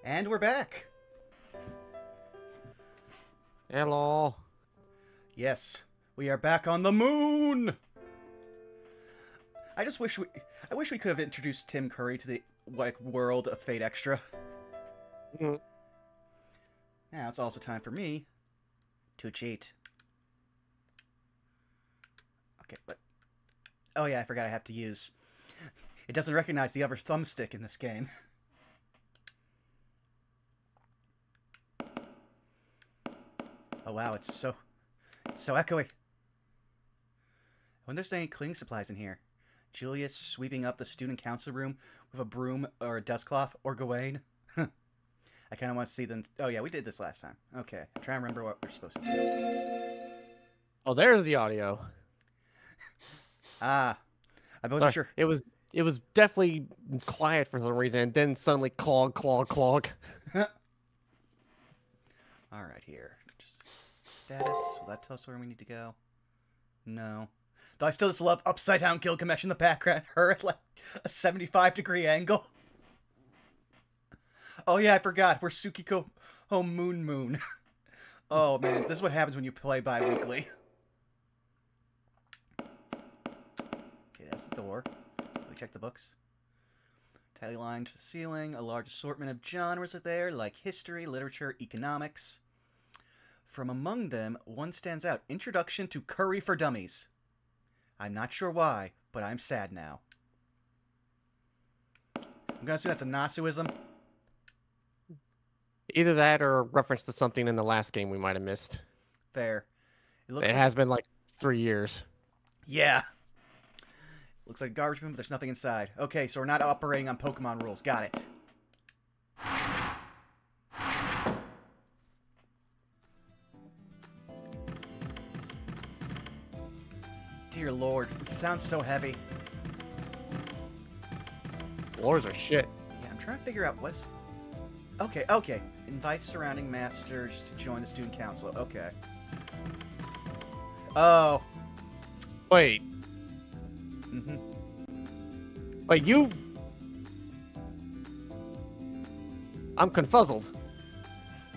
And we're back. Hello. Yes, we are back on the moon. I wish we could have introduced Tim Curry to the world of Fate Extra. Mm. Now it's also time for me to cheat. Okay, but oh yeah, I forgot I have to use. It doesn't recognize the other thumbstick in this game. Oh wow, it's so echoey. I wonder if there's any cleaning supplies in here. Julius sweeping up the student council room with a broom or a dust cloth, or Gawain. I kind of want to see them. Oh yeah, we did this last time. Okay, I'm trying to remember what we're supposed to do. Oh, there's the audio. I wasn't sure. It was definitely quiet for some reason, and then suddenly clog. All right, here. Just status. Will that tell us where we need to go? No. Though I still just love upside down Gilgamesh in the background. Her at like a 75-degree angle. Oh yeah, I forgot. We're Tsukiko Home Moon. Oh man, this is what happens when you play bi-weekly. Okay, that's the door. Let me check the books. Tally line to the ceiling. A large assortment of genres are there, like history, literature, economics. From among them, one stands out. Introduction to Curry for Dummies. I'm not sure why, but I'm sad now. I'm gonna assume that's a Nasuism. Either that or a reference to something in the last game we might have missed. Fair. It has been like 3 years. Yeah. Looks like a garbage bin, but there's nothing inside. Okay, so we're not operating on Pokemon rules. Got it. Dear Lord, it sounds so heavy. Floors are shit. Yeah, I'm trying to figure out what's... Okay. Invite surrounding masters to join the student council. Okay. Oh. Wait. Mm-hmm. Wait, you... I'm confuzzled.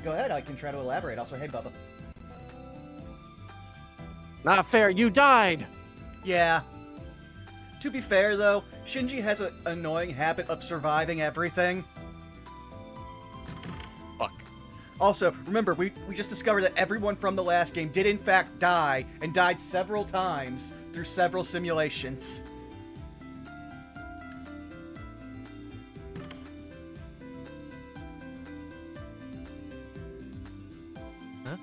Go ahead, I can try to elaborate. Also, hey, Bubba. Not fair, you died! Yeah. To be fair, though, Shinji has an annoying habit of surviving everything. Fuck. Also, remember, we just discovered that everyone from the last game did in fact die, and died several times through several simulations. Huh?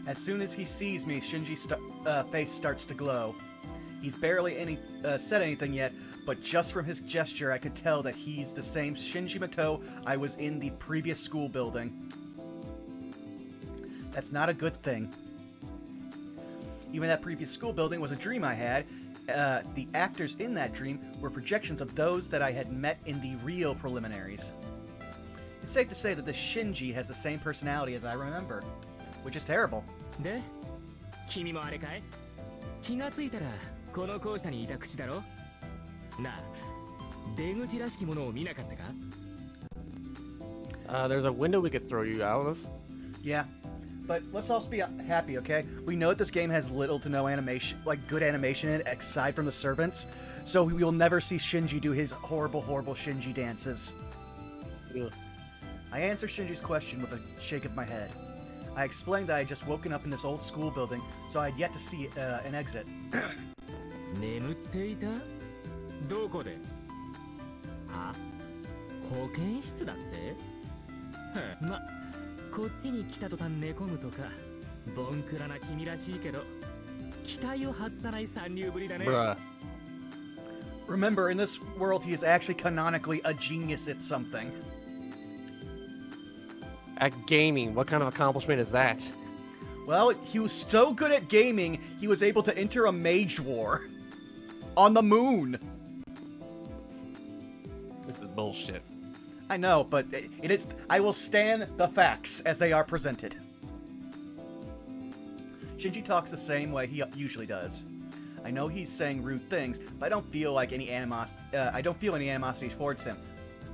As soon as he sees me, Shinji's face starts to glow. He's barely said anything yet, but just from his gesture, I could tell that he's the same Shinji Mato I was in the previous school building. That's not a good thing. Even that previous school building was a dream I had. The actors in that dream were projections of those that I had met in the real preliminaries. It's safe to say that the Shinji has the same personality as I remember, which is terrible. で、君もあれかい？気がついたらこの校舎にいた口だろ？なあ、出口らしきものを見なかったか？ There's a window we could throw you out of. Yeah, but let's also be happy, okay? We know that this game has little to no animation, like good animation in it, aside from the servants, so we will never see Shinji do his horrible Shinji dances. Ugh. I answer Shinji's question with a shake of my head. I explained that I had just woken up in this old school building, so I had yet to see an exit. 眠っていた？どこで？あ？保健室だって？ま、こっちに来た途端寝込むとか、ボンクラな君らしいけど、期待を外さない参入ぶりだね。Remember, in this world, he is actually canonically a genius at something. At gaming, what kind of accomplishment is that? Well, he was so good at gaming, he was able to enter a mage war. On the moon. This is bullshit. I know, but it is. I will stand the facts as they are presented. Shinji talks the same way he usually does. I know he's saying rude things, but I don't feel like any I don't feel any animosity towards him.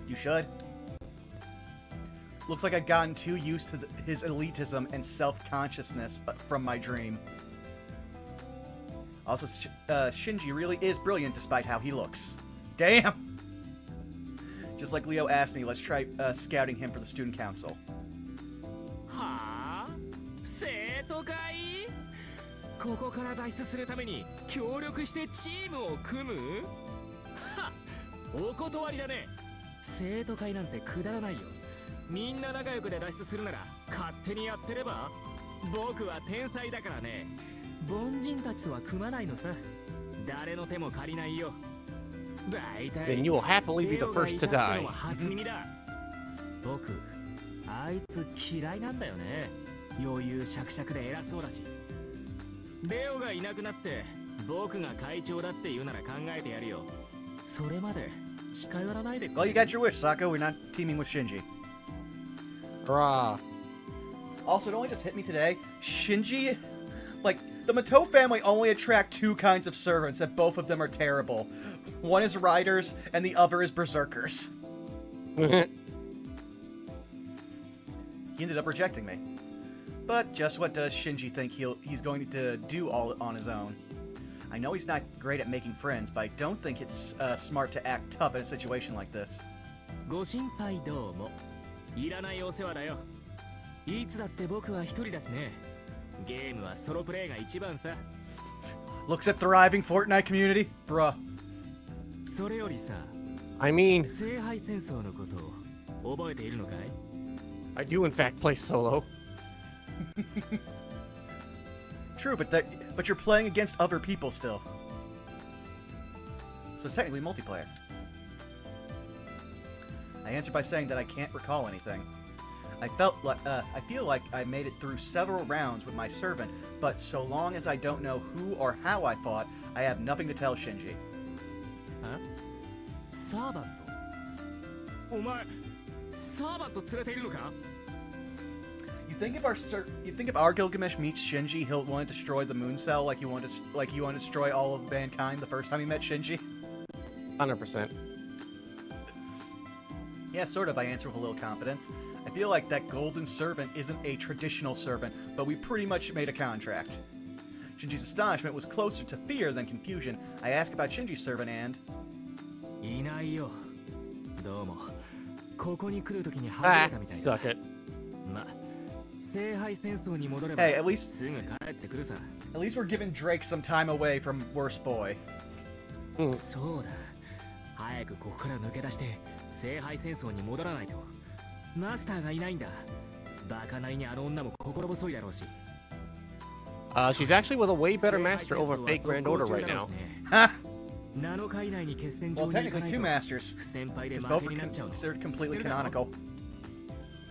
You should. Looks like I've gotten too used to his elitism and self-consciousness from my dream. Also, Shinji really is brilliant despite how he looks. Damn! Just like Leo asked me, let's try scouting him for the student council. はあ生徒会ここから脱出するために協力してチームを組むはっお断りだね生徒会なんてくだらないよみんな仲良くで脱出するなら勝手にやってれば僕は天才だからね凡人たちとは組まないのさ誰の手も借りないよ大体 Then you will happily be the first to die. 初耳だ僕あいつ嫌いなんだよね余裕しゃくしゃくで偉そうだしレオがいなくなって僕が会長だって言うなら考えてやるよそれまで近寄らないでくれ Well, you got your wish, Sako. We're not teaming with Shinji. Hurrah. Also, it only just hit me today. Shinji, like, the Matou family only attract two kinds of servants, and both of them are terrible. One is riders, and the other is berserkers. He ended up rejecting me. But just what does Shinji think he's going to do all on his own? I know he's not great at making friends, but I don't think it's smart to act tough in a situation like this. ご心配どうもいらないお世話だよいつだって僕は一人だしねゲームはソロプレイが一番さ Looks at thriving Fortnite community? Bruh. それよりさ I mean, 聖杯戦争のことを覚えているのかい I do in fact play solo. True, but you're playing against other people still. So it's technically multiplayer. I answered by saying that I can't recall anything. I feel like I made it through several rounds with my servant, but so long as I don't know who or how I fought, I have nothing to tell Shinji. Huh? サーバントお前サーバント連れているのか You think if our Gilgamesh meets Shinji, he'll want to destroy the moon cell like you want to destroy all of mankind the first time he met Shinji? 100%. Yeah, sort of, I answer with a little confidence. I feel like that golden servant isn't a traditional servant, but we pretty much made a contract. Shinji's astonishment was closer to fear than confusion. I asked about Shinji's servant and... いないよどうもここに来るときに Ah, 外れたみたい suck it. ま聖杯戦争に戻れば Hey, at least すぐ帰ってくるさ we're giving Drake some time away from Worst Boy. そうだ早くここから抜け出して聖杯戦争に戻らないとマスターがいないんだバカなりにあの女も心細いだろうし She's actually with a way better master over Fake Grand Order right now. Ha! 7日以内に決戦場 Well, に行か technically ない two と masters, 不先輩で because 負 both け are になっちゃうの considered completely 知ってるだろ canonical.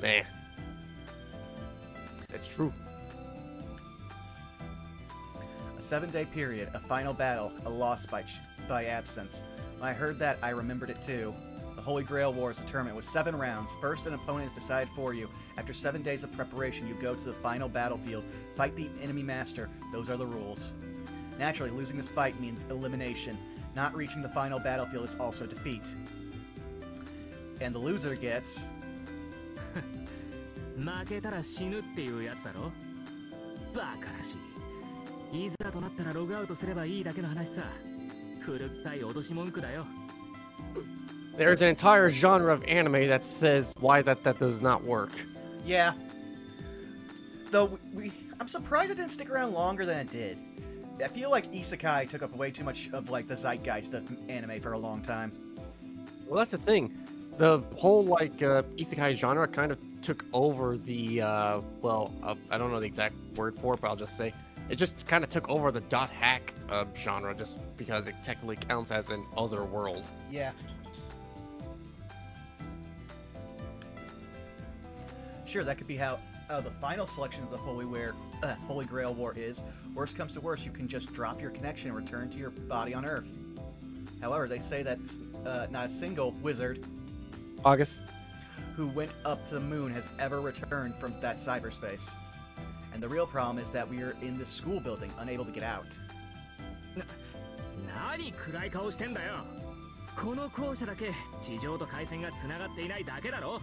Man. That's true. A 7-day period, a final battle, a loss by absence. When I heard that, I remembered it too. The Holy Grail War is a tournament with 7 rounds. First, an opponent is decided for you. After 7 days of preparation, you go to the final battlefield, fight the enemy master. Those are the rules. Naturally, losing this fight means elimination. Not reaching the final battlefield is also defeat. And the loser gets... 負けたら死ぬっていうやつだろバカらしいいざとなったらログアウトすればいいだけの話さ古臭い脅し文句だよ There's an entire genre of anime that says why that does not work. Yeah. Though, I'm surprised it didn't stick around longer than it did. I feel like Isekai took up way too much of, like, the zeitgeist of anime for a long time. Well, that's the thing. The whole, like, isekai genre kind of took over the, I don't know the exact word for it, but I'll just say it just kind of took over the .hack genre just because it technically counts as an other world. Yeah. Sure, that could be how the final selection of the Holy Grail War is. Worst comes to worst, you can just drop your connection and return to your body on Earth. However, they say that not a single wizard August. who went up to the moon has ever returned from that cyberspace. And the real problem is that we are in this school building, unable to get out. 何暗い顔してんだよ。この校舎だけ地上と回線がつながっていないだけだろ。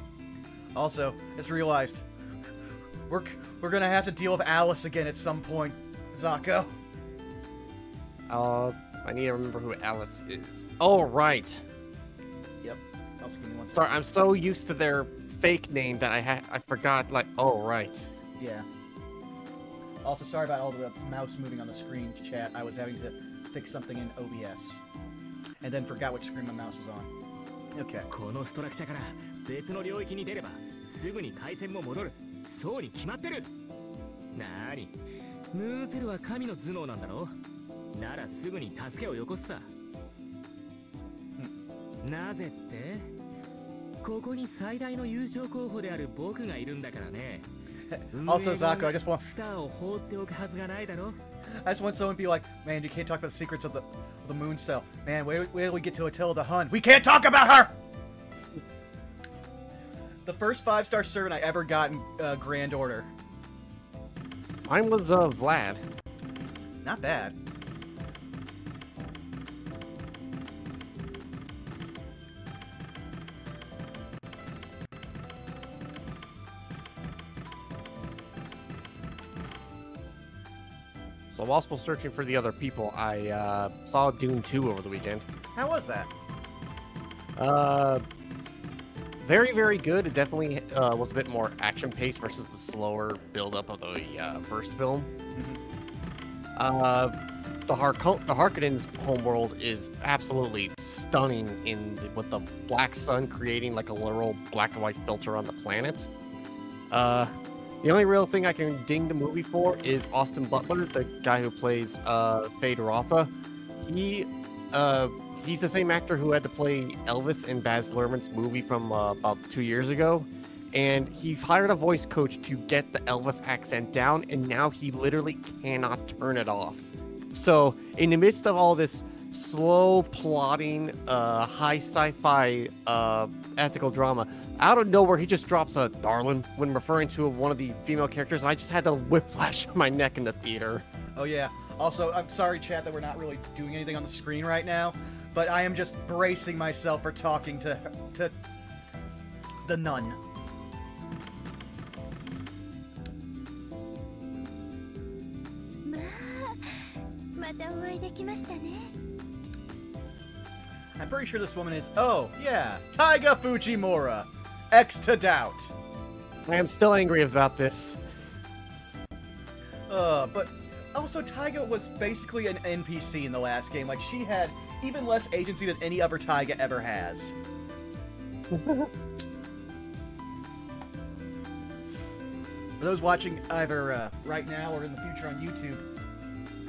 Also, just realized we're gonna have to deal with Alice again at some point, Zako. I need to remember who Alice is. Oh, right. Yep. Also, give me one second. Sorry, I'm so used to their fake name that I forgot, like, oh, right. Yeah. Also, sorry about all the mouse moving on the screen, chat. I was having to fix something in OBS. And then forgot which screen my mouse was on. Okay. このストラクチャから別の領域に出ればすぐに回線も戻る。そうに決まってる。なーに、ムーンセルは神の頭脳なんだろ。ならすぐに助けをよこすさ。なぜって、ここに最大の優勝候補である僕がいるんだからね。Also, Zako, I just want... スターを放っておくはずがないだろ。 I just want someone to be like, man, you can't talk about the secrets of the moon cell. Man, where do we get to Attila the Hun? We can't talk about her! The first 5-star servant I ever got in Grand Order. Mine was Vlad. Not bad. So while still searching for the other people, I saw Dune 2 over the weekend. How was that? Very, very good. It definitely was a bit more action-paced versus the slower build-up of the first film. The Harkonnens' homeworld is absolutely stunning with the black sun creating like a literal black and white filter on the planet. The only real thing I can ding the movie for is Austin Butler, the guy who plays Feyd-Rautha. He's the same actor who had to play Elvis in Baz Luhrmann's movie from about 2 years ago. And he hired a voice coach to get the Elvis accent down, and now he literally cannot turn it off. So, in the midst of all this slow plotting, high sci-fi ethical drama, out of nowhere he just drops a "darling" when referring to one of the female characters, and I just had to whiplash my neck in the theater. Oh yeah. Also, I'm sorry, chat, that we're not really doing anything on the screen right now, but I am just bracing myself for talking to the nun. I'm pretty sure this woman is, oh, yeah, Taiga Fujimura. X to doubt. I am still angry about this. But also Taiga was basically an NPC in the last game. Like, she had even less agency than any other Taiga ever has. For those watching either right now or in the future on YouTube,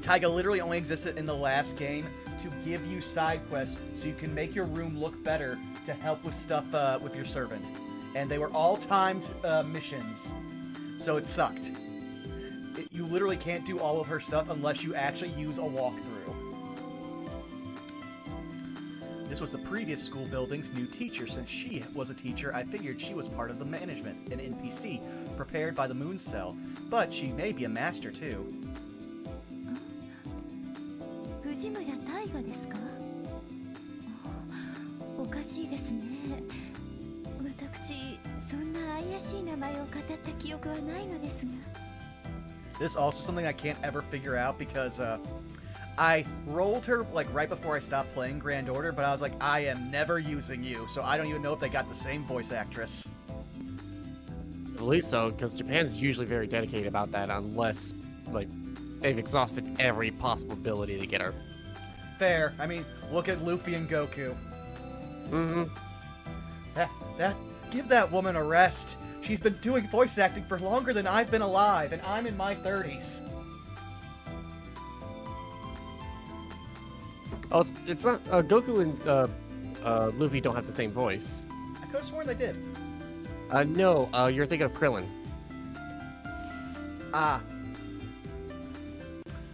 Taiga literally only existed in the last game to give you side quests so you can make your room look better to help with stuff with your servant. And they were all timed missions, so it sucked. You literally can't do all of her stuff unless you actually use a walkthrough. This was the previous school building's new teacher. Since she was a teacher, I figured she was part of the management, an NPC, prepared by the Moon Cell. But she may be a master, too. Fujimura Taiga ですか? おかしいですね。私、そんな怪しい名前を語った記憶はないのですが。This is also something I can't ever figure out because I rolled her like right before I stopped playing Grand Order, but I was like, I am never using you, so I don't even know if they got the same voice actress. I believe so, because Japan's usually very dedicated about that, unless like they've exhausted every possible ability to get her. Fair. I mean, look at Luffy and Goku. Mm-hmm. Give that woman a rest. She's been doing voice acting for longer than I've been alive, and I'm in my 30s. Oh, it's not. Goku and Luffy don't have the same voice. I could have sworn they did. No, you're thinking of Krillin. Ah.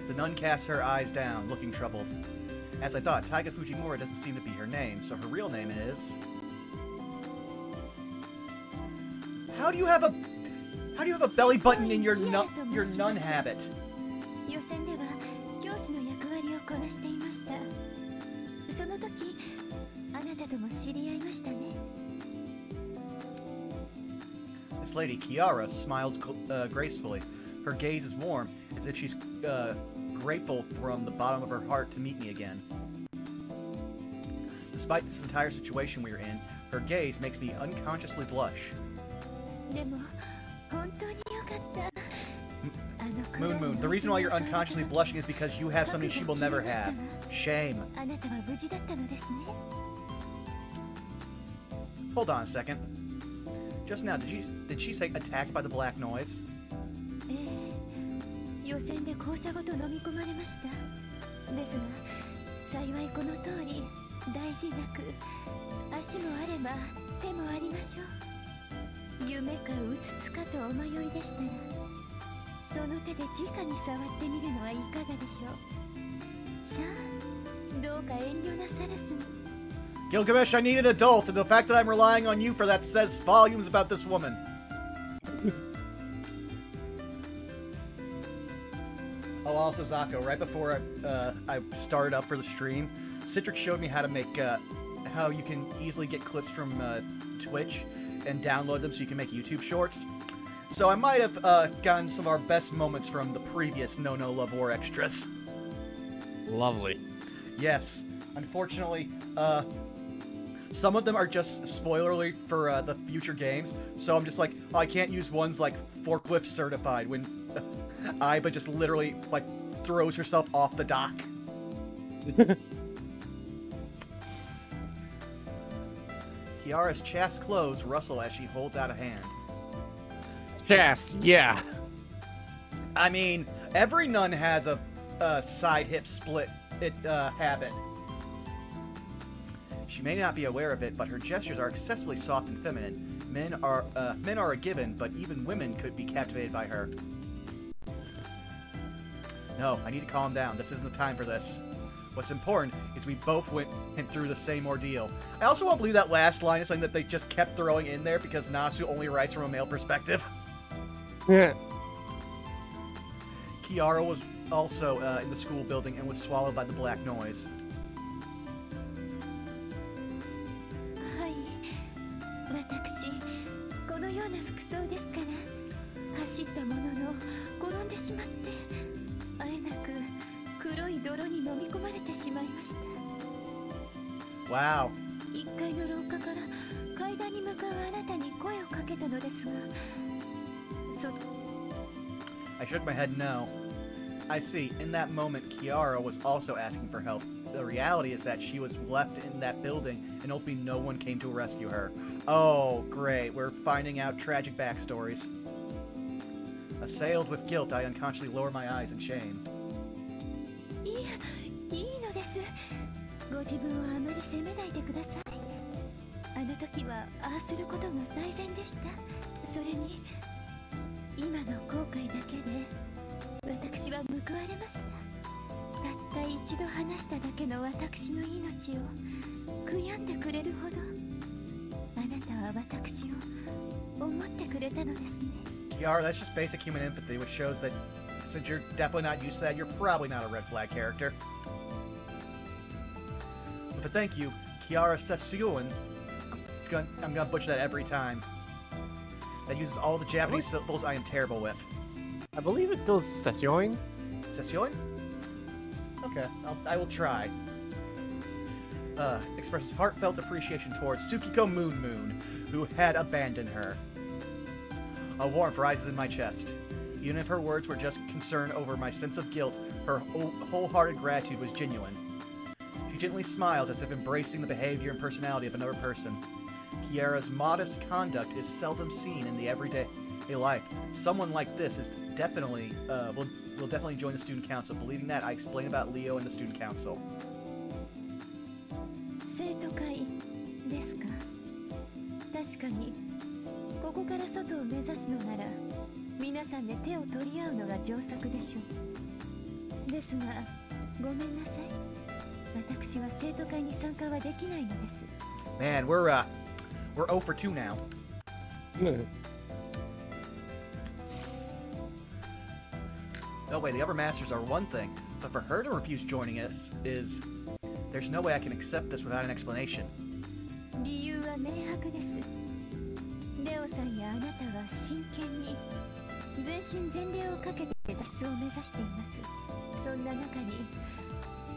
The nun casts her eyes down, looking troubled. As I thought, Taiga Fujimura doesn't seem to be her name, so her real name is... How do you have a belly button in your nun habit? 予選では教私の役割をこなしていました。その時あなたとも知り合いましたね。 This lady, Kiara, smiles gracefully. Her gaze is warm, as if she's grateful from the bottom of her heart to meet me again. Despite this entire situation we're in, her gaze makes me unconsciously blush. でも本当によかった。 Moon Moon, the reason why you're unconsciously blushing is because you have something she will never have. Shame. あなたは無事だったのですね。 Hold on a second. Just now, did she say attacked by the black noise? 予選で校舎ごと飲み込まれました。ですが幸いこの通り大事なく、足もあれば手もありましょう。夢かうつつかとお迷いでしたら、その手で直に触ってみるのはいかがでしょう。さあ、どうか遠慮なさらずに。 Gilgamesh, I need an adult, and the fact that I'm relying on you for that says volumes about this woman. Oh, also, Zako, right before I started up for the stream, Citrix showed me how to make, how you can easily get clips from Twitch and download them so you can make YouTube shorts. So I might have gotten some of our best moments from the previous No No Love War extras. Lovely. Yes. Unfortunately, some of them are just spoiler alert for the future games, so I'm just like, oh, I can't use ones like forklift certified when Aiba just literally like throws herself off the dock. Kiara's chest clothes rustle as she holds out a hand. Chest, yeah. I mean, every nun has a side hip split habit. She may not be aware of it, but her gestures are excessively soft and feminine. Men are a given, but even women could be captivated by her. No, I need to calm down. This isn't the time for this. What's important is we both went through the same ordeal. I also won't believe that last line is something that they just kept throwing in there because Nasu only writes from a male perspective. Yeah. Kiara was also in the school building and was swallowed by the black noise. はい、私このような服装ですから、走ったものの転んでしまって、あえなく黒い泥に飲み込まれてしまいました。 Wow. 1階の廊下から階段に向かうあなたに声をかけたのですが、I shook my head no. I see. In that moment, Kiara was also asking for help. The reality is that she was left in that building, and ultimately no one came to rescue her. Oh, great. We're finding out tragic backstories. Assailed with guilt, I unconsciously lower my eyes in shame. いいのです。ご自分をあまり責めないでください。あの時はああすることが最善でした。それに今の後悔だけで私は報われました。たった一度話しただけの私の命を悔やんでくれるほどあなたは私を思ってくれたのですね。 Kiara, that's just basic human empathy, which shows that since you're definitely not used to that, you're probably not a red flag character. With a thank you, Kiara Sessuin. I'm gonna butcher that every time. That uses all the Japanese syllables I am terrible with. I believe it goes Session. Sessuin? Okay, I will try. Expresses heartfelt appreciation towards Tsukiko Moon Moon, who had abandoned her. A warmth rises in my chest. Even if her words were just concern over my sense of guilt, her wholehearted gratitude was genuine. She gently smiles as if embracing the behavior and personality of another person. Kiara's modest conduct is seldom seen in the everyday life. Someone like this is definitely will definitely join the student council. Believing that, I explain about Leo and the student council. 生徒会ですか。確かにここから外を目指すのなら皆さんで手を取り合うのが上策でしょう。ですがごめんなさい。私は生徒会に参加はできないのです。 Man, we're 0 for 2 now. No way, the upper masters are one thing, but for her to refuse joining us is... There's no way I can accept this without an explanation. 理由は明白です。レオさんやあなたは真剣に全身全霊をかけて脱出を目指しています。そんな中に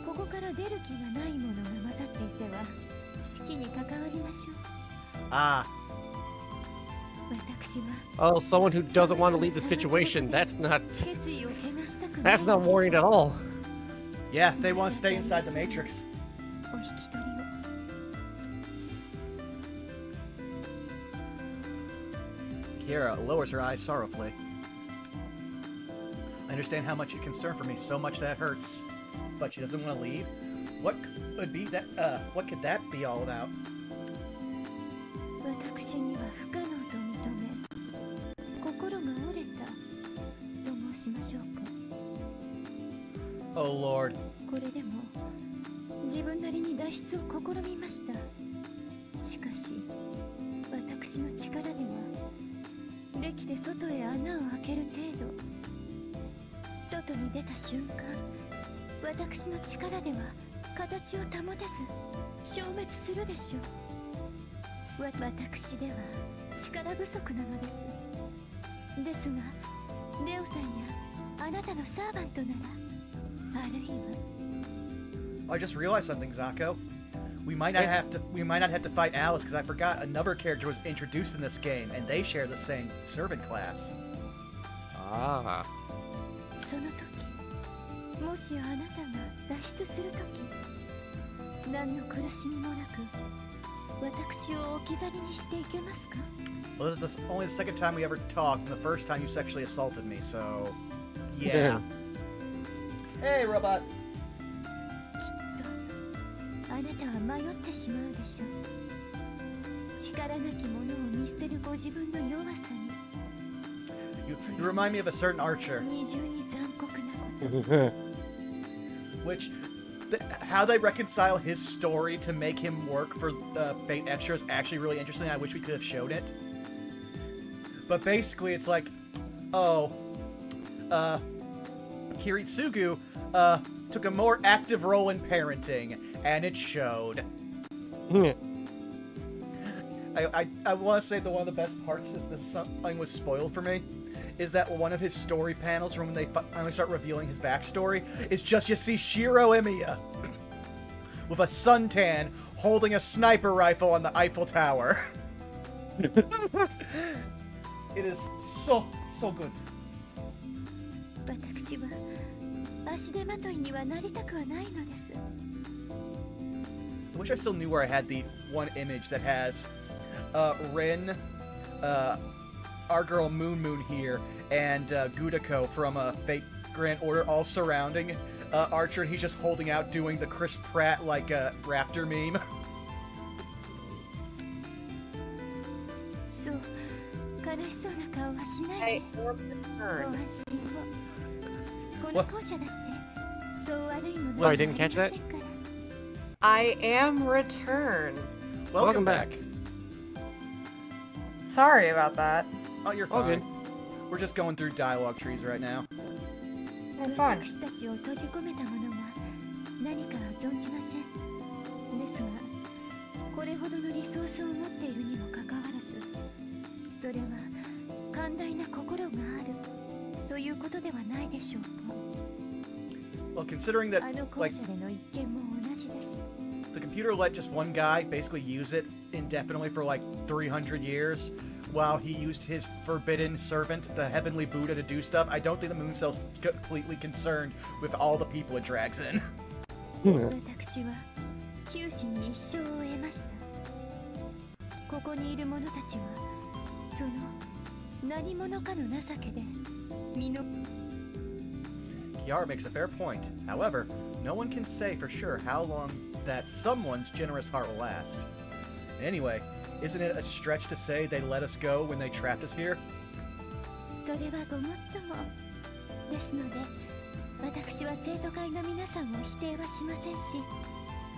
ここから出る気がないものが混ざっていては式に関わりましょう。Ah. 私は Oh, someone who doesn't want to leave the situation. That's not 決意を怪我したくない。 that's not worried at all. Yeah, they want to stay inside the Matrix. お引き取りを。Kiara lowers her eyes sorrowfully. I understand how much you're concerned for me, so much that hurts. But she doesn't want to leave? What could that be all about? 私には不可能と認め、心が折れたと申しましょうか。 Oh Lord. これでも自分なりに脱出を試みました。しかし私の力ではできて外へ穴を開ける程度。外に出た瞬間、私の力では形を保てず消滅するでしょう。私では力不足なのです。ですがレオさんやあなたのサーバントならあるいは。 I just realized something, Zako. We might not have to fight Alice because I forgot another character was introduced in this game, and they share the same servant class. Ah. その時、もしあなたが脱出する時、何の苦しみもなく私を置き去りにしていけますか？ Well, this is only the second time we ever talked, and the first time you sexually assaulted me, so yeah. Hey, robot. あなたは迷ってしまうでしょう。力なき者を見捨てるご自分の弱さに。You remind me of a certain archer. 二重に残酷なこと。 Which, how they reconcile his story to make him work for Fate Extra is actually really interesting. I wish we could have showed it. But basically, it's like, oh, Kiritsugu took a more active role in parenting, and it showed. I want to say that one of the best parts is that something was spoiled for me. Is that one of his story panels from when they finally start revealing his backstory is just you see Shiro Emiya with a suntan holding a sniper rifle on the Eiffel Tower. It is so good. 私は足手まといにはなりたくはないのです。 I wish I still knew where I had the one image that has Rin, our girl Moon Moon here, and Gudako from Fate Grand Order all surrounding Archer, and he's just holding out doing the Chris Pratt like raptor meme. そう、悲しそうな顔はしないで。ご安心を。この校舎だってそう悪いもの Sorry, didn't catch that? I am returned. Welcome back. Sorry about that. Oh, you're All fine. good. We're just going through dialogue trees right now. I'm fine. 私たちを閉じ込めたものが何か存じません。ですが、これほどのリソースを持っているにもかかわらず、それは寛大な心があるということではないでしょうか。 Well, considering that あの校 like 舎での一件も同じです。 the computer let just one guy basically use it indefinitely for like 300 years, while he used his forbidden servant, the heavenly Buddha, to do stuff, I don't think the Moon Cell's completely concerned with all the people it drags in. 私は九死に一生を得ました。ここにいる者たちはその何者かの情けで身の Kiara makes a fair point. However, no one can say for sure how long that someone's generous heart will last. Anyway, isn't it a stretch to say they let us go when they trapped us here? それはごもっともですので、私は生徒会の皆さんを否定はしませんし、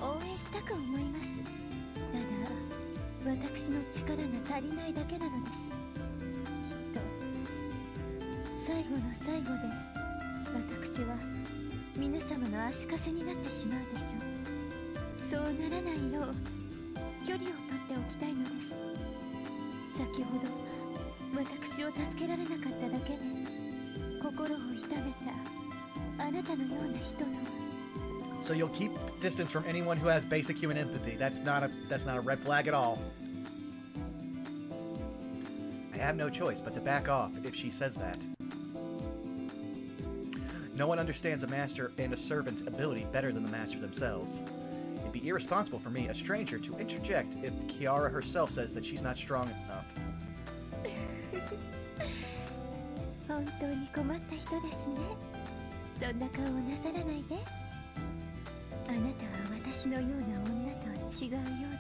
応援したく思います。ただ、私の力が足りないだけなのです。きっと最後の最後で私私は皆様の足かせになってしまうでしょう。そうならないよう距離を取っておきたいのです。先ほど私を助けられなかっただけで心を痛めたあなたのような人とは。 So you'll keep distance from anyone who has basic human empathy. That's not a red flag at all. I have no choice but to back off if she says that. No one understands a master and a servant's ability better than the master themselves. It'd be irresponsible for me, a stranger, to interject if Kiara herself says that she's not strong enough. 本当に困った人ですね。そんな顔をなさらないで。あなたは私のような女とは違うようで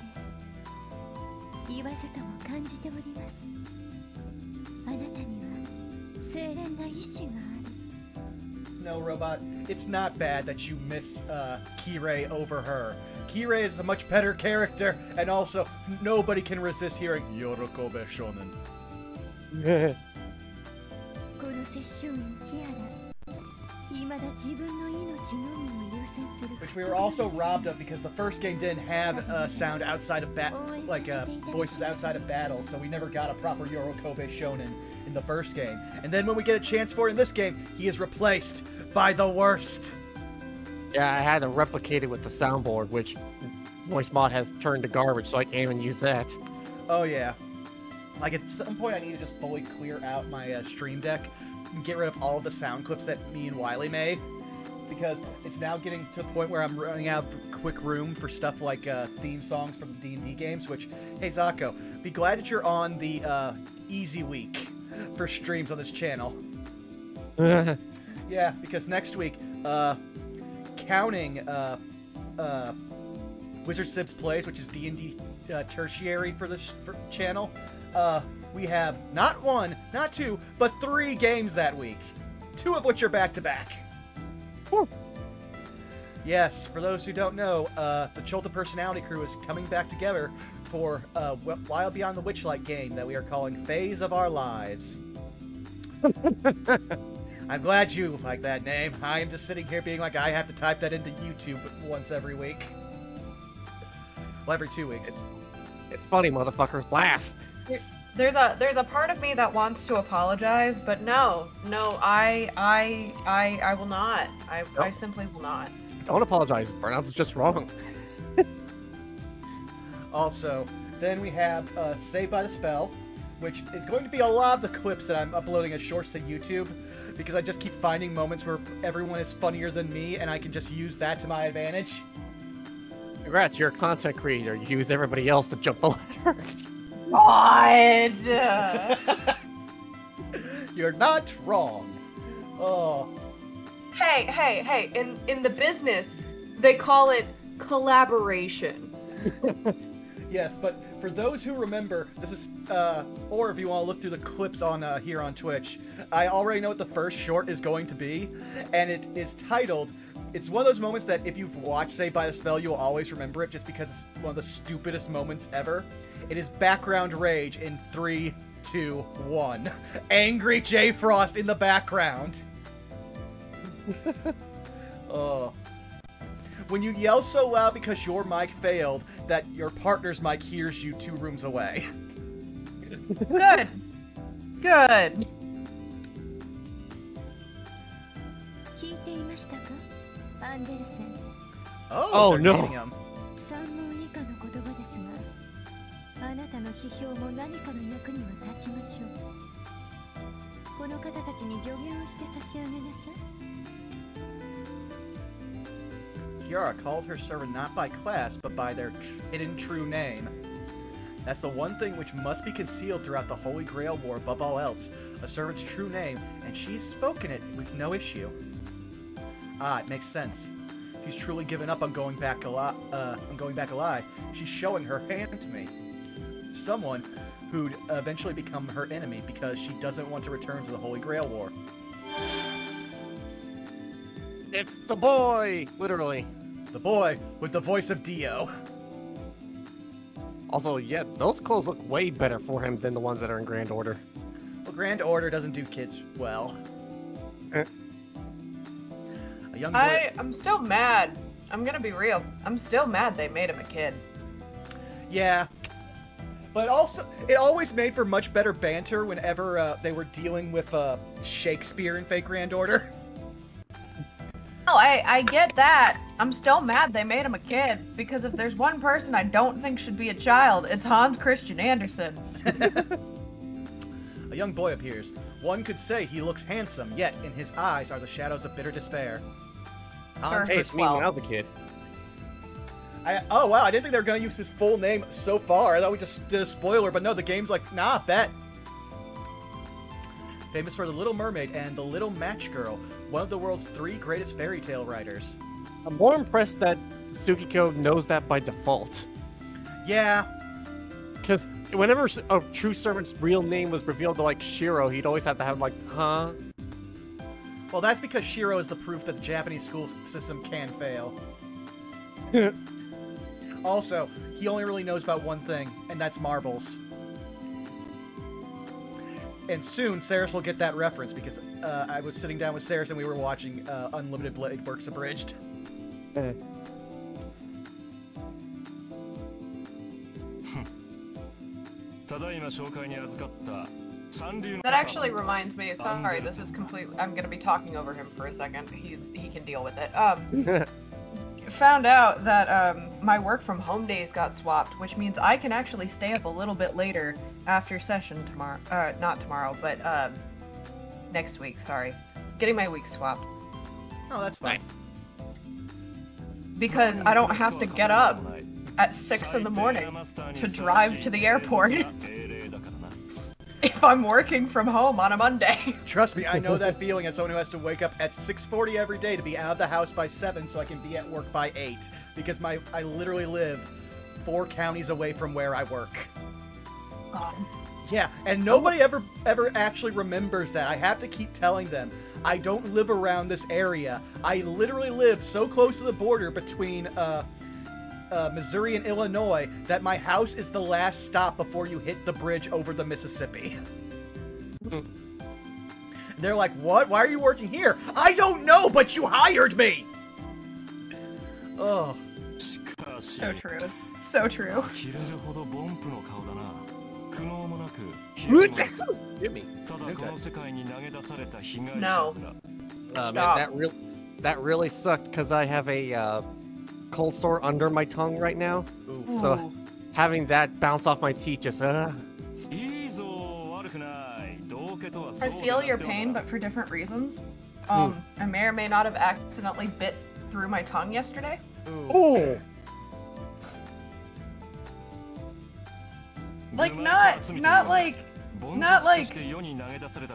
す。言わずとも感じております。あなたには清廉な意志がある。 No, Robot, it's not bad that you miss Kirei over her. Kirei is a much better character, and also, nobody can resist hearing Yorokobe Shonen. この摂取員キアラ、未だ自分の命のみを優先する。 Which we were also robbed of because the first game didn't have sound outside of voices outside of battle, so we never got a proper Yorokobe Shonen in the first game. And then when we get a chance for it in this game, he is replaced by the worst. Yeah, I had to replicate it with the soundboard, which voice mod has turned to garbage, so I can't even use that. Oh yeah. Like at some point I need to just fully clear out my stream deck and get rid of all of the sound clips that me and Wiley made. Because it's now getting to the point where I'm running out of quick room for stuff like theme songs from the D&D games, which, hey Zako, be glad that you're on the easy week for streams on this channel. Yeah, because next week, counting Wizard Sibs Plays, which is D&D tertiary for this channel, we have not one, not two, but 3 games that week. 2 of which are back-to-back. Yes, for those who don't know, the Cholta Personality Crew is coming back together for Wild Beyond the Witchlight game that we are calling Phase of Our Lives. I'm glad you like that name. I am just sitting here being like, I have to type that into YouTube once every week. Well, every 2 weeks. It's funny, motherfucker. Laugh. There's a part of me that wants to apologize, but no, I will not. I simply will not. Don't apologize. Burnout is just wrong. Also, then we have Saved by the Spell, which is going to be a lot of the clips that I'm uploading as shorts to YouTube, because I just keep finding moments where everyone is funnier than me, and I can just use that to my advantage. Congrats, you're a content creator. You use everybody else to jump the ladder. God! You're not wrong. Oh. Hey! In the business, they call it collaboration. Yes, but for those who remember, this is, or if you want to look through the clips on here on Twitch, I already know what the first short is going to be, and it is titled. It's one of those moments that if you've watched Saved by the Spell, you'll always remember it just because it's one of the stupidest moments ever. It is background rage in 3, 2, 1. Angry J Frost in the background. Oh. When you yell so loud because your mic failed that your partner's mic hears you 2 rooms away. Good. Good. 聞いていましたか、アンデルセン。 Oh, Oh, they're no. dating him. 三問以下の言葉ですが、あなたの批評も何かの役には立ちましょう。この方たちに助言をして差し上げなさい。 Kiara called her servant not by class, but by their hidden true name. That's the one thing which must be concealed throughout the Holy Grail War above all else, a servant's true name, and she's spoken it with no issue. Ah, it makes sense. She's truly given up on going back alive. She's showing her hand to me. Someone who'd eventually become her enemy because she doesn't want to return to the Holy Grail War. It's the boy! Literally. The boy with the voice of Dio. Also, yeah, those clothes look way better for him than the ones that are in Grand Order. Well, Grand Order doesn't do kids well. A young boy. I'm still mad. I'm gonna be real. I'm still mad they made him a kid. Yeah. But also, it always made for much better banter whenever they were dealing with Shakespeare in Fake Grand Order. Oh, I get that. I'm still mad they made him a kid, because if there's one person I don't think should be a child, it's Hans Christian Andersen. A young boy appears. One could say he looks handsome, yet in his eyes are the shadows of bitter despair. Sir, Hey, it's me now, the kid. Oh wow, I didn't think they were going to use his full name so far. I thought we just did a spoiler, but no, the game's like, nah, bet. Famous for The Little Mermaid and The Little Match Girl, one of the world's 3 greatest fairy tale writers. I'm more impressed that Tsukiko knows that by default. Yeah. Because whenever a true servant's real name was revealed to, like, Shiro, he'd always have to have, like, huh? Well, that's because Shiro is the proof that the Japanese school system can fail. Also, he only really knows about one thing, and that's marbles. And soon, Saris will get that reference, because I was sitting down with Saris and we were watching Unlimited Blade Works Abridged. That actually reminds me, sorry, this is completely, I'm gonna be talking over him for a second. He can deal with it. Found out that my work from home days got swapped, which means I can actually stay up a little bit later after session tomorrow. Not tomorrow, but next week, sorry. Getting my week swapped. Oh, that's fine. Nice. Because I don't have to get up at 6 in the morning to drive to the airport if I'm working from home on a Monday. Trust me, I know that feeling as someone who has to wake up at 6:40 every day to be out of the house by 7 so I can be at work by 8. Because I literally live 4 counties away from where I work. Yeah, and nobody ever actually remembers that. I have to keep telling them. I don't live around this area. I literally live so close to the border between Missouri and Illinois that my house is the last stop before you hit the bridge over the Mississippi. They're like, what? Why are you working here? I don't know, but you hired me! Oh. So true. So true. Hit me. No. Man, that really sucked because I have a cold sore under my tongue right now. Oof. So having that bounce off my teeth just I feel your pain, but for different reasons. I may or may not have accidentally bit through my tongue yesterday. Oh. Like not like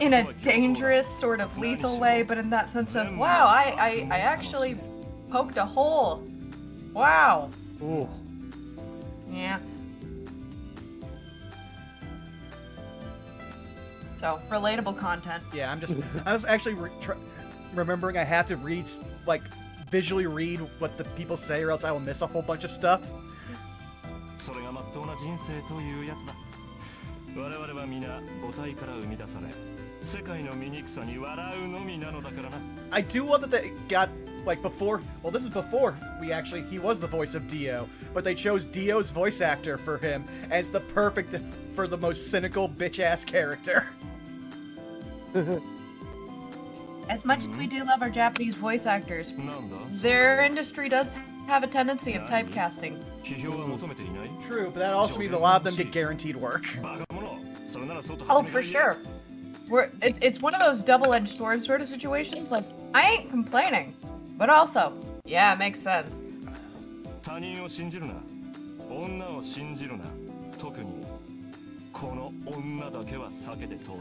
in a dangerous sort of lethal way, but in that sense of wow, I actually poked a hole. Wow. Ooh. Yeah. So, relatable content. Yeah, I was actually remembering I have to visually read what the people say or else I will miss a whole bunch of stuff. I do love that they got, before, well, this is before he was the voice of Dio, but they chose Dio's voice actor for him, and it's the perfect for the most cynical bitch-ass character. As much as we do love our Japanese voice actors, their industry does have a tendency of typecasting. True, but that also means a lot of them get guaranteed work. Oh, for sure. It's one of those double-edged sword sort of situations. Like, I ain't complaining, but also, yeah, it makes sense.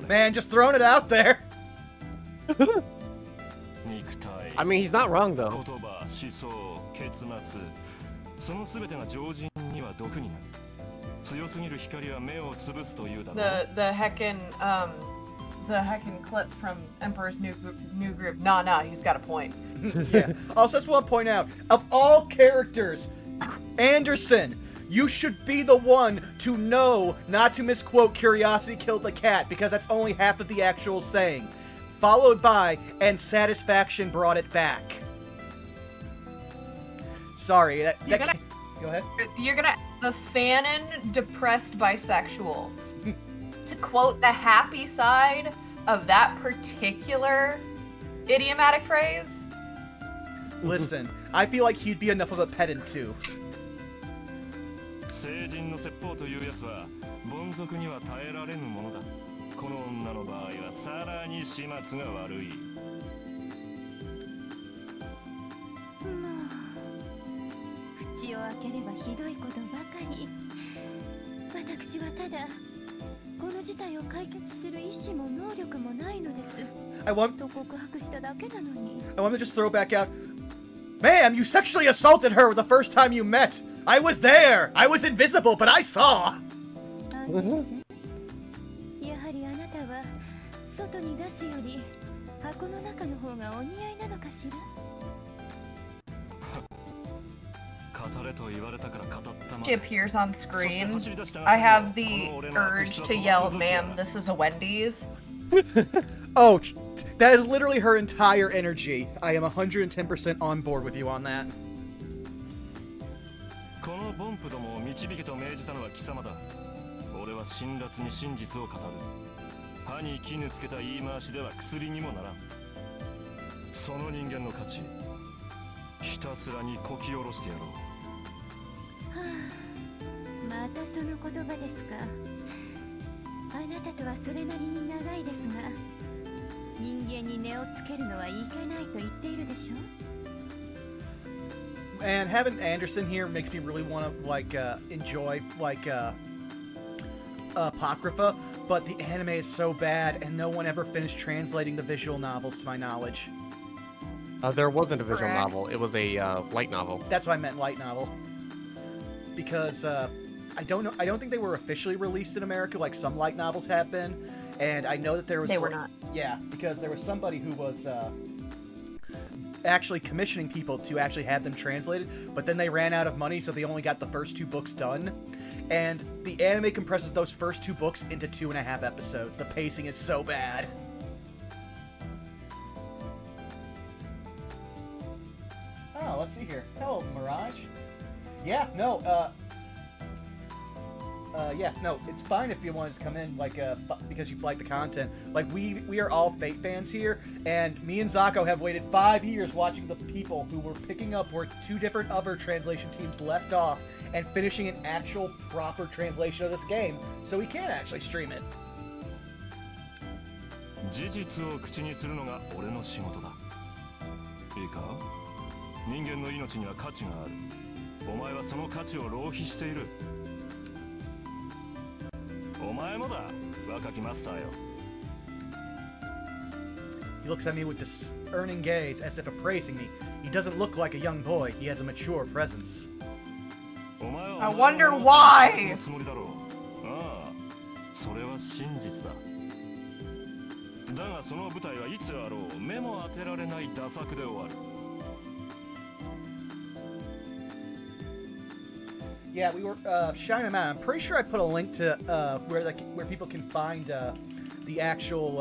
Man, just throwing it out there. I mean, he's not wrong though. The heckin' clip from Emperor's New Groove. Nah, he's got a point. Yeah. Also, I just want to point out, of all characters, Anderson, you should be the one to know not to misquote "Curiosity killed the cat" because that's only half of the actual saying. Followed by, "and satisfaction brought it back." Sorry, You're gonna- Go ahead. You're gonna the Fanon depressed bisexual. To quote the happy side of that particular idiomatic phrase. Listen, I feel like he'd be enough of a pedant too. 成人の説法というやつは凡俗には耐えられぬものだ。この女の場合はさらに始末が悪い。もう口を開ければひどいことばかり。私はただこの事態を解決する意志も能力もないのです。I want と告白しただけなのに。to just throw back out. Ma'am, you sexually assaulted her the first time you met. I was there. I was invisible, but I saw. アンデルセン、やはりあなたは外に出すより箱の中の方がお似合いなのかしら。語れと言われたから語ったま She appears on screen. I have the urge to yell, "Ma'am, this is a Wendy's." Oh, that is literally her entire energy. I am 110% on board with you on that. このボンプどもを導けと命じたのは貴様だ。俺は辛辣に真実を語る。歯に絹つけた言い回しでは薬にもならん。その人間の価値、ひたすらにこき下ろしてやろう。はあ、またその言葉ですか。あなたとはそれなりに長いですが、人間に値をつけるのはいけないと言っているでしょ。And having Anderson here makes me really want to enjoy Apocrypha, but the anime is so bad, and no one ever finished translating the visual novels, to my knowledge. There wasn't a visual Correct. novel. It was a light novel. That's why I meant light novel. Because I don't think they were officially released in America like some light novels have been, and I know that there was. They were not. Yeah, because there was somebody who was actually commissioning people to actually have them translated, but then they ran out of money, so they only got the first 2 books done. And the anime compresses those first 2 books into 2.5 episodes. The pacing is so bad. Oh, let's see here. Hello, Mirage. Yeah, no, it's fine if you want to just come in, because you like the content. Like, we are all Fate fans here, and me and Zako have waited 5 years watching the people who were picking up where 2 different other translation teams left off and finishing an actual proper translation of this game, so we can actually stream it. 事実を口にするのが俺の仕事だ。いいか？人間の命には価値がある。お前はその価値を浪費している。お前もだ、若きマスターよ。He looks at me with discerning gaze as if appraising me. He doesn't look like a young boy. He has a mature presence. I wonder why! つもりだろう。ああ、それは真実だ。だがその舞台はいつあろう目も当てられない打作で終わる。Yeah, we were shouting them out. I'm pretty sure I put a link to where people can find the actual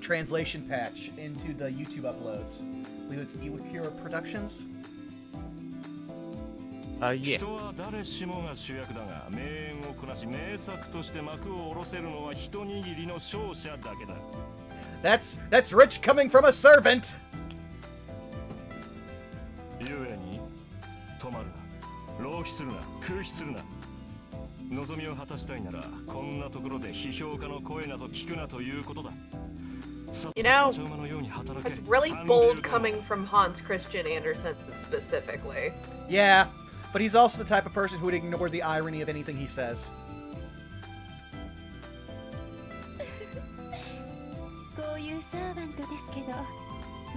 translation patch into the YouTube uploads. I believe it's Iwakura Productions. Yeah. 人は誰しもが主役だが、名演をこなし名作として幕を下ろせるのは一握りの勝者だけだ。That's rich coming from a servant. ゆえに止まるな、浪費するな、空費するな。望みを果たしたいなら、こんなところで批評家の声など聞くなということだ。You know, it's really bold coming from Hans Christian Andersen specifically. Yeah, but he's also the type of person who would ignore the irony of anything he says. こういうサーバントですけど、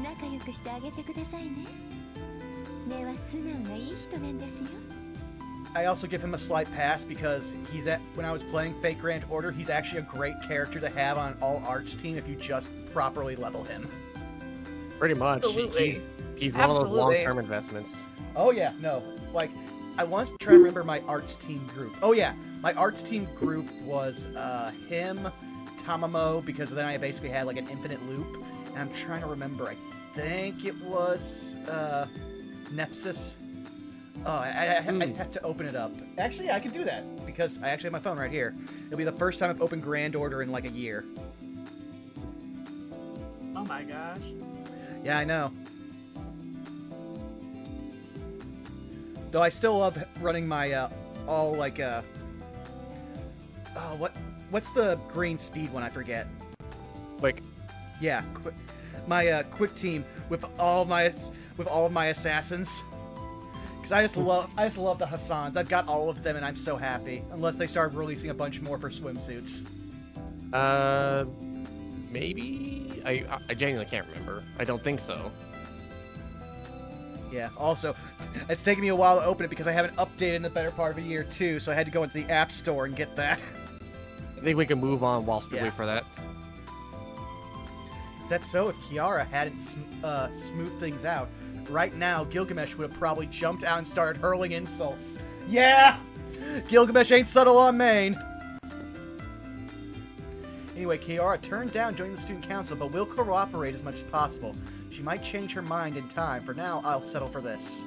仲良くしてあげてくださいね。根は素直ないい人なんですよ。I also give him a slight pass because when I was playing Fate Grand Order, he's actually a great character to have on an all-arts team if you just properly level him. Pretty much. Absolutely. He's one of those long-term investments. Oh yeah, no. Like, I want to try to remember my arts team group. Oh yeah, my arts team group was him, Tamamo, because then I basically had like an infinite loop. And I'm trying to remember, I think it was Nepsis. Oh, I have to open it up. Actually, I can do that because I actually have my phone right here. It'll be the first time I've opened Grand Order in like a year. Oh my gosh. Yeah, I know. Though I still love running my all like oh, what's the green speed one? I forget. Quick. Yeah, my quick team with all of my assassins. Because I just love the Hassans. I've got all of them, and I'm so happy. Unless they start releasing a bunch more for swimsuits. Maybe? I genuinely can't remember. I don't think so. Yeah, also, it's taken me a while to open it because I haven't updated in the better part of a year, too, so I had to go into the App Store and get that. I think we can move on whilst we wait for that. Is that so? If Kiara hadn't smoothed things out, right now, Gilgamesh would have probably jumped out and started hurling insults. Yeah! Gilgamesh ain't subtle on Maine. Anyway, Kiara turned down joining the student council, but will cooperate as much as possible. She might change her mind in time. For now, I'll settle for this.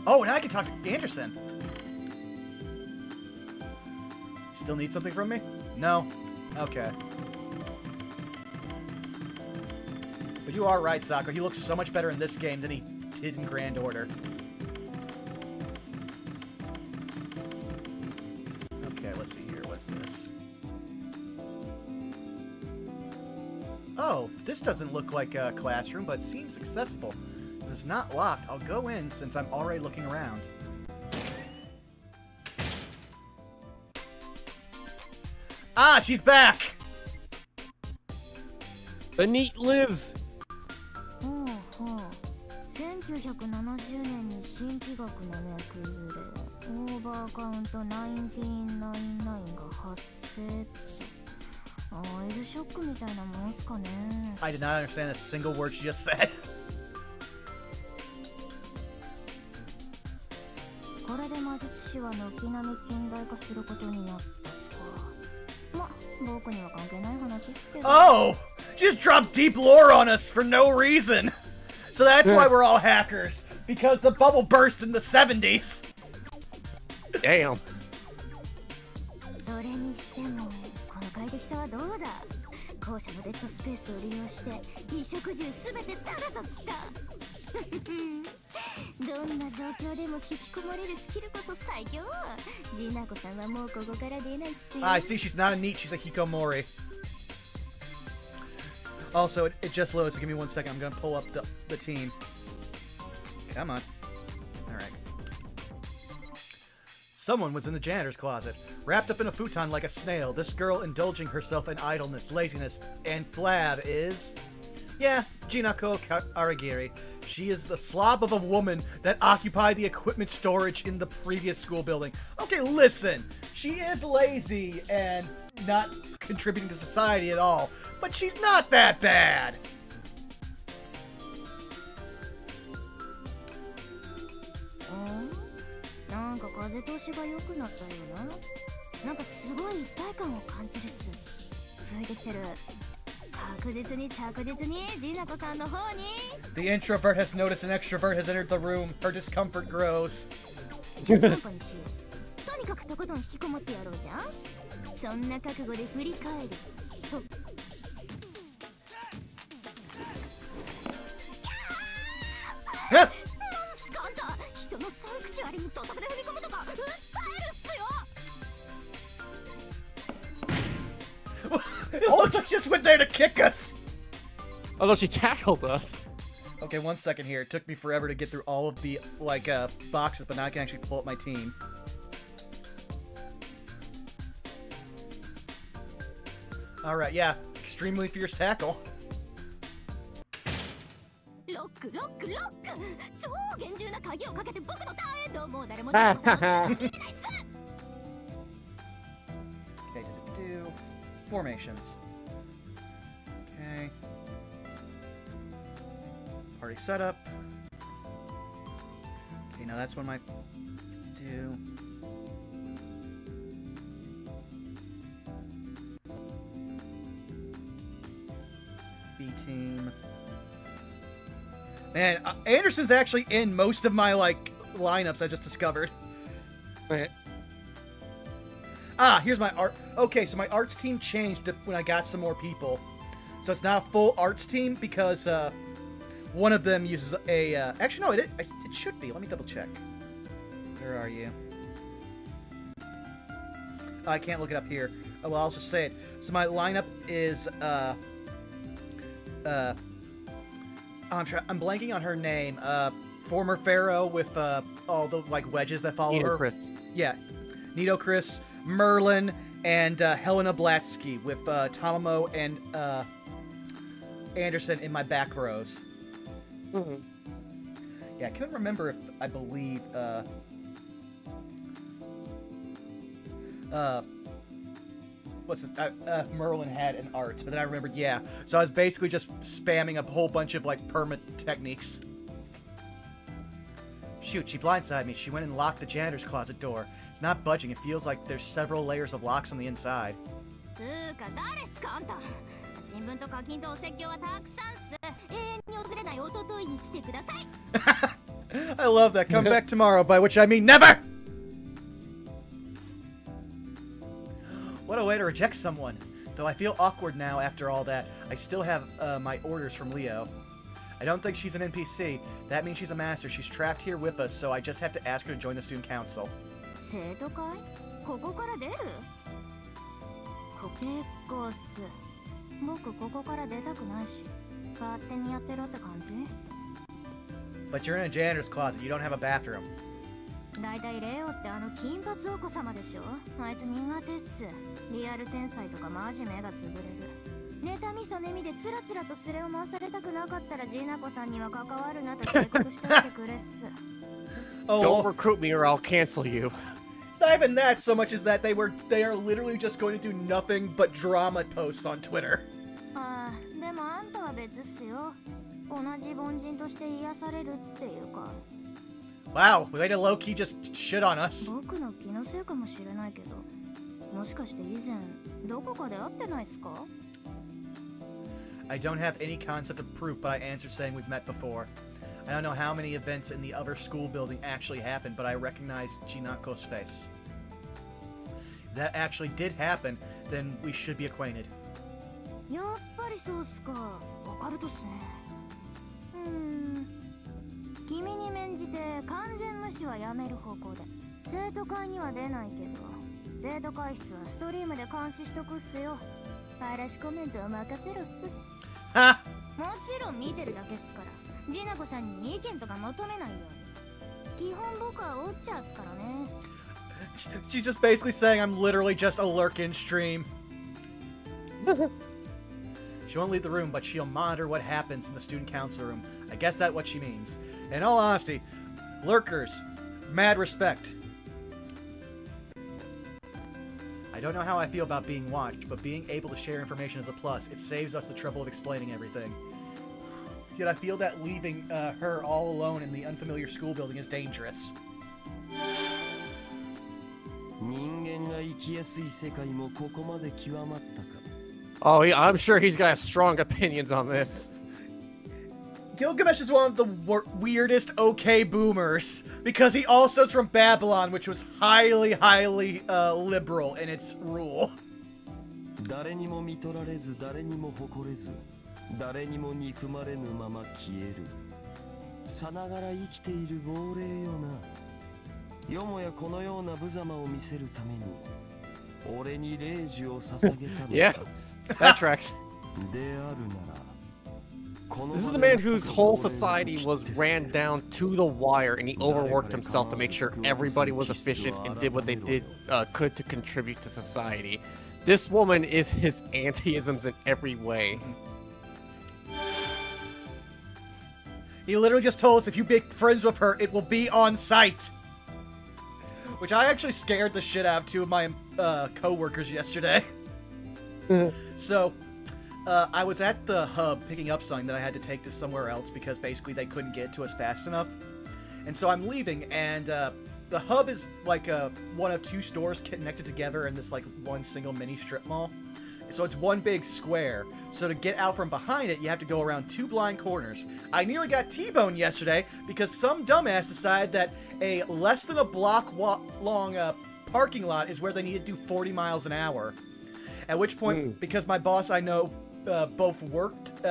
Oh, now I can talk to Anderson. Still need something from me? No? Okay. But you are right, Sako. He looks so much better in this game than he did in Grand Order. Okay, let's see here. What's this? Oh, this doesn't look like a classroom, but seems accessible. This is not locked. I'll go in since I'm already looking around. Ah, she's back! The NEET lives! 1970年に新規学のね崩れオーバーカウント1999が発生。オイルショックみたいなもんすかね。I did not understand a single word she just said. これで魔術師は軒並み近代化することになったしか。ま、僕には関係ない話ですけど。Oh! Just dropped deep lore on us for no reason! So that's why we're all hackers. Because the bubble burst in the 70s. Damn. それにしても、この快適さはどうだ？校舎のデッドスペースを利用して、衣食住すべてタダときた。どんな状況でも引き込まれるスキルこそ最強。ジナコさんはもうここから出ないっすよ。I see she's not a NEET, she's a Hikomori. Also, it just loads, so give me 1 second. I'm gonna pull up the team. Come on. Alright. Someone was in the janitor's closet, wrapped up in a futon like a snail. This girl indulging herself in idleness, laziness, and flab is... Yeah, Jinako Aragiri. She is the slob of a woman that occupied the equipment storage in the previous school building. Okay, listen. She is lazy and not contributing to society at all, but she's not that bad. The introvert has noticed an extrovert has entered the room. Her discomfort grows. Oh, she just went there to kick us! Although she tackled us. Okay, 1 second here. It took me forever to get through all of the, like, boxes, but now I can actually pull up my team. Alright, yeah. Extremely fierce tackle. Okay, formations. Okay. Party setup. Okay, now that's what my do. B team. Man, Anderson's actually in most of my, like, lineups I just discovered. Okay. Ah, here's my art. Okay, so my arts team changed when I got some more people. So it's not a full arts team because one of them uses a... actually, no, it should be. Let me double check. Where are you? Oh, I can't look it up here. Oh, well, I'll just say it. So my lineup is... I'm blanking on her name. Former Pharaoh with all the like wedges that follow her. Chris. Yeah, Nito Chris, Merlin, and Helena Blatsky with Tomomo and Anderson in my back rows. Mm-hmm. Yeah, I couldn't remember if I believe what's it? Merlin had an arts, but then I remembered, yeah. So I was basically just spamming a whole bunch of, like, permit techniques. Shoot, she blindsided me. She went and locked the janitor's closet door. It's not budging. It feels like there's several layers of locks on the inside. I love that. Come back tomorrow, by which I mean never! What a way to reject someone. Though I feel awkward now after all that, I still have my orders from Leo. I don't think she's an NPC. That means she's a master. She's trapped here with us, so I just have to ask her to join the student council. But you're in a janitor's closet. You don't have a bathroom. 大体レオってあの金髪お子様でしょ。あいつ苦手っす。リアル天才とかマジ目がつぶれる。妬みそねみでつらつらとスレを回されたくなかったらジーナコさんには関わるなと警告しておいてくれっす。Don't recruit me or I'll cancel you. It's not even that so much as that they are literally just going to do nothing but drama posts on Twitter. ああ、でもあんたは別っすよ。同じ凡人として癒されるっていうか。Wow, we made a low-key just shit on us. 僕の気のせいかもしれないけど、もしかして以前どこかで会ってないっすか? I don't have any concept of proof, but I answer saying we've met before. I don't know how many events in the other school building actually happened, but I recognize Jinako's face. If that actually did happen, then we should be acquainted. やっぱりそうっすか。オカルトっすね。君に免じて完全無視はやめる方向で。生徒会には出ないけど、生徒会室はストリームで監視しとくっすよ。嵐コメントは任せろっす。Ha! もちろん見てるだけっすから、ジナコさんに意見とか求めないように。基本僕はウォッチャーっすからね。She's just basically saying I'm literally just a lurk-in stream. She won't leave the room, but she'll monitor what happens in the student council room. I guess that's what she means. In all honesty, lurkers, mad respect. I don't know how I feel about being watched, but being able to share information is a plus. It saves us the trouble of explaining everything. Yet I feel that leaving her all alone in the unfamiliar school building is dangerous. Oh, I'm sure he's got strong opinions on this. Gilgamesh is one of the weirdest okay boomers, because he also is from Babylon, which was highly, highly liberal in its rule. Yeah, that tracks. This is the man whose whole society was ran down to the wire, and he overworked himself to make sure everybody was efficient and did what they could to contribute to society. This woman is his anti-isms in every way. He literally just told us if you make friends with her, it will be on site. Which I actually scared the shit out of two of my co-workers yesterday. So, I was at the hub picking up something that I had to take to somewhere else because basically they couldn't get to us fast enough. And so I'm leaving, and the hub is like one of two stores connected together in this like one single mini strip mall. So it's one big square. So to get out from behind it, you have to go around 2 blind corners. I nearly got T-boned yesterday because some dumbass decided that a less than a block long parking lot is where they need to do 40 miles an hour. At which point, because my boss I know both worked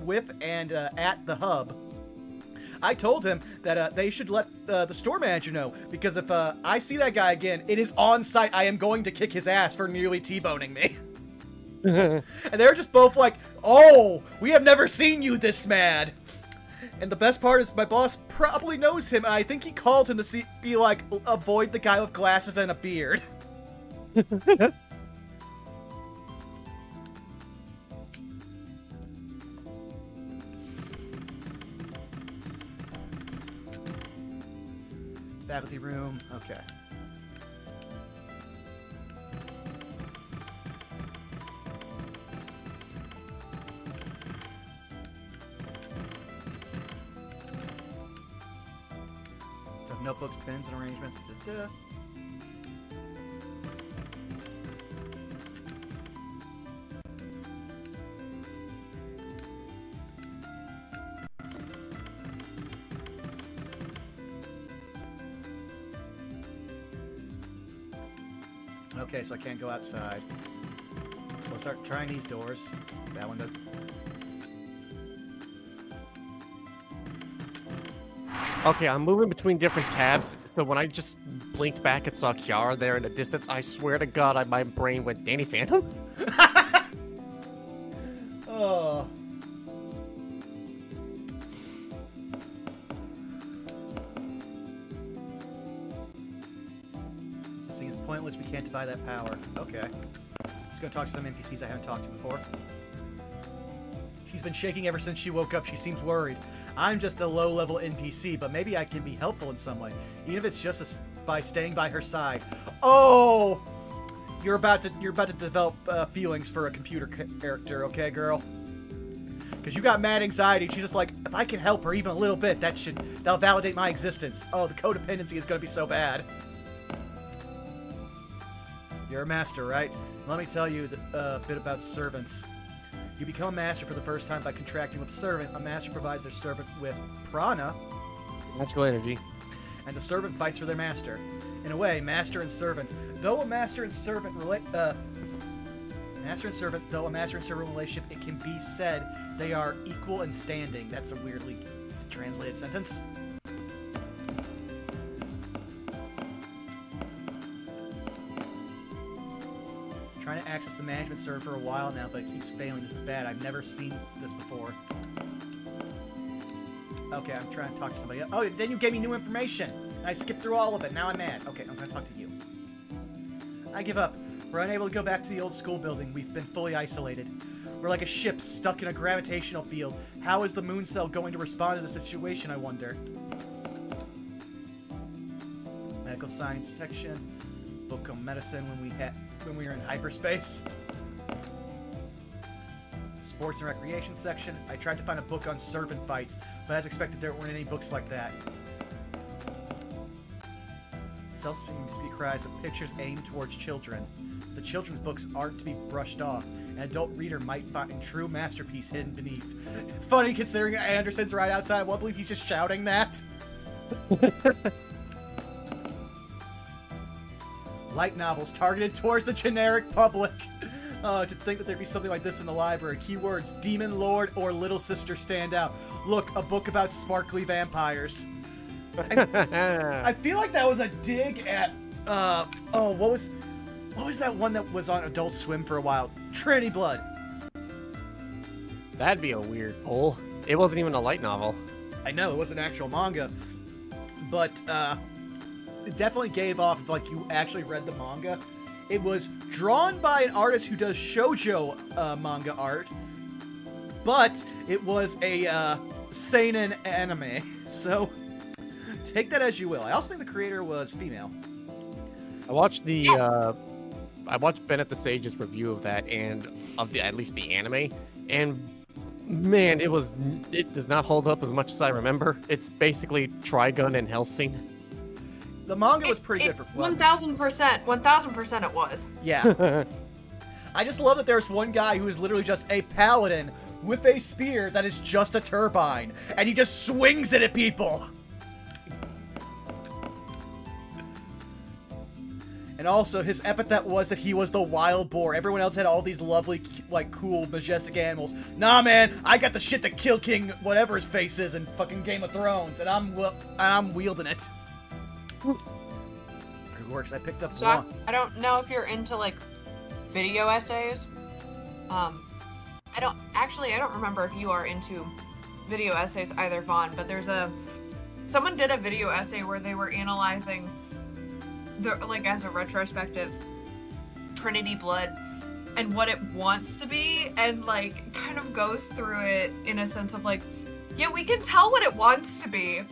with and at the hub, I told him that they should let the store manager know, because if I see that guy again, it is on site. I am going to kick his ass for nearly T-boning me. And they're just both like, oh, we have never seen you this mad. And the best part is my boss probably knows him. I think he called him to be like, avoid the guy with glasses and a beard. Faculty room, okay. Stuff, notebooks, pens, and arrangements. Da-da. Okay, so I can't go outside. So let's start trying these doors. That one does. Okay, I'm moving between different tabs, so when I just blinked back and saw Kiara there in the distance, I swear to God, my brain went, Danny Phantom? Oh. This thing is pointless, we can't divide that power. Okay. Just gonna talk to some NPCs I haven't talked to before. She's been shaking ever since she woke up. She seems worried. I'm just a low-level NPC, but maybe I can be helpful in some way, even if it's just by staying by her side. Oh, you're about to develop feelings for a computer character, okay, girl? Because you got mad anxiety. She's just like, if I can help her even a little bit, that'll validate my existence. Oh, the codependency is gonna be so bad. You're a master, right? Let me tell you a bit about servants. You become a master for the first time by contracting with a servant. A master provides their servant with prana, Magical energy. and the servant fights for their master. In a way, master and servant, though a master and servant relationship, it can be said they are equal in standing. That's a weirdly translated sentence. Trying to access the management server for a while now, but it keeps failing. This is bad. I've never seen this before. Okay, I'm trying to talk to somebody else. Oh, then you gave me new information. I skipped through all of it. Now I'm mad. Okay, I'm going to talk to you. I give up. We're unable to go back to the old school building. We've been fully isolated. We're like a ship stuck in a gravitational field. How is the moon cell going to respond to the situation, I wonder? Medical science section. Book on medicine when we were in hyperspace. Sports and recreation section. I tried to find a book on servant fights, but as expected there weren't any books like that. Self-speaking cries of pictures aimed towards children. The children's books aren't to be brushed off. An adult reader might find a true masterpiece hidden beneath. Funny considering Anderson's right outside. I won't believe he's just shouting that. Light novels targeted towards the generic public. To think that there'd be something like this in the library. Keywords: Demon Lord or Little Sister stand out. Look, a book about sparkly vampires. I feel like that was a dig at, what was that one that was on Adult Swim for a while? Trinity Blood. That'd be a weird pull. It wasn't even a light novel. I know, it was an actual manga. But, it definitely gave off if, like, you actually read the manga. It was drawn by an artist who does shoujo manga art, but it was a seinen anime. So, take that as you will. I also think the creator was female. I watched I watched Bennett the Sage's review of that and of at least the anime, and man, it does not hold up as much as I remember. It's basically Trigun and Hellsing. The manga was pretty good for 1000%. 1000% it was. Yeah. I just love that there's one guy who is literally just a paladin with a spear that is just a turbine, and he just swings it at people. And also, his epithet was that he was the wild boar. Everyone else had all these lovely, like, cool, majestic animals. Nah, man, I got the shit that killed King whatever his face is in fucking Game of Thrones, and I'm wielding it. It works. I picked up So one. I don't know if you're into, like, video essays. I don't remember if you are into video essays either, Vaughn, but someone did a video essay where they were analyzing like as a retrospective Trinity Blood and what it wants to be, and like kind of goes through it in a sense of like, yeah, we can tell what it wants to be.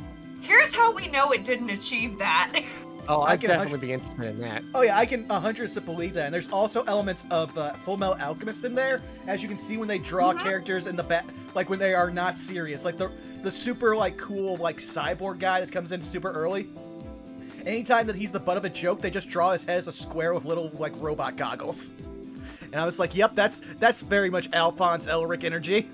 Here's how we know it didn't achieve that. Oh, I I'd can definitely be interested in that. Oh yeah, I can 100% believe that. And there's also elements of Full Metal Alchemist in there, as you can see when they draw characters in the back, like when they are not serious, like the super like cool like cyborg guy that comes in super early. Anytime that he's the butt of a joke, they just draw his head as a square with little like robot goggles. And I was like, yep, that's very much Alphonse Elric energy.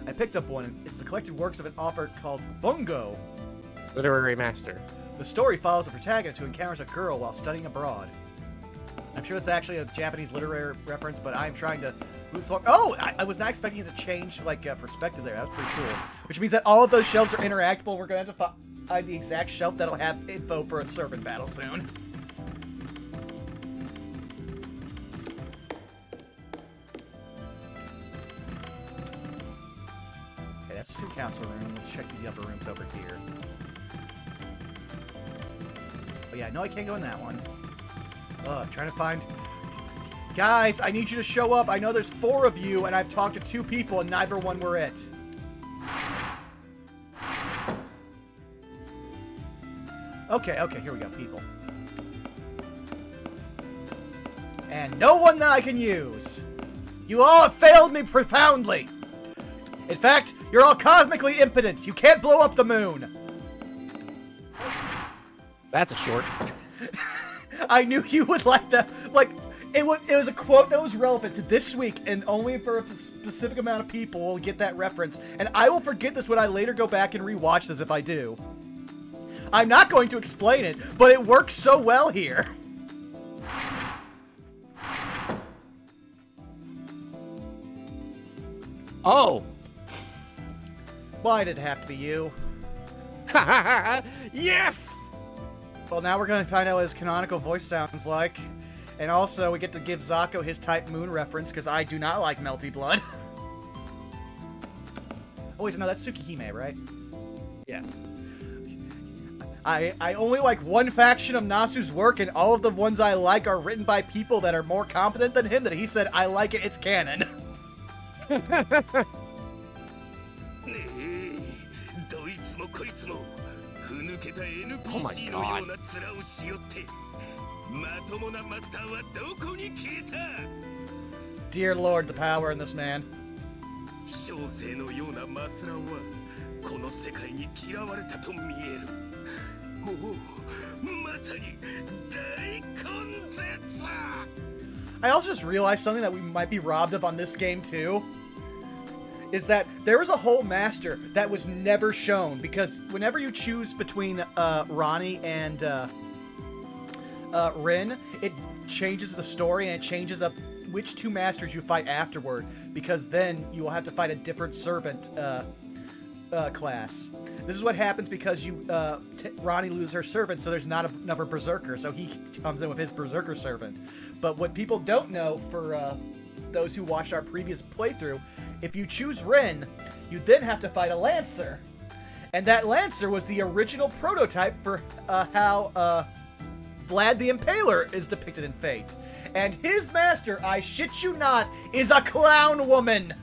I picked up one. It's the collected works of an author called Bungo. Literary master. The story follows a protagonist who encounters a girl while studying abroad. I'm sure it's actually a Japanese literary reference, but I'm trying to... Oh! I was not expecting it to change, like, perspective there. That was pretty cool. Which means that all of those shelves are interactable. We're going to have to find the exact shelf that'll have info for a servant battle soon. Okay, that's the council room. Let's check the other rooms over here. Oh yeah, no, I can't go in that one. I'm trying to find... Guys, I need you to show up. I know there's 4 of you, and I've talked to 2 people, and neither one were it. Okay, here we go, people. And no one that I can use. You all have failed me profoundly. In fact, you're all cosmically impotent. You can't blow up the moon. That's a short. I knew you would like that. Like, it was a quote that was relevant to this week, and only for a specific amount of people will get that reference. And I will forget this when I later go back and rewatch this if I do. I'm not going to explain it, but it works so well here. Oh! Why did it have to be you? Yes! Well, now we're going to find out what his canonical voice sounds like. And also, we get to give Zako his Type Moon reference, because I do not like Melty Blood. Oh, wait, no, that's Tsukihime, right? Yes. I only like one faction of Nasu's work, and all of the ones I like are written by people that are more competent than him, that he said, I like it, it's canon. Oh my god. Dear Lord, the power in this man. I also just realized something that we might be robbed of on this game too. Is that there was a whole master that was never shown, because whenever you choose between Ronnie and Rin, it changes the story and it changes up which 2 masters you fight afterward, because then you will have to fight a different servant class. This is what happens because Ronnie loses her servant, so there's not another berserker, so he comes in with his berserker servant. But what people don't know, for those who watched our previous playthrough, if you choose Rin, you then have to fight a Lancer. And that Lancer was the original prototype for how Vlad the Impaler is depicted in Fate. And his master, I shit you not, is a clown woman!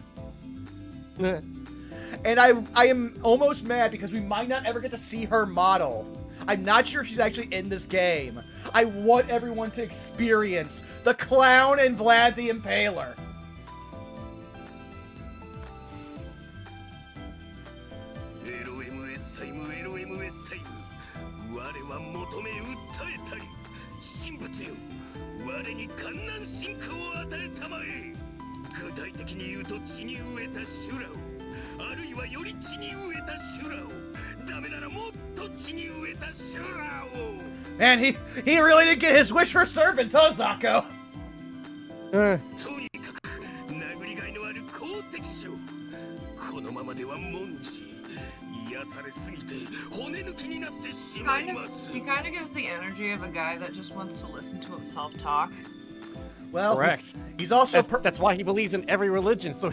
And I am almost mad because we might not ever get to see her model. I'm not sure if she's actually in this game. I want everyone to experience the clown and Vlad the Impaler. 神仏よ、我に観難真空を与えたまえ。具体的に言うと地に植えた修羅を、あるいはより地に植えた修羅を、ダメならもっと地に植えた修羅を。 Man, he really did get his wish for servants, huh, Zako? とにかく殴りがいのある好敵将。このままでは文字癒されすぎて骨抜きになってしまいます。 He kind of gives the energy of a guy that just wants to listen to himself talk. Well, Correct. He's also That's why he believes in every religion, so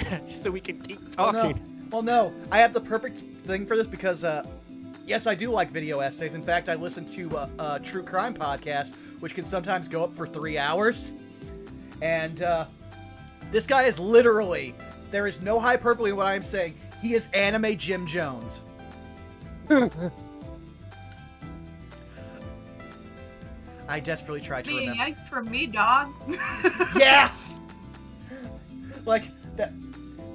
we can keep talking. Well, no, I have the perfect thing for this because, yes, I do like video essays. In fact, I listen to a true crime podcast, which can sometimes go up for 3 hours. And this guy is literally, there is no hyperbole in what I'm saying. He is anime Jim Jones. I desperately tried to Be a remember. yike from me, dog. Yeah! Like,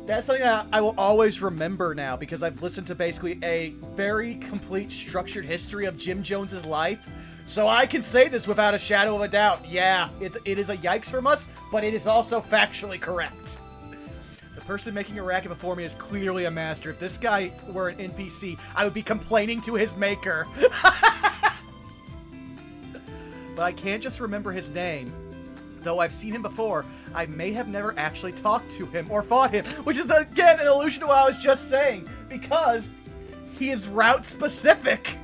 that's something that I will always remember now because I've listened to basically a very complete structured history of Jim Jones's life. So I can say this without a shadow of a doubt. Yeah, it is a yikes from us, but it is also factually correct. The person making a racket before me is clearly a master. If this guy were an NPC, I would be complaining to his maker. But I can't just remember his name. Though I've seen him before, I may have never actually talked to him or fought him, which is, again, an allusion to what I was just saying, because he is route-specific.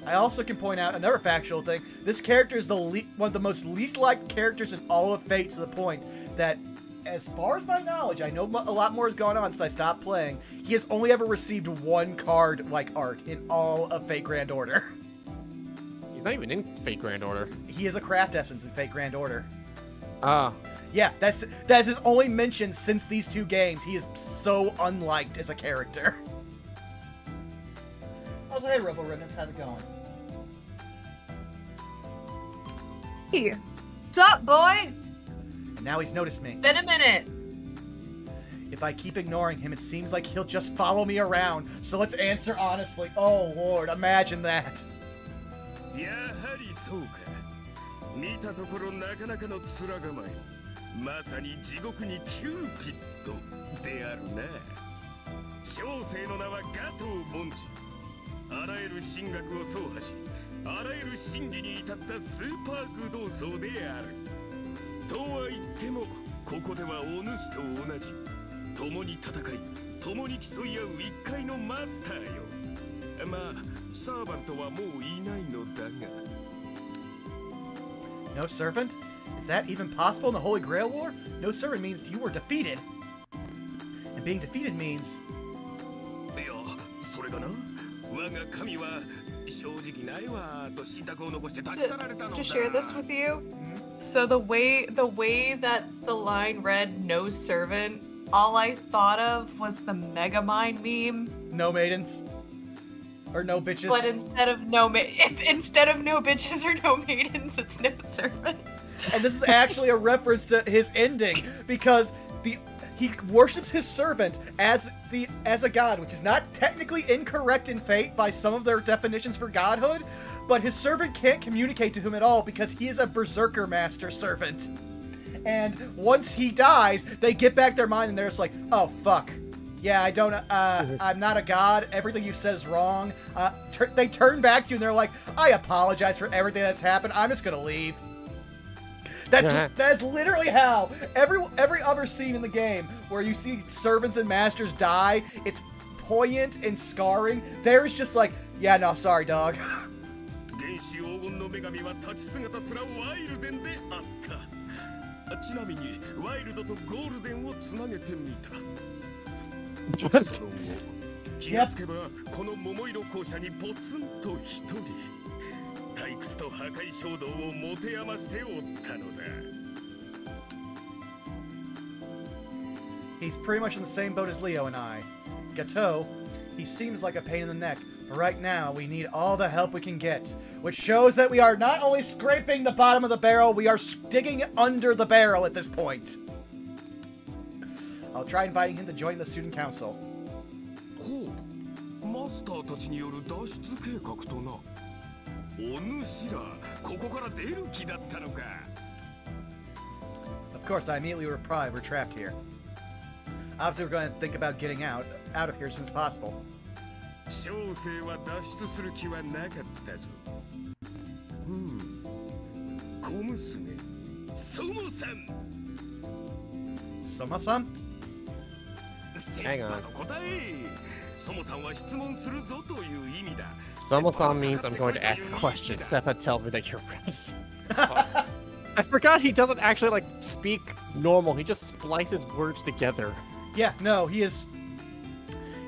I also can point out another factual thing. This character is one of the most least liked characters in all of Fate, to the point that, as far as my knowledge, I know a lot more has gone on since I stopped playing. He has only ever received one card-like art in all of Fate Grand Order. He's not even in Fate Grand Order. He is a craft essence in Fate Grand Order. Ah. Yeah, that's his only mention since these two games. He is so unliked as a character. Also, hey, Robo Remnants, how's it going? Hey, what's up, boy? And now he's noticed me. Been a minute. If I keep ignoring him, it seems like he'll just follow me around. So let's answer honestly. Oh, Lord, imagine that. やはりそうか。見たところなかなかの面構え。まさに地獄にキューピッドであるな。小生の名はガトー・モンジ。あらゆる神学を走破し、あらゆる真理に至ったスーパー愚道僧である。とは言っても、ここではお主と同じ。共に戦い、共に競い合う一界のマスターよ。まあ、サーバントはもういないのだが。No servant? Is that even possible in the Holy Grail War? No servant means you were defeated. And being defeated means... いや、それがな。我が神は正直ないわと信託を残して立ち去られたのだ。To share this with you? So the way that the line read "no servant," all I thought of was the Megamind meme. No maidens. Or no bitches. But instead of no bitches or no maidens, it's no servant. And this is actually a reference to his ending, because he worships his servant as a god, which is not technically incorrect in Fate by some of their definitions for godhood, but his servant can't communicate to him at all because he is a berserker master servant. And once he dies, they get back their mind and they're just like, oh fuck. Yeah, I don't, I'm not a god. Everything you said is wrong. They turn back to you and they're like, I apologize for everything that's happened. I'm just gonna leave. That's literally how every other scene in the game where you see servants and masters die, it's poignant and scarring. There's just like, yeah, no, sorry, dog. ちなみにワイルドとゴールデンをつなげてみた。その後、気がつけばこの桃色校舎にポツンと一人。退屈と破壊衝動を持て余しておったのだ。He's pretty much in the same boat as Leo and I. Gateau, he seems like a pain in the neck, But right now, we need all the help we can get, which shows that we are not only scraping the bottom of the barrel, we are digging under the barrel at this point. I'll try inviting him to join the student council. ほう、マスターたちによる脱出計画とな。お主ら、ここから出る気だったのか。Of course, I immediately replied, we're trapped here. Obviously, we're going to think about getting out of here as soon as possible. 小生は脱出する気はなかったぞ。小娘、ソモさん。Soma-san? Hang on. 答え。ソモさんは質問するぞという意味だ。Somo-san means I'm going to ask a question. Steppa tells me that you're ready. I forgot he doesn't actually, like, speak normal. He just splices words together. Yeah, no, he is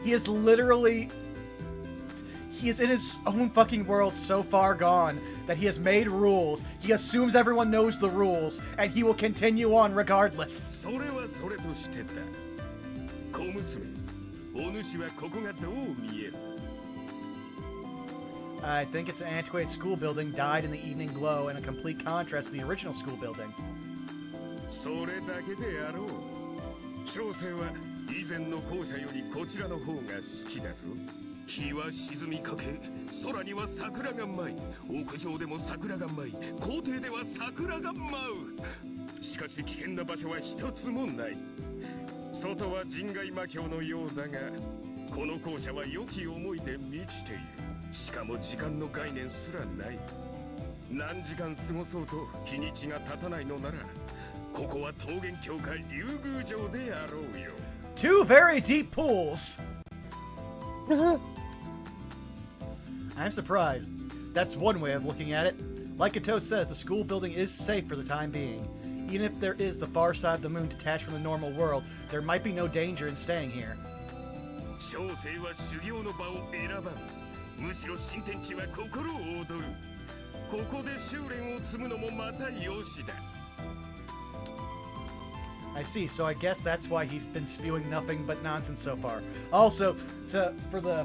literally... He is in his own fucking world so far gone that he has made rules. He assumes everyone knows the rules, and he will continue on regardless. それはそれとしてだ。小娘、お主はここがどう見える？ I think it's an antiquated school building dyed in the evening glow in a complete contrast to the original school building. それだけであろう。小生は以前の校舎よりこちらの方が好きだぞ。日は沈みかけ、空には桜が舞い、屋上でも桜が舞い、校庭では桜が舞う。しかし危険な場所は一つもない。外は人外魔境のようだが、この校舎は良き思いで満ちている。しかも時間の概念すらない。何時間過ごそうと日にちが経たないのなら、ここは桃源郷か竜宮城であろうよ。Two very deep pools! I'm surprised. That's one way of looking at it. Like Kato says, the school building is safe for the time being. Even if there is the far side of the moon detached from the normal world, there might be no danger in staying here. 小生は修行の場を選ばん。むしろ新天地は心を躍る。ここで修練を積むのもまたよしだ。I see, so I guess that's why he's been spewing nothing but nonsense so far. Also, for the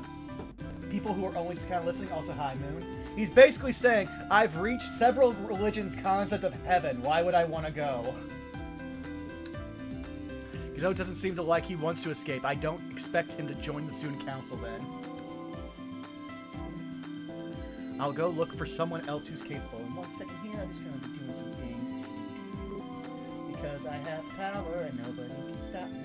people who are only just kind of listening, also hi Moon, he's basically saying, I've reached several religions' concept of heaven, why would I want to go? You know, it doesn't seem to like he wants to escape. I don't expect him to join the student council then. I'll go look for someone else who's capable. In 1 second here, I'm just going to be doing some things. Because I have power and nobody can stop me.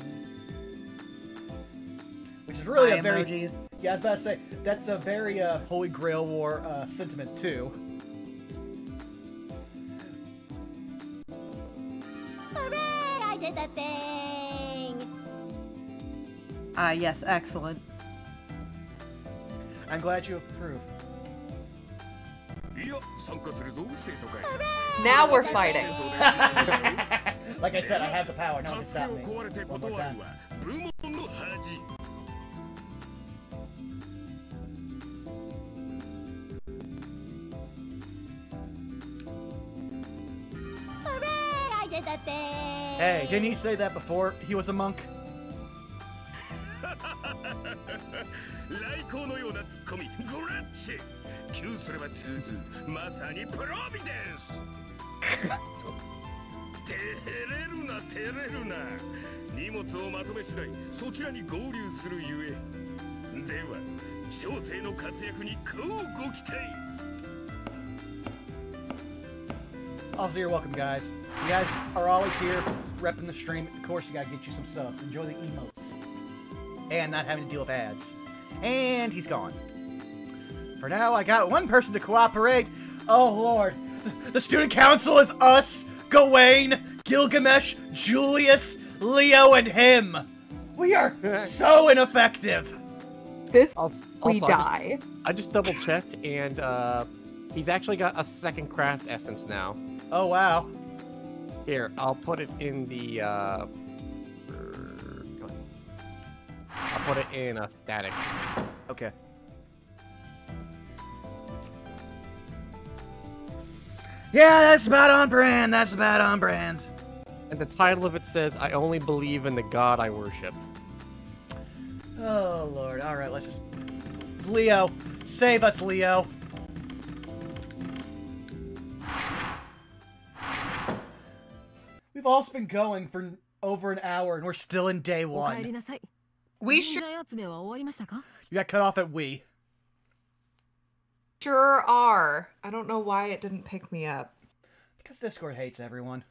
Which is really a very... Emojis. Yeah, I was about to say, that's a very Holy Grail War sentiment, too. Hooray! I did the thing! Yes, excellent. I'm glad you approve. Now we're fighting. Like I said, I have the power. No one can stop me. One more time. Hooray! I did the thing! Hey, didn't he say that before he was a monk? 来航のようなツッコミ、グラッチ。急すれば通ず、まさにプロビデンス。照れるな、照れるな。荷物をまとめ次第、そちらに合流するゆえ。では、小生の活躍に乞うご期待。Also, you're welcome, guys. You guys are always here, repping the stream. Of course, you gotta get you some subs. Enjoy the emotes. And not having to deal with ads. And he's gone. For now, I got one person to cooperate. Oh, Lord. The student council is us, Gawain, Gilgamesh, Julius, Leo, and him. We are so ineffective. This Also, we die. I just double checked, and he's actually got a second craft essence now. Oh, wow. Here, I'll put it in the. I'll put it in a static. Okay. Yeah, that's about on brand. That's about on brand. And the title of it says, I only believe in the God I worship. Oh, Lord. All right, let's just Leo, save us, Leo. We've also been going for over an hour, and we're still in day one. We sure You got cut off at we. sure are. I don't know why it didn't pick me up. Because Discord hates everyone.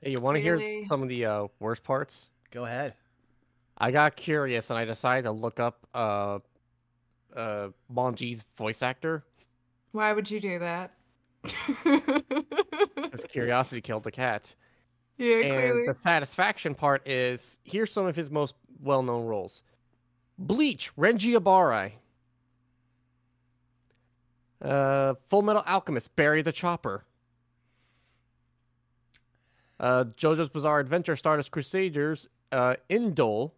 Hey, you want to hear Really? some of the worst parts? Go ahead. I got curious and I decided to look up Monji's voice actor. Why would you do that? Because curiosity killed the cat. Yeah, And clearly. the satisfaction part is, here's some of his most well-known roles. Bleach, Renji Ibarai. Full Metal Alchemist, Barry the Chopper. JoJo's Bizarre Adventure, Stardust Crusaders, Indole.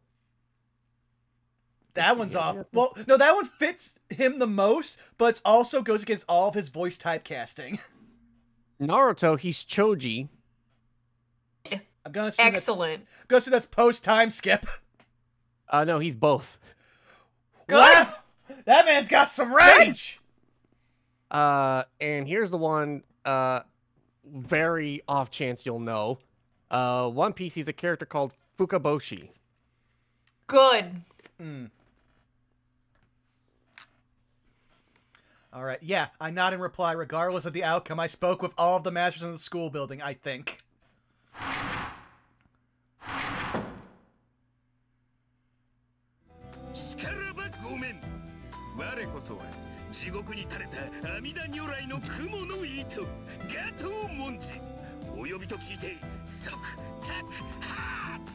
That one's off. Well, no, that one fits him the most, but it also goes against all of his voice typecasting. Naruto, he's Choji. I'm gonna assume Excellent. I'm gonna assume that's post-time skip. No, he's both. Good. Wow! That man's got some range! And here's the one, very off chance you'll know. One Piece, he's a character called Fukaboshi. Good. Alright, yeah, I nod in reply. Regardless of the outcome, I spoke with all of the masters in the school building, I think. しからばごめん。我こそは地獄に垂れた阿弥陀如来の雲の糸、ガトーモンジ。お呼びと聞いて即タクハーツ。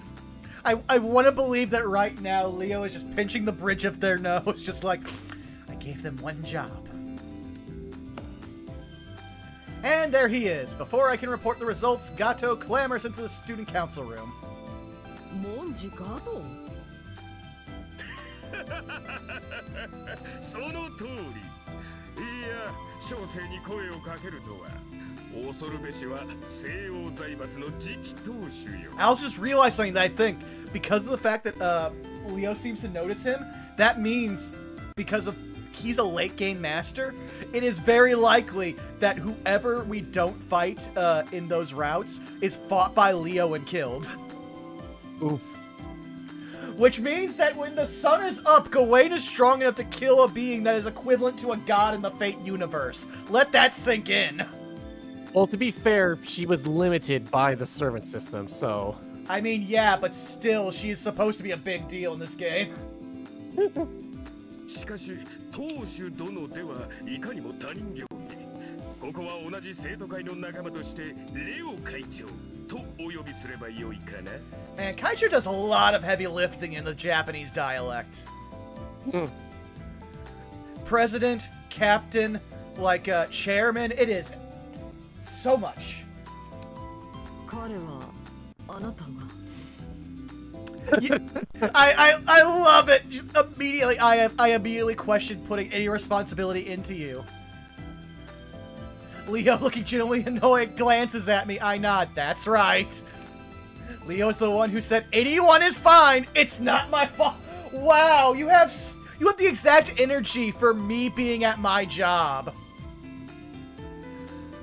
I want to believe that right now Leo is just pinching the bridge of their nose, just like, I gave them one job. And there he is. Before I can report the results, Gato clamors into the student council room. Monji Gato? その通り。いや、小生に声をかけるとは。恐るべしは西欧財閥の次期当主よ。 I also just realized something that I think, because of the fact that Leo seems to notice him, that means because of he's a late game master, it is very likely that whoever we don't fight in those routes is fought by Leo and killed. Oof. Which means that when the sun is up, Gawain is strong enough to kill a being that is equivalent to a god in the Fate universe. Let that sink in. Well, to be fair, she was limited by the servant system, so... I mean, yeah, but still, she is supposed to be a big deal in this game. しかし、当主殿ではいかにも他人行儀。ここは同じ生徒会の仲間としてレオ会長とお呼びすればよいかな。 Man, Kaicher does a lot of heavy lifting in the Japanese dialect. President, captain, like chairman, it is so much. 彼はあなたが I love it. Just immediately, I immediately questioned putting any responsibility into you. Leo, looking genuinely annoyed, glances at me. I nod. That's right. Leo's the one who said 81 is fine. It's not my fault. Wow, you have the exact energy for me being at my job.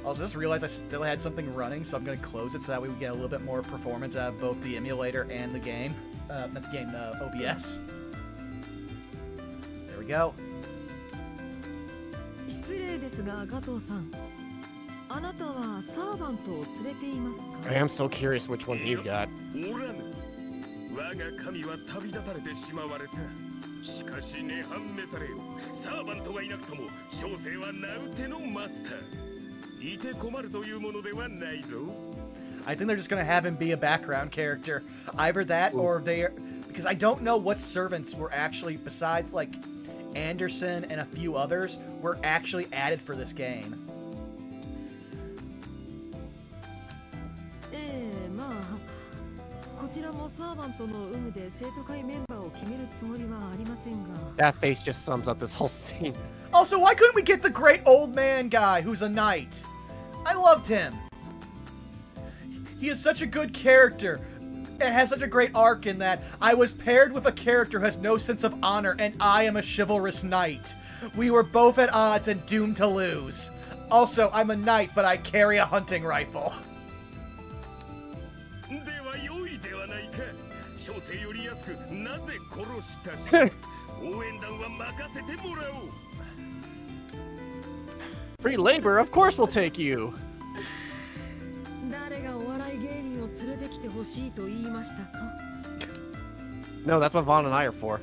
Also, just realized I still had something running, so I'm going to close it so that way we get a little bit more performance out of both the emulator and the game. Not the game, the OBS. There we go. 失礼ですが、ガトーさん。あなたはサーバントを連れていますか I am so curious which one he's got. おらぬ。我が神は旅立たれてしまわれた。しかしね判めされよ。サーバントがいなくとも、小生は名うてのマスター。いて困るというものではないぞ。 I think they're just going to have him be a background character. Either that or they're... Because I don't know what servants were actually, besides, like, Anderson and a few others, were actually added for this game. まあ、こちらもサーバントの有無で生徒会メンバーを決めるつもりはありませんが。 That face just sums up this whole scene. Also, why couldn't we get the great old man guy who's a knight? I loved him. He is such a good character. it has such a great arc in that I was paired with a character who has no sense of honor, and I am a chivalrous knight. We were both at odds and doomed to lose. Also, I'm a knight, but I carry a hunting rifle. Free labor, of course we'll take you. No, that's what Vaughn and I are for.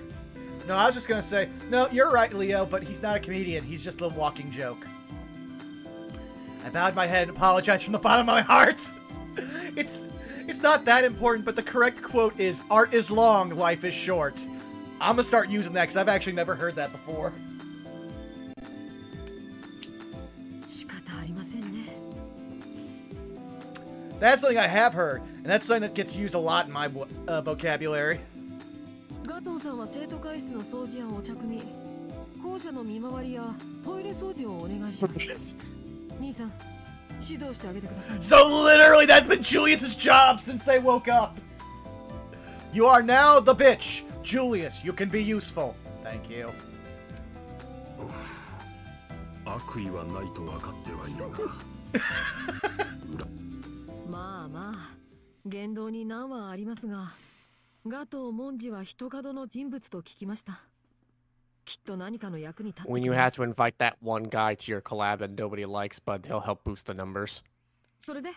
No, I was just gonna say, no, you're right, Leo, but he's not a comedian. He's just a walking joke. I bowed my head and apologized from the bottom of my heart. It's not that important, but the correct quote is, "Art is long, life is short." I'm gonna start using that because I've actually never heard that before. That's something I have heard, and that's something that gets used a lot in my vocabulary. So literally, that's been Julius's job since they woke up. You are now the bitch. Julius, you can be useful. Thank you. 悪意はないと分かってはいるが。まあまあ、言動に難はありますが、ガトー文字は人角の人物と聞きました。きっと何かの役に立って。When you have to invite that one guy to your collab that nobody likes, but he'll help boost the numbers. それで、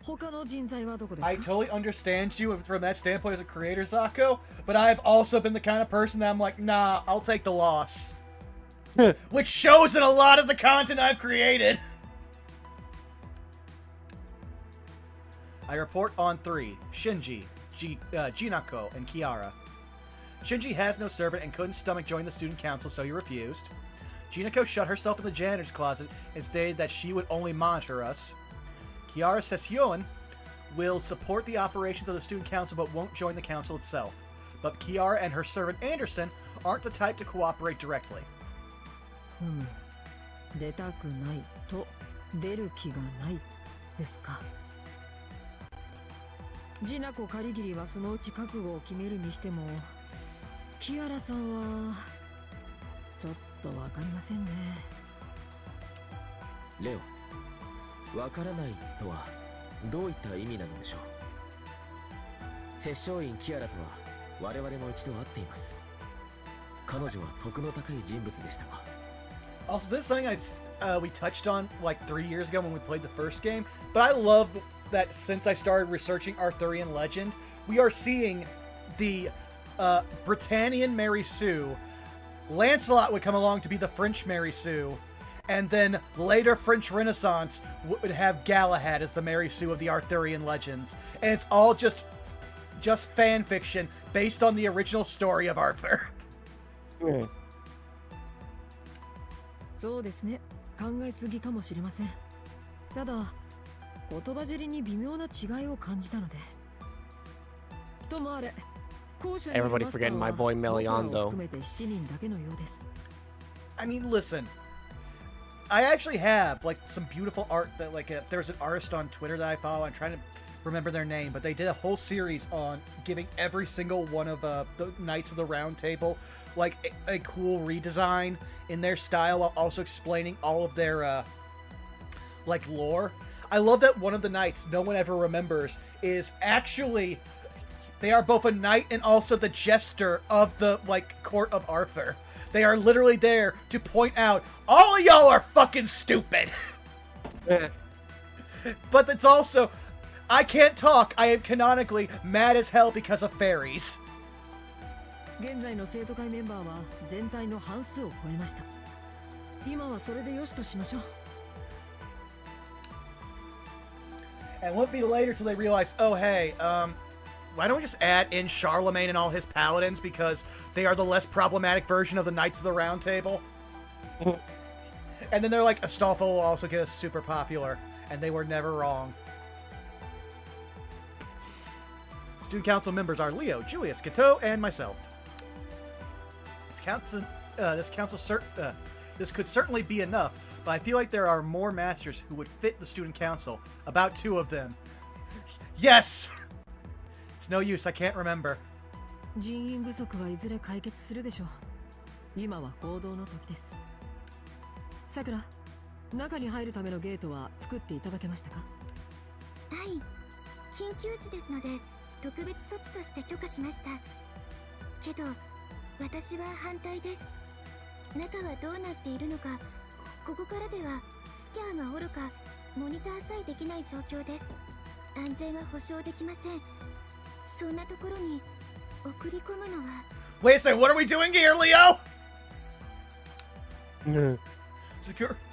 他の人材はどこですか? I totally understand you from that standpoint as a creator, Zako, but I've also been the kind of person that I'm like, nah, I'll take the loss. Which shows in a lot of the content I've created. I report on 3. Shinji, Jinako, and Kiara. Shinji has no servant and couldn't stomach joining the student council, so he refused. Jinako shut herself in the janitor's closet and stated that she would only monitor us. Kiara says Hyoen will support the operations of the student council but won't join the council itself. But Kiara and her servant Anderson aren't the type to cooperate directly. 出たくないと出る気がないですか。ジナコカリギリはそのうち覚悟を決めるにしても、キアラさんはちょっとわかりませんね。レオ、わからないとはどういった意味なのでしょう。摂政員キアラとは我々も一度会っています。彼女は徳の高い人物でしたが。Also, this is something we touched on like 3 years ago when we played the first game, but I love that since I started researching Arthurian legend, we are seeing the Britannian Mary Sue. Lancelot would come along to be the French Mary Sue, and then later French Renaissance would have Galahad as the Mary Sue of the Arthurian legends, and it's all just fan fiction based on the original story of Arthur. そうですね。考えすぎかもしれません。ただ、言葉尻に微妙な違いを感じたので。ともあれ、後者に Everybody forgetting my boy Melion though. 含めて7人だけのようです。I mean, listen. I actually have like some beautiful art that there's an artist on Twitter that I follow. I'm trying to remember their name, but they did a whole series on giving every single one of the Knights of the Round Table like a cool redesign in their style while also explaining all of their like lore. I love that one of the knights no one ever remembers is actually they are both a knight and also the jester of the like court of Arthur. They are literally there to point out all of y'all are fucking stupid. But it's also I can't talk. I am canonically mad as hell because of fairies. 現在の生徒会メンバーは全体の半数を超えました。今はそれでよしとしましょう。And it won't be later till they realize, oh hey, why don't we just add in Charlemagne and all his paladins because they are the less problematic version of the Knights of the Round Table? And then they're like, Astolfo will also get us super popular, and they were never wrong. Student council members are Leo, Julius, Gateau, and myself. This could certainly be enough, but I feel like there are more masters who would fit the student council. About 2 of them. Yes! It's no use, I can't remember. 人員不足はいずれ解決するでしょう。今は行動の時です。さくら、中に入るためのゲートは作っていただけましたか？はい、緊急時ですので特別措置として許可しました。けど私は反対です。中はどうなっているのか、ここからではスキャンはおろかモニターさえできない状況です。安全は保証できません。そんなところに送り込むのは。 Wait a second, what are we doing here, Leo?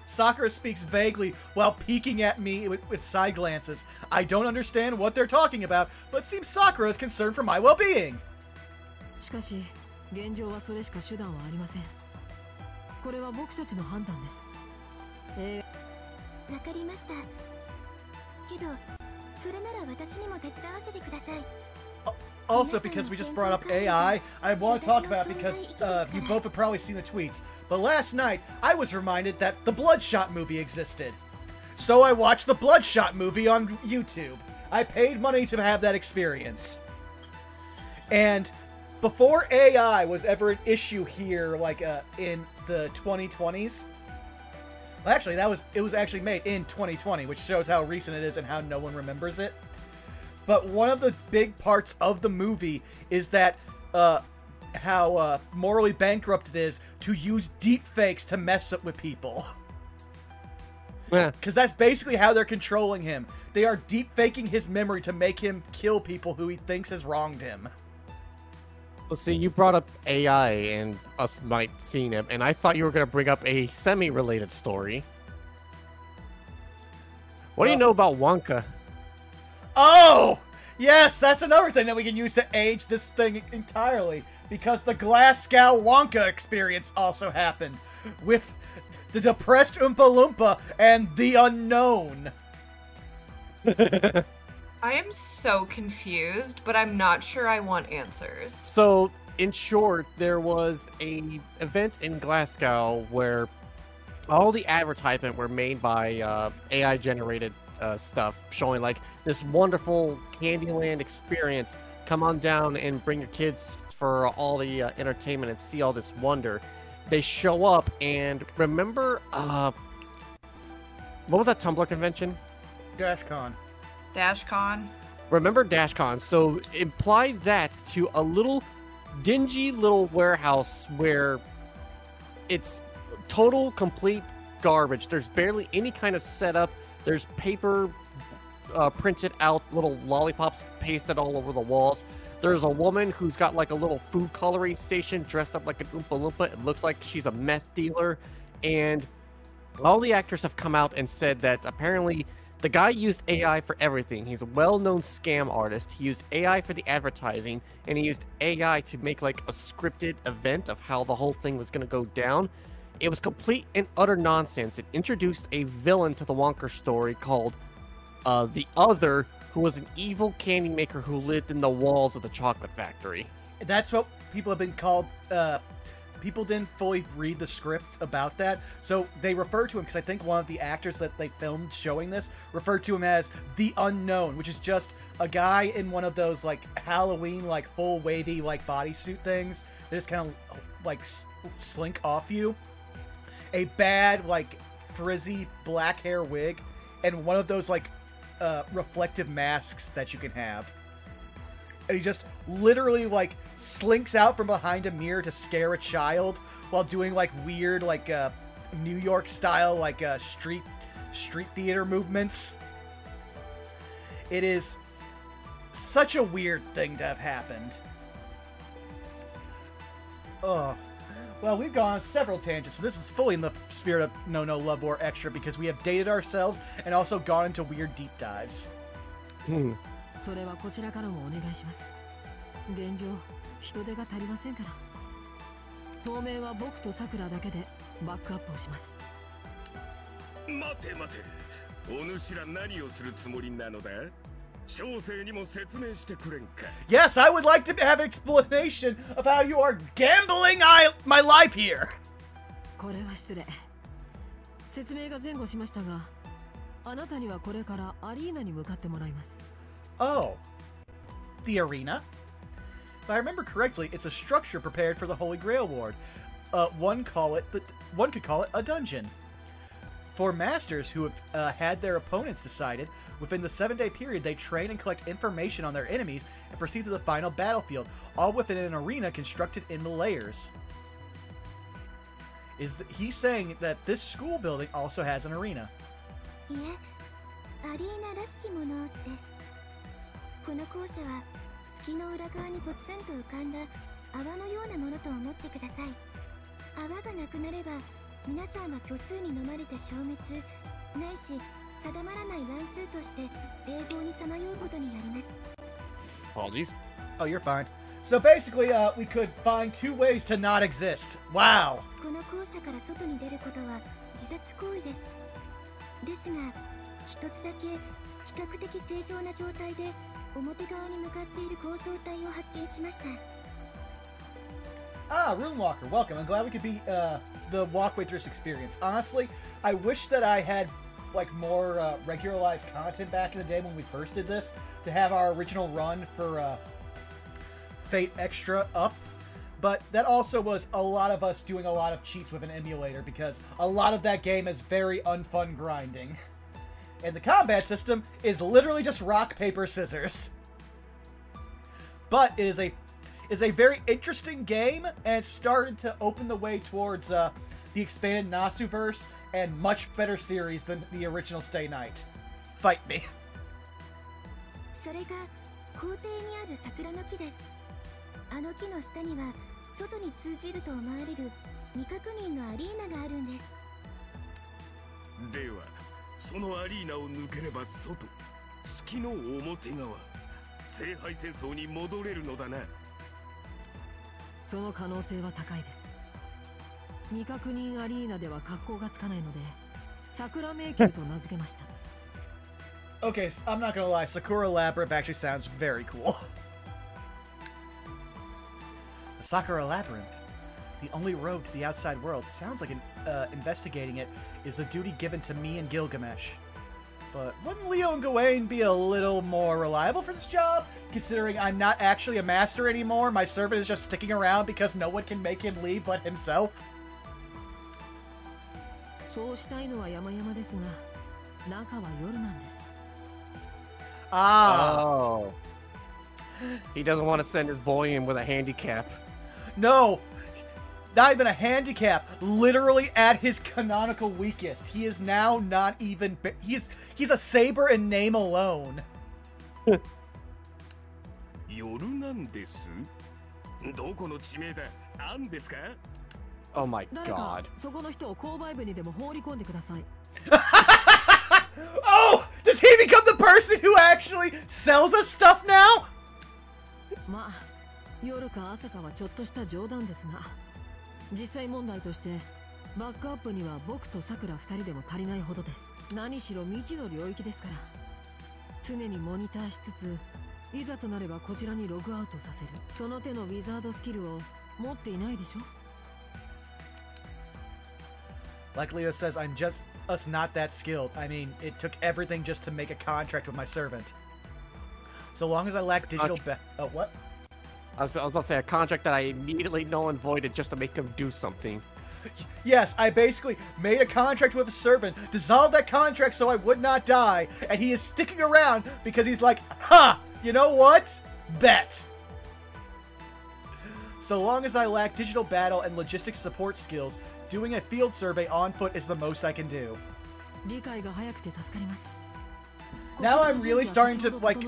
Sakura speaks vaguely while peeking at me with side glances. I don't understand what they're talking about, but it seems Sakura is concerned for my well-being. しかし現状はそれしか手段はありません。これは僕たちの判断です。わかりました。けどそれなら私にも手伝わせてください。 Also, because we just brought up AI, I want to talk about it because you both have probably seen the tweets. But last night, I was reminded that the Bloodshot movie existed. So I watched the Bloodshot movie on YouTube. I paid money to have that experience. And before AI was ever an issue here, like in the 2020s, well, actually, it was actually made in 2020, which shows how recent it is and how no one remembers it. But one of the big parts of the movie is that how morally bankrupt it is to use deep fakes to mess up with people. Yeah. Because that's basically how they're controlling him. They are deep faking his memory to make him kill people who he thinks has wronged him. Well, see, you brought up AI and us might seeing him, and I thought you were going to bring up a semi-related story. What do you know about Wonka? Oh! Yes, that's another thing that we can use to age this thing entirely. Because the Glasgow Wonka experience also happened. With the depressed Oompa Loompa and the unknown. I am so confused, but I'm not sure I want answers. So, in short, there was an event in Glasgow where all the advertisement were made by AI-generated stuff, showing like this wonderful Candyland experience. Come on down and bring your kids for all the entertainment and see all this wonder. They show up and remember, what was that Tumblr convention? DashCon. DashCon. Remember DashCon. So imply that to a little dingy little warehouse where it's total complete garbage. There's barely any kind of setup. There's paper printed out, little lollipops pasted all over the walls. There's a woman who's got like a little food coloring station dressed up like an Oompa Loompa. It looks like she's a meth dealer. And all the actors have come out and said that apparently the guy used AI for everything. He's a well-known scam artist. He used AI for the advertising, and he used AI to make like a scripted event of how the whole thing was going to go down. It was complete and utter nonsense. It introduced a villain to the Wonka story called The Other, who was an evil candy maker who lived in the walls of the chocolate factory. That's what people have been called. People didn't fully read the script about that, so they refer to him, because I think one of the actors that they filmed showing this referred to him as the Unknown, which is just a guy in one of those like Halloween like full wavy like bodysuit things that just kind of like slink off you, a bad like frizzy black hair wig, and one of those like reflective masks that you can have. And he just literally like slinks out from behind a mirror to scare a child while doing like weird like New York style like street theater movements. It is such a weird thing to have happened. Oh, well, we've gone on several tangents, so this is fully in the spirit of No Love War Extra, because we have dated ourselves and also gone into weird deep dives. それはこちらからもお願いします。現状、人手が足りませんから。当面は僕とさくらだけでバックアップをします。待て待て。お主ら何をするつもりなのだ？小生にも説明してくれんか。Yes, I would like to have an explanation of how you are gambling my life here. これは失礼。説明が前後しましたが、あなたにはこれからアリーナに向かってもらいます。Oh. the arena. If I remember correctly, it's a structure prepared for the Holy Grail Ward. One could call it a dungeon. For masters who have had their opponents decided, within the 7-day period, they train and collect information on their enemies and proceed to the final battlefield, all within an arena constructed in the layers. He's saying that this school building also has an arena. いえ、アリーナらしきものです。この校舎は月の裏側にポツンと浮かんだ泡のようなものと思ってください。泡がなくなれば皆さんは虚数に飲まれて消滅ないし定まらない乱数として永劫にさまようことになります。 Apologies. Oh, you're fine. So basically, we could find 2 ways to not exist. Wow. この校舎から外に出ることは自殺行為です。ですが、一つだけ比較的正常な状態で表側に向かっている構造体を発見しました。 Ah, Runewalker, welcome. I'm glad we could be the walkway through this experience. Honestly, I wish that I had like more regularized content back in the day when we first did this to have our original run for Fate Extra up. But that also was a lot of us doing a lot of cheats with an emulator because a lot of that game is very unfun grinding. And the combat system is literally just rock, paper, scissors. But it is a very interesting game, and it started to open the way towards the expanded Nasuverse and much better series than the original Stay Night. Fight me. それが校庭にある桜の木です。あの木の下には外に通じると思われる未確認のアリーナがあるんです。では、そのアリーナを抜ければ外、月の表側、聖杯戦争に戻れるのだな。その可能性は高いです。未確認アリーナでは格好がつかないので、桜迷宮と名付けました。Okay, so I'm not gonna lie, Sakura Labyrinth actually sounds very cool. The Sakura Labyrinth, the only road to the outside world, sounds like investigating it is the duty given to me and Gilgamesh. But wouldn't Leo and Gawain be a little more reliable for this job? Considering I'm not actually a master anymore, my servant is just sticking around because no one can make him leave but himself? そうしたいのは山々ですが、中は夜なんです。Ah. Oh. He doesn't want to send his boy in with a handicap. No! Not even a handicap. Literally at his canonical weakest. He is now not even... He's a saber in name alone. 夜なんです。どこの地名だ。なんですか? Oh my 誰か god. そこの人を購買部にでも放り込んでください。Oh! Does he become the person who actually sells us stuff now? まあ、夜か朝かはちょっとした冗談ですが、実際問題としてバックアップには僕とさくら2人でも足りないほどです。何しろ未知の領域ですから、常にモニターしつつ、いざとなればこちらにログアウトさせる。その手のウィザードスキルを持っていないでしょ。Like Leo says, I'm just us not that skilled. I mean, it took everything just to make a contract with my servant. So long as I lack digital oh, what? I was about to say a contract that I immediately null and voided just to make him do something. Yes, I basically made a contract with a servant, dissolved that contract so I would not die, and he is sticking around because he's like, ha! You know what? Bet! So long as I lack digital battle and logistics support skills, doing a field survey on foot is the most I can do. 理解が早くて助かります。 Now I'm really starting to, like,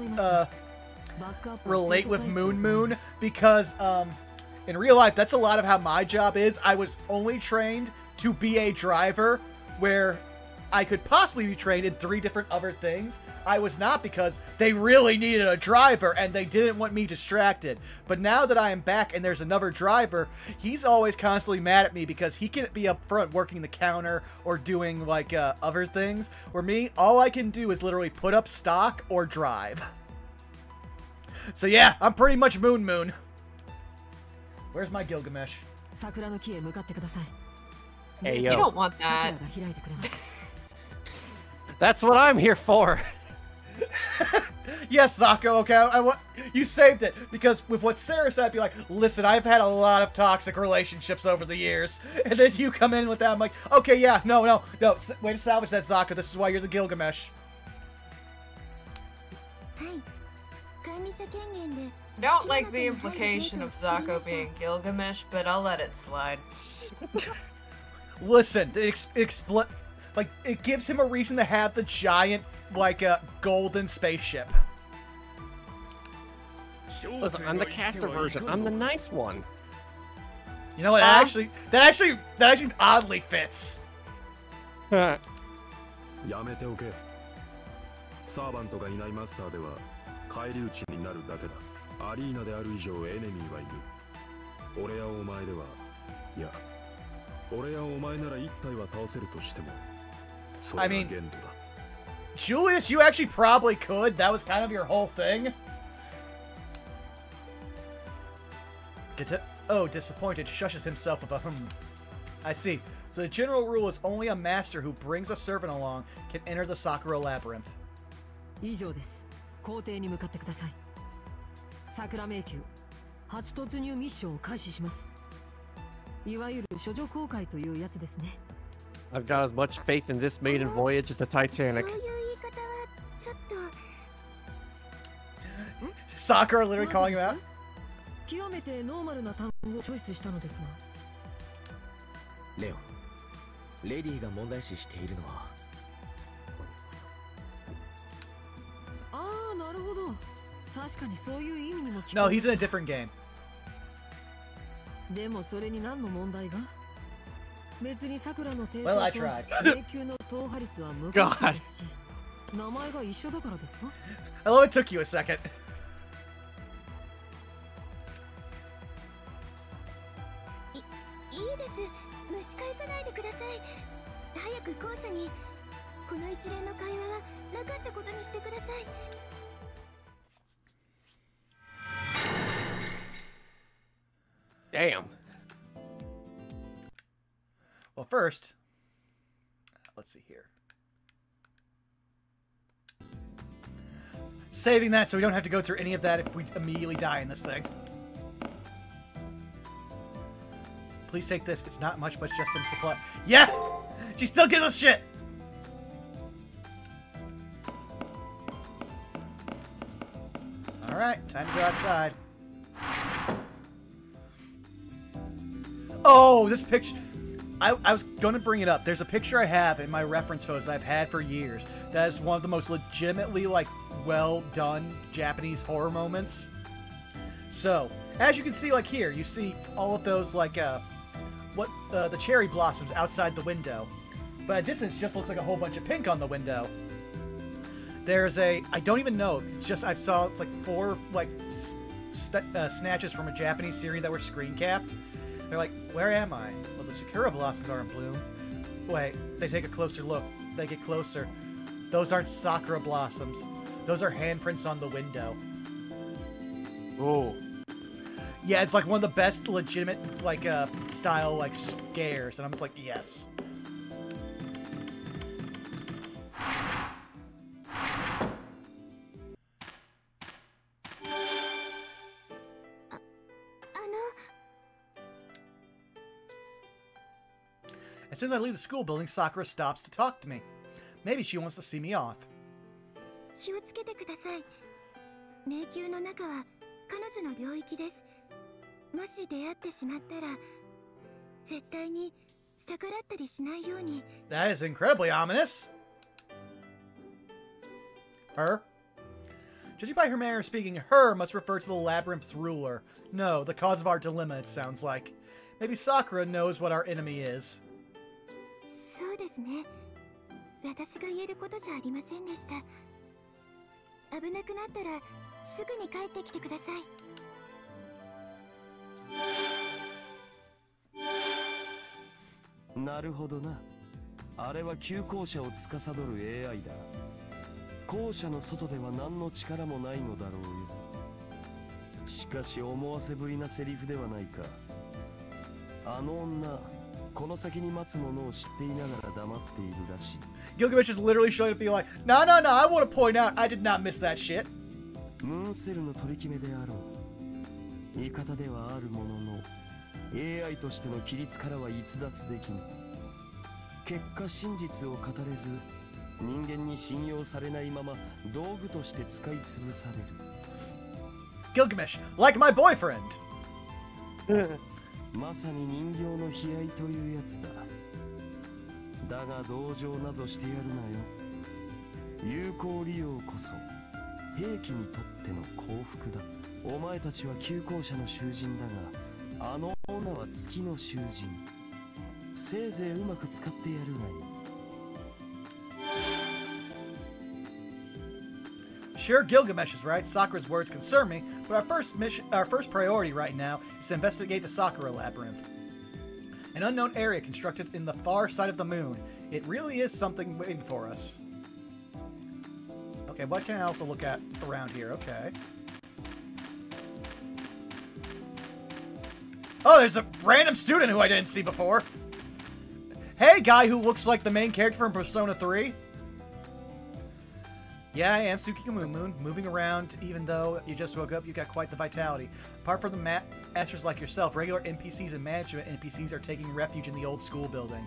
relate with Moon Moon, because, in real life, that's a lot of how my job is. I was only trained to be a driver, where I could possibly be trained in 3 different other things. I was not, because they really needed a driver, and they didn't want me distracted. But now that I am back and there's another driver, he's always constantly mad at me because he can't be up front working the counter or doing, like, other things. Where me, all I can do is literally put up stock or drive. So yeah, I'm pretty much Moon Moon. Where's my Gilgamesh? 桜の木へ向かってください。 Hey, You yo. don't want that. 桜が開いてくれます。 That's what I'm here for. Yes, Zako, okay, you saved it, because with what Sarah said, I'd be like, listen, I've had a lot of toxic relationships over the years, and then you come in with that, I'm like, okay, yeah, no, way to salvage that, Zako, this is why you're the Gilgamesh. Don't like the implication of Zako being Gilgamesh, but I'll let it slide. Listen, it gives him a reason to have the giant, golden spaceship. Listen, I'm the caster version. I'm the nice one. You know what? That actually oddly fits. やめておけ。サーバントがいないマスターでは返り討ちになるだけだ。アリーナである以上エネミーはいる。俺やお前では、いや、俺やお前なら一体は倒せるとしても、それが限度だ。Julius, you actually probably could. That was kind of your whole thing. Oh, disappointed, shushes himself with a I see. So the general rule is only a master who brings a servant along can enter the Sakura labyrinth. 以上です。皇帝に向かってください。桜迷宮初突入ミッションを開始します。いわゆる処女航海というやつですね。I've got as much faith in this maiden voyage as the Titanic. Sakura literally calling him out. 極めてノーマルな単語をチョイスしたのですが。レオン、レディが問題視しているのは。ああ、なるほど。確かにそういう意味にも聞こえる。 No, he's in a different game. でもそれに何の問題が？別に桜の提唱 Well, I と tried. 迷宮の踏破率は無関係ですし、名前が一緒だからですか？ I love it took you a second. いいです。蒸し返さないでください。早く校舎に。この一連の会話はなかったことにしてください。Damn. Well, first, let's see here. Saving that so we don't have to go through any of that if we immediately die in this thing. Please take this. It's not much, but just some supply. Yeah! She still gives us shit! Alright, time to go outside. Oh, this picture... I was going to bring it up. There's a picture I have in my reference photos I've had for years that is one of the most legitimately, well-done Japanese horror moments. So, as you can see, here, you see all of those, the cherry blossoms outside the window. But at distance, it just looks like a whole bunch of pink on the window. There's I don't even know, it's just, I saw, it's 4, snatches from a Japanese series that were screen capped. They're like, where am I? Well, the Sakura blossoms are in bloom. Wait, they take a closer look. They get closer. Those aren't Sakura blossoms. Those are handprints on the window. Oh. Yeah, it's one of the best legitimate, style, scares. And I'm just like, yes. As soon as I leave the school building, Sakura stops to talk to me. Maybe she wants to see me off. 気をつけてください。迷宮の中は彼女の領域です。もし出会ってしまったら、絶対に逆らったりしないように。That is incredibly ominous. Her? Judging by her manner of speaking, her must refer to the labyrinth's ruler. No, the cause of our dilemma, it sounds like. Maybe Sakura knows what our enemy is. そうですね。私が言えることじゃありませんでした。危なくなったらすぐに帰ってきてください。なるほどな。あれは旧校舎を司る AI だ。校舎の外では何の力もないのだろうよ。しかし思わせぶりなセリフではないか。あの女、この先に待つものを知っていながら黙っているらしい。 Gilgamesh is literally showing up being like, no, no, no, I want to point out I did not miss that shit. ムーンセルの取り決めであろう。言い方ではあるものの AI としての規律からは逸脱できぬ。結果真実を語れず人間に信用されないまま道具として使い潰される。 Gilgamesh, like my boyfriend. まさに人形の悲哀というやつだ。だが同情などしてやるなよ。有効利用こそ兵器にとっての幸福だ。お前たちは旧校舎の囚人だが、あの女は月の囚人。せいぜいうまく使ってやるがいい。 Sure, Gilgamesh is right. Sakura's words concern me, but our first priority right now is to investigate the Sakura Labyrinth. An unknown area constructed in the far side of the moon. It really is something waiting for us. Okay, what can I also look at around here? Okay. Oh, there's a random student who I didn't see before. Hey, guy who looks like the main character from Persona 3. Yeah, I am Tsukiko Moon, moving around. Even though you just woke up, you got quite the vitality. Apart from the masters like yourself, regular NPCs and management NPCs are taking refuge in the old school building.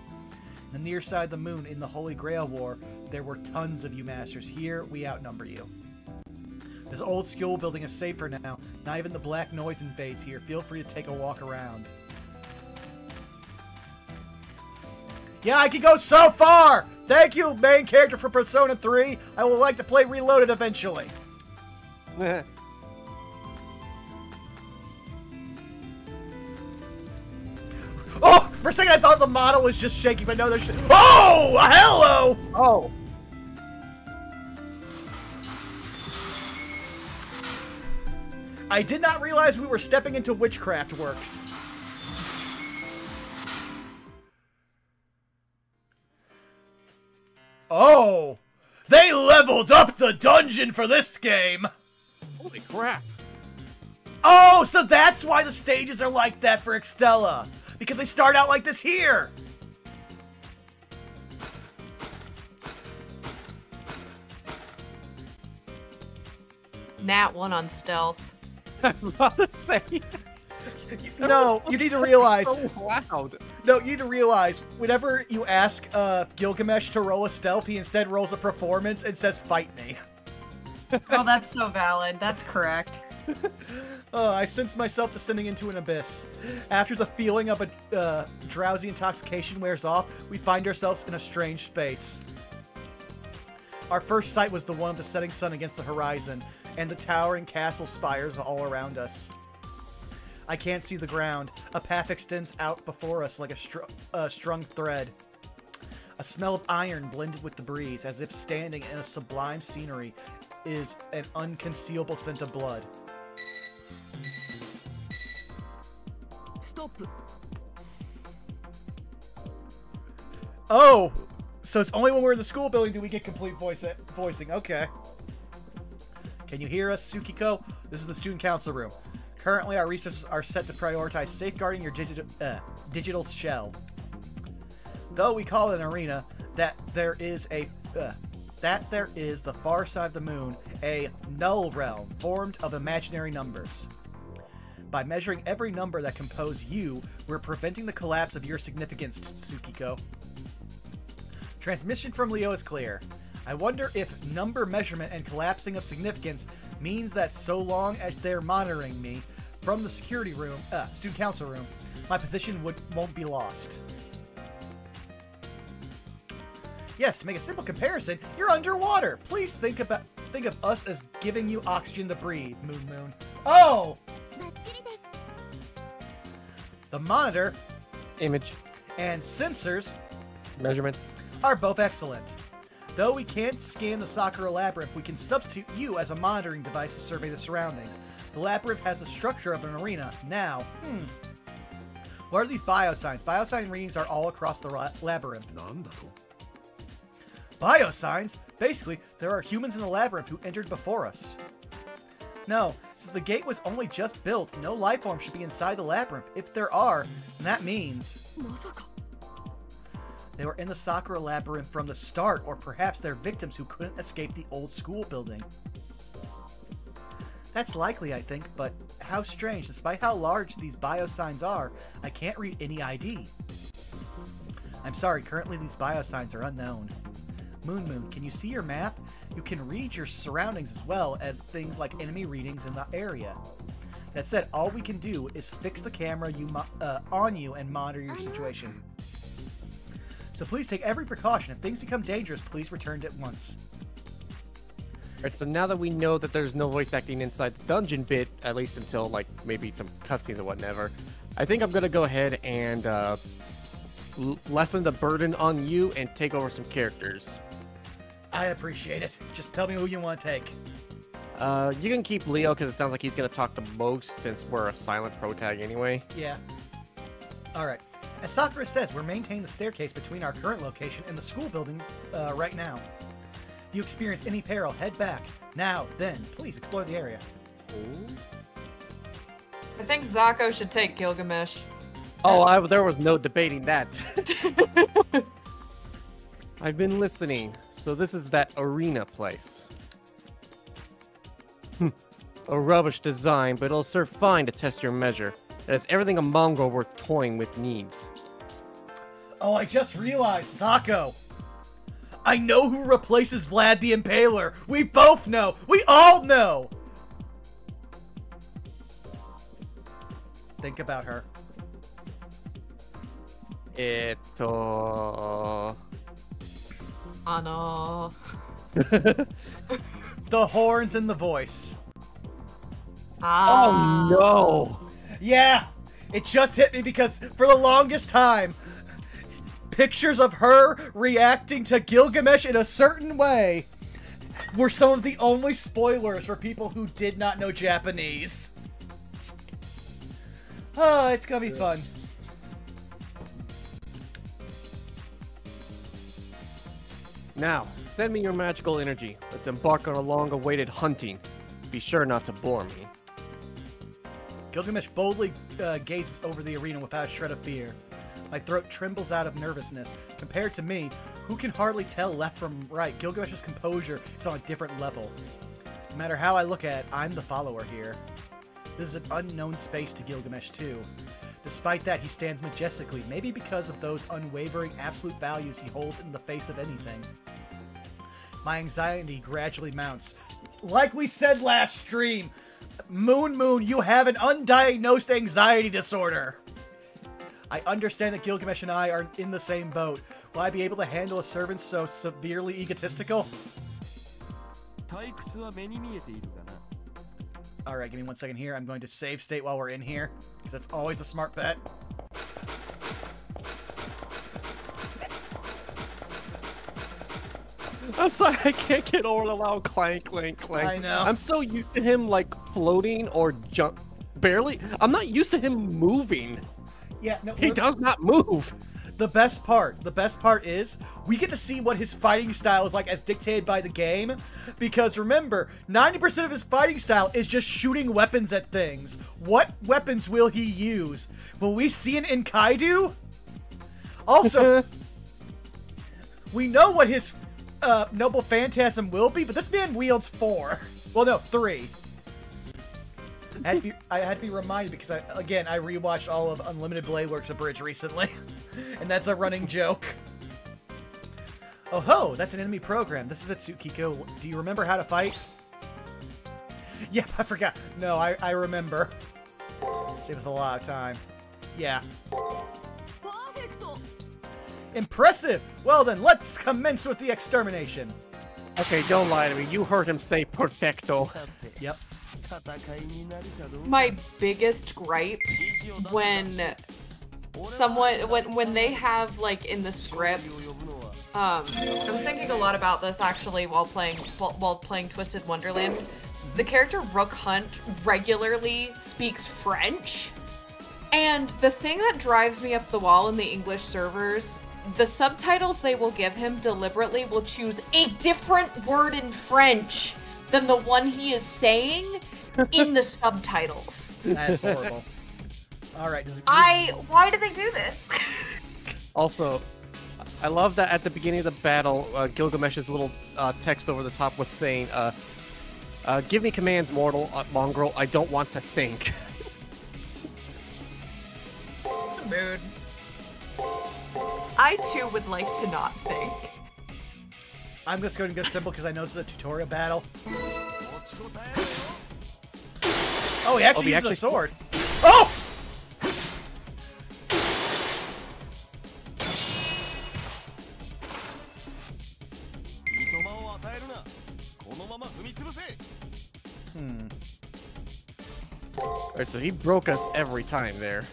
On the near side of the moon, in the Holy Grail War, there were tons of you masters. Here, we outnumber you. This old school building is safe for now. Not even the black noise invades here. Feel free to take a walk around. Yeah, I can go so far! Thank you, main character for Persona 3. I would like to play Reloaded eventually. Oh! For a second I thought the model was just shaking, but no, there's... Oh! Hello! Oh! I did not realize we were stepping into Witchcraft Works. Oh! They leveled up the dungeon for this game! Holy crap! Oh, so that's why the stages are like that for Extella! Because they start out like this here! Nat 1 on stealth. I was about to say. No, you need to realize... So loud. No, you need to realize, whenever you ask Gilgamesh to roll a stealth, he instead rolls a performance and says, "Fight me." Oh, that's so valid. That's correct. Oh, I sense myself descending into an abyss. After the feeling of a drowsy intoxication wears off, we find ourselves in a strange space. Our first sight was the one of the setting sun against the horizon, and the towering castle spires all around us. I can't see the ground. A path extends out before us like a strung thread. A smell of iron blended with the breeze, as if standing in a sublime scenery, is an unconcealable scent of blood. Stop. Oh! So it's only when we're in the school building do we get complete voicing. Okay. Can you hear us, Tsukiko? This is the student council room. Currently, our resources are set to prioritize safeguarding your digital shell. Though we call it an arena, that there is the far side of the moon, a null realm formed of imaginary numbers. By measuring every number that compose you, we're preventing the collapse of your significance, Tsukiko. Transmission from Leo is clear. I wonder if number measurement and collapsing of significance means that so long as they're monitoring me from the security room, student council room, my position won't be lost. Yes, to make a simple comparison, you're underwater. Please think of us as giving you oxygen to breathe, Moon. Oh! The monitor, Image, and sensors measurements are both excellent. Though we can't scan the Sakura Labyrinth, we can substitute you as a monitoring device to survey the surroundings. The labyrinth has the structure of an arena. Now, what are these biosigns? Biosign readings are all across the labyrinth. Biosigns? Basically, there are humans in the labyrinth who entered before us. No, since the gate was only just built, no life form should be inside the labyrinth. If there are, then that means... They were in the Sakura labyrinth from the start, or perhaps they're victims who couldn't escape the old school building. That's likely, I think, but how strange. Despite how large these biosigns are, I can't read any ID. I'm sorry, currently these biosigns are unknown. Moon, can you see your map? You can read your surroundings as well as things like enemy readings in the area. That said, all we can do is fix the camera on you and monitor your situation. So please take every precaution. If things become dangerous, please return at once. Alright, so now that we know that there's no voice acting inside the dungeon bit, at least until, like, maybe some cutscenes or whatever, I think I'm gonna go ahead and lessen the burden on you and take over some characters. I appreciate it. Just tell me who you want to take. You can keep Leo, because it sounds like he's gonna talk the most since we're a silent protag anyway. Yeah. Alright. As Sakura says, we're maintaining the staircase between our current location and the school building right now. If you experience any peril, head back. Now, then, please explore the area. I think Zako should take Gilgamesh. Oh, there was no debating that. I've been listening. So this is that arena place. A rubbish design, but it'll serve fine to test your measure. It has everything a Mongol worth toying with needs. Oh, I just realized, Zako! I know who replaces Vlad the Impaler! We both know! We all know! Think about her. Ano. The horns and the voice. Oh no! Yeah! It just hit me because for the longest time, pictures of her reacting to Gilgamesh in a certain way were some of the only spoilers for people who did not know Japanese. Oh, it's gonna be fun. Now, send me your magical energy. Let's embark on a long-awaited hunting. Be sure not to bore me. Gilgamesh boldly gazes over the arena without a shred of fear. My throat trembles out of nervousness. Compared to me, who can hardly tell left from right, Gilgamesh's composure is on a different level. No matter how I look at it, I'm the follower here. This is an unknown space to Gilgamesh too. Despite that, he stands majestically, maybe because of those unwavering absolute values he holds in the face of anything. My anxiety gradually mounts. Like we said last stream, Moon, you have an undiagnosed anxiety disorder. I understand that Gilgamesh and I are in the same boat. Will I be able to handle a servant so severely egotistical? Alright, give me 1 second here. I'm going to save state while we're in here, because that's always a smart bet. I'm sorry, I can't get over the loud clank, clank, clank. I know. I'm so used to him, like, floating or jump. Barely. I'm not used to him moving. Yeah, no. He does not move. The best part is we get to see what his fighting style is like as dictated by the game. Because remember, 90% of his fighting style is just shooting weapons at things. What weapons will he use? Will we see an Enkaidu? Also, we know what his Noble Phantasm will be, but this man wields 4. Well, no, 3. I had to be reminded because, I rewatched all of Unlimited Blade Works Abridged recently. And that's a running joke. Oh ho, that's an enemy program. This is a Tsukiko. Do you remember how to fight? Yeah, I forgot. No, I remember. Saves a lot of time. Yeah. Impressive! Well then, let's commence with the extermination. Okay, don't lie to me. You heard him say perfecto. Yep. My biggest gripe when when they have, like, in the script, I was thinking a lot about this actually while playing Twisted Wonderland. The character Rook Hunt regularly speaks French, and the thing that drives me up the wall in the English servers, the subtitles they will give him deliberately will choose a different word in French than the one he is saying in the subtitles. That's horrible. Alright, why do they do this? Also, I love that at the beginning of the battle, Gilgamesh's little text over the top was saying, "Give me commands, mortal mongrel. I don't want to think." Mood. I too would like to not think. I'm just going to go simple because I know this is a tutorial battle. Oh, he actually uses a sword. Oh! Alright, so he broke us every time there.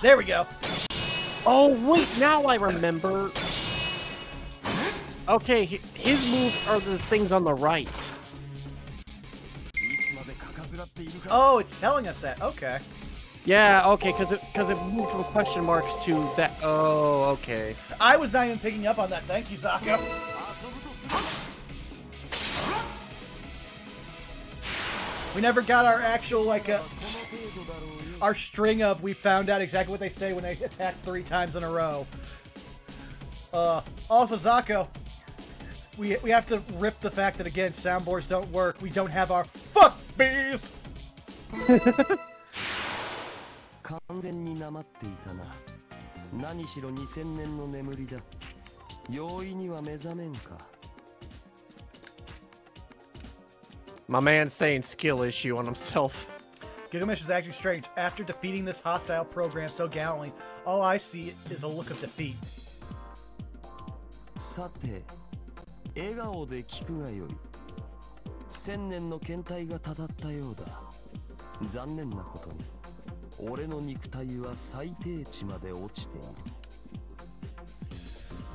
There we go. Oh, wait, now I remember. Okay, his moves are the things on the right. Oh, it's telling us that. Okay. Yeah, okay, because it moved from question marks to that. Oh, okay. I was not even picking up on that. Thank you, Zako. We never got our actual, like, our string of we found out exactly what they say when they attack 3 times in a row. Also, Zako, we have to rip the fact that, again, soundboards don't work. We don't have our fuck bees! 完全になまっていたな。何しろ2000年の眠りだ。容易には目覚めんか。My man's saying skill issue on himself. Gilgamesh is actually strange. After defeating this hostile program so gallantly, all I see is a look of defeat. さて、笑顔で聞くがよい。1000年の検体がたたったようだ。残念なことに。俺の肉体は最低値まで落ちている。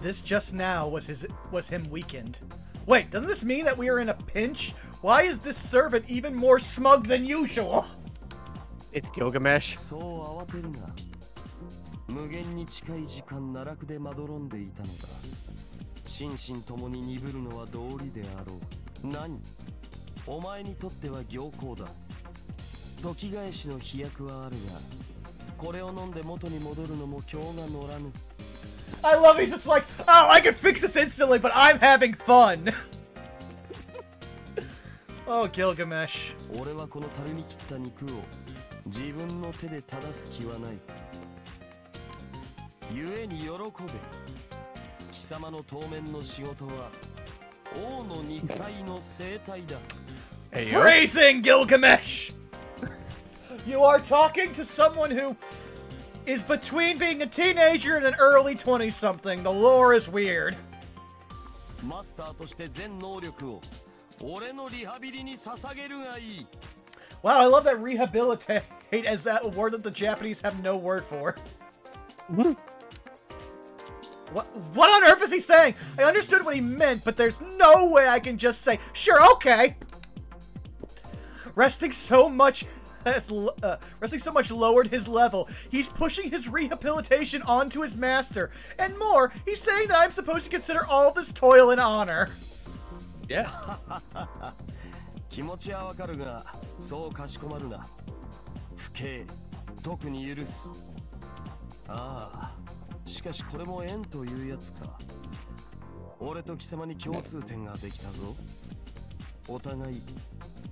This just now was him weakened. Wait, doesn't this mean that we are in a pinch? Why is this servant even more smug than usual? It's Gilgamesh. そう慌てるな。無限に近い時間奈落でまどろんでいたのだ。心身ともに鈍るのは道理であろう。何？お前にとっては行幸だ。時返しの飛躍はあるが、これを飲んで元に戻るのも今日が乗らぬ。I love he's just like, oh, I can fix this instantly, but I'm having fun. Oh, Gilgamesh. 俺はこの樽に切った肉を自分の手で正す気はない。故に喜べ。貴様の当面の仕事は王の肉体の生態だ。Phrasing, Gilgamesh! You are talking to someone who is between being a teenager and an early 20-something. The lore is weird. マスターとして全能力を俺のリハビリに捧げるがいい。Wow, I love that rehabilitate as that a word that the Japanese have no word for. What on earth is he saying? I understood what he meant, but there's no way I can just say, sure, okay. Resting so much lowered his level. He's pushing his rehabilitation onto his master. And more, he's saying that I'm supposed to consider all this toil an honor. Yes. 気持ちはわかるが、そうかしこまるな。不敬、特に許す。ああ、しかしこれも縁というやつか。俺と貴様に共通点ができたぞ。お互い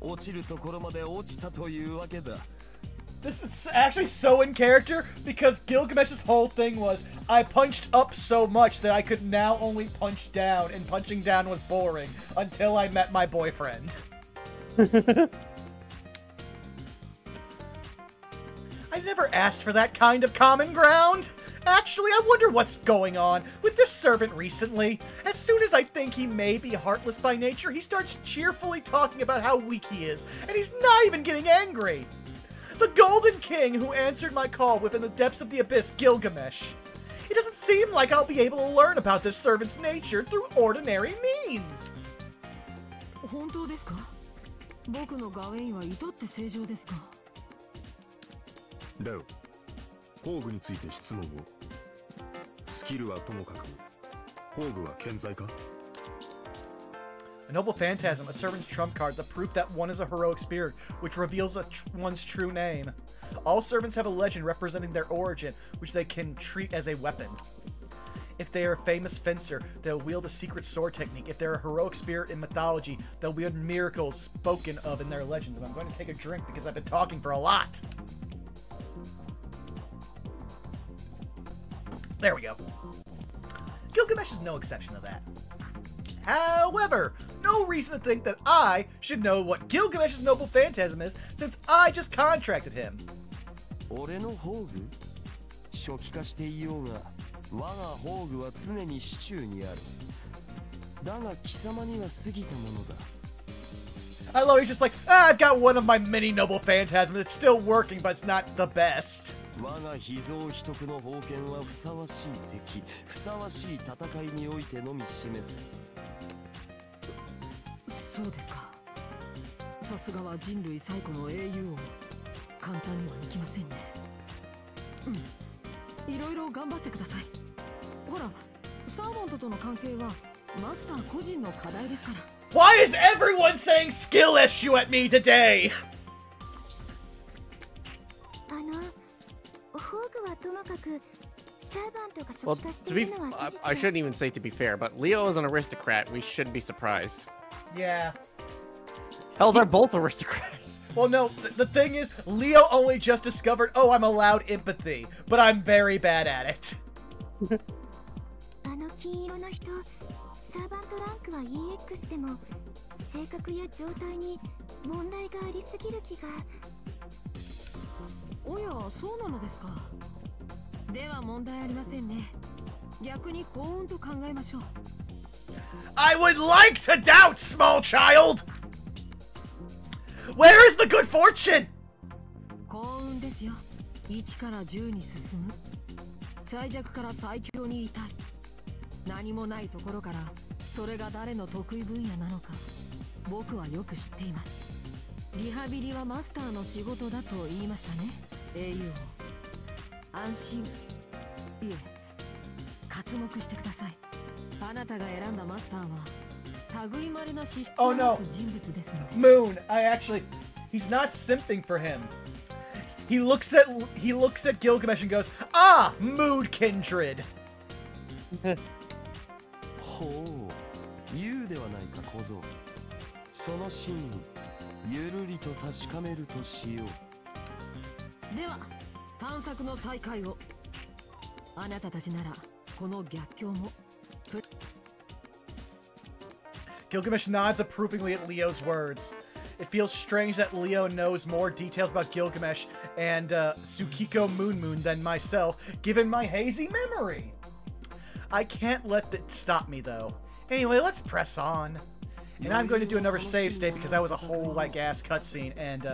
落ちるところまで落ちたというわけだ。This is actually so in character because Gilgamesh's whole thing was I punched up so much that I could now only punch down, and punching down was boring until I met my boyfriend. I never asked for that kind of common ground. Actually, I wonder what's going on with this servant recently. As soon as I think he may be heartless by nature, he starts cheerfully talking about how weak he is, and he's not even getting angry. The Golden King who answered my call within the depths of the abyss, Gilgamesh. It doesn't seem like I'll be able to learn about this servant's nature through ordinary means. 本当ですか？僕のガウェインは至って正常ですか？レオ、宝具について質問を。スキルはともかく宝具は健在か？ A noble phantasm, a servant's trump card, the proof that one is a heroic spirit, which reveals one's true name. All servants have a legend representing their origin, which they can treat as a weapon. If they are a famous fencer, they'll wield a secret sword technique. If they're a heroic spirit in mythology, they'll wield miracles spoken of in their legends. And I'm going to take a drink because I've been talking for a lot. There we go. Gilgamesh is no exception to that. However, no reason to think that I should know what Gilgamesh's noble phantasm is, since I just contracted him. 俺の宝具？初期化していようが、我が宝具は常に手中にある。だが貴様には過ぎたものだ。 I love he's just like, I've got one of my many noble phantasms. It's still working, but it's not the best. 我が秘蔵秘匿の宝剣はふさわしい敵、ふさわしい戦いにおいてのみ示す。そうですか。さすがは人類最古の英雄王。簡単にはいきませんね。うん。いろいろ頑張ってください。ほら、サーモントとの関係はマスター個人の課題ですから。Why is everyone saying skill issue at me today? 宝具はともかくサーバントが Well, 初期化し to てい be, るのは事実 I shouldn't even say to be fair, but Leo is an aristocrat. We shouldn't be surprised. Yeah. Hell, they're both aristocrats. Well, no, the thing is, Leo only just discovered, oh, I'm allowed empathy, but I'm very bad at it. 金色の人、サーバントランクは EX でも性格や状態に問題がありすぎる気が。おや、そうなのですか。では問題ありませんね。逆に幸運と考えましょう。I would like to doubt, small child! Where is the good fortune? 幸運ですよ。1から10に進む。最弱から最強に至る。何もないところからそれが誰の得意分野なのか僕はよく知っています。リハビリはマスターの仕事だと言いましたね、英雄王。安心、いえ、刮目してください。あなたが選んだマスターは類まれな資質を持つ人物ですので。Moon, he's not simping for him. He looks at Gilgamesh and goes, ah, mood kindred. ほう、言うではないか小僧。その真意、ゆるりと確かめるとしよう。では、探索の再開を。あなたたちならこの逆境も。Gilgamesh nods approvingly at Leo's words. It feels strange that Leo knows more details about Gilgamesh and Tsukiko Moon than myself, given my hazy memory. I can't let that stop me, though. Anyway, let's press on. And I'm going to do another save state because that was a whole, like, ass cutscene. And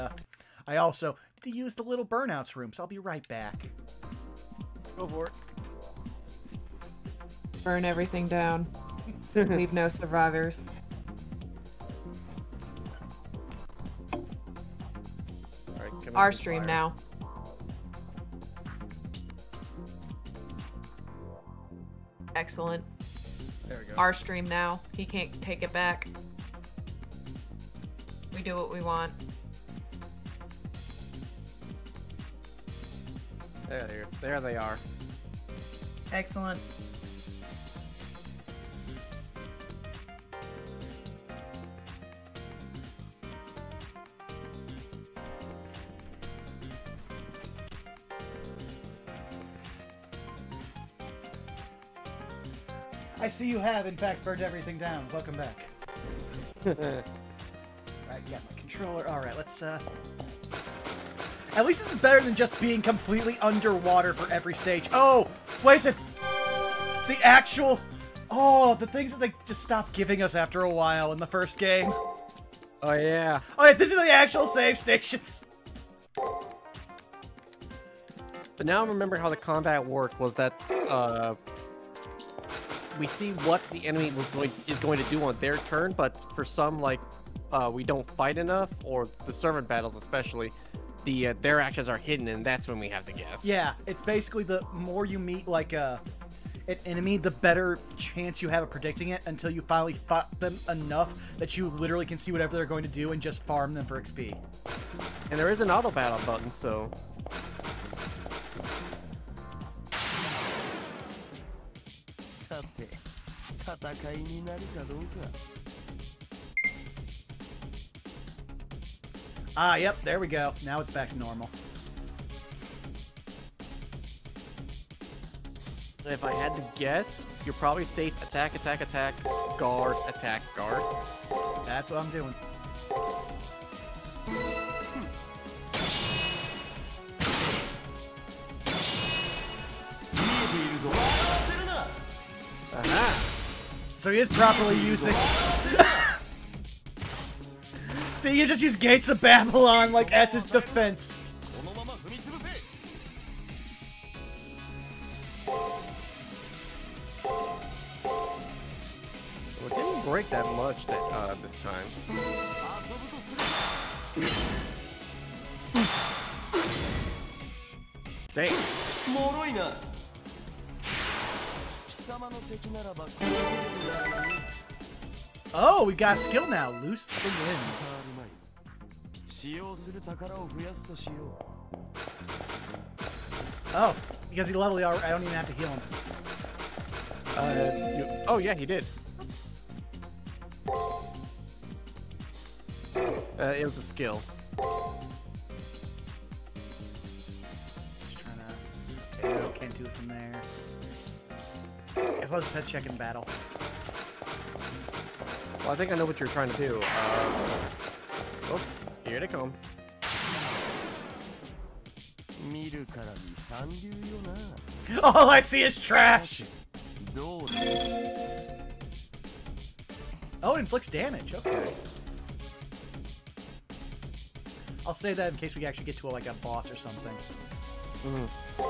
I also need to use the little burnouts room, so I'll be right back. Go for it. Burn everything down. Leave no survivors. Our stream now. Excellent. There we go. Our stream now. He can't take it back. We do what we want. There they are. Excellent. I see you have, in fact, burned everything down. Welcome back. Alright, got my controller. Alright, let's, At least this is better than just being completely underwater for every stage. Oh! Wait a second! The actual... Oh, the things that they just stopped giving us after a while in the first game. Oh, yeah. Oh, yeah, this is the actual save stations! But now I remember how the combat worked was that, we see what the enemy is going to do on their turn, but for some, like, we don't fight enough, or the servant battles especially, their actions are hidden, and that's when we have to guess. Yeah, it's basically the more you meet, like, an enemy, the better chance you have of predicting it until you finally fought them enough that you literally can see whatever they're going to do and just farm them for XP. And there is an auto battle button, so. Ah, yep, there we go. Now it's back to normal. If I had to guess, you're probably safe. Attack, attack, attack, guard, attack, guard. That's what I'm doing. Aha! So he is properly using... See, you just use Gates of Babylon like as his defense. Well, it didn't break that much this time. Dang. Oh, we got a skill now. Loose the winds. Oh, because he leveled already. I don't even have to heal him. Oh yeah, he did. It was a skill. Just trying to... Okay, no, can't do it from there. Guess I'll just head check in battle. Well, I think I know what you're trying to do. Oh, here they come. All I see is trash! Oh, it inflicts damage. Okay. I'll say that in case we actually get to like a boss or something. Mm. Yeah,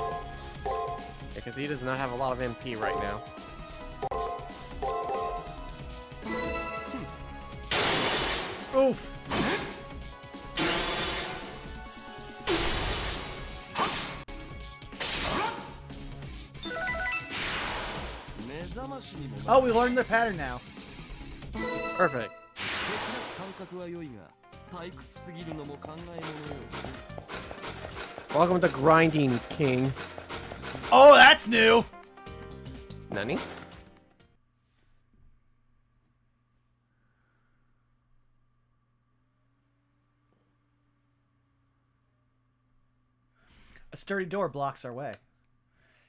because he does not have a lot of MP right now. Oof! Oh, we learned the pattern now. Perfect. Welcome to Grinding King. Oh, that's new! Nani? A sturdy door blocks our way.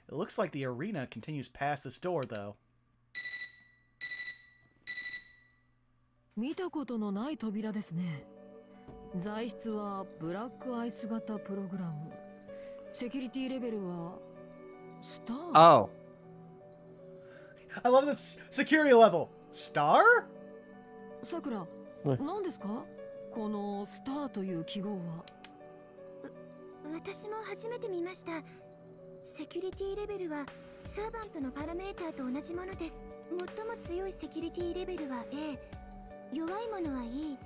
It looks like the arena continues past this door, though. 見たことのない扉ですね。材質はブラックアイス型プログラム。セキュリティレベルはスター。Oh. I love this security level. Star? さくら、うん何ですか？このスターという記号は。私も初めて見ました。セキュリティレベルはサーバントのパラメーターと同じものです。最も強いセキュリティレベルは A、弱いものは E。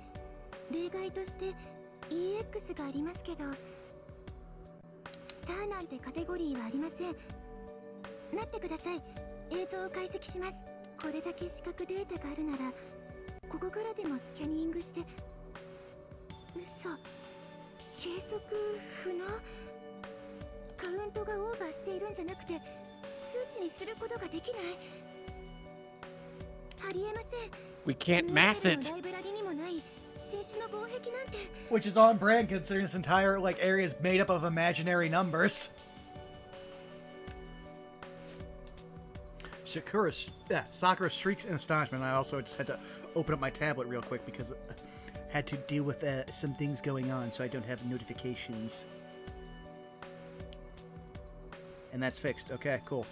例外として EX がありますけど、スターなんてカテゴリーはありません。待ってください。映像を解析します。これだけ視覚データがあるなら、ここからでもスキャニングして。嘘。計測不能。カウントがオーバーしているんじゃなくて、数値にすることができない。ありえません。 We can't math it. ライブラリにもない新種の防壁なんて。 Which is on brand considering this entire like area is made up of imaginary numbers. Sakura shrieks in astonishment. I also just had to open up my tablet real quick because I had to deal with some things going on, so I don't have notifications. And that's fixed. Okay, cool.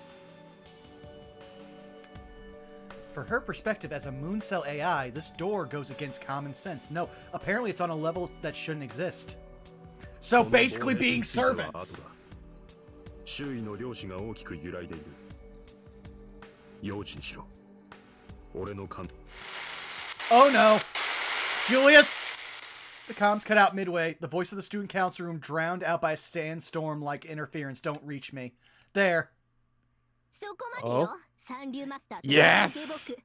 For her perspective as a moon cell AI, this door goes against common sense. No, apparently it's on a level that shouldn't exist. So basically being servants. Oh no! Julius! The comms cut out midway. The voice of the student council room drowned out by a sandstorm-like interference. Don't reach me. There. そこまでよ、三流マスターと Yes! 下僕。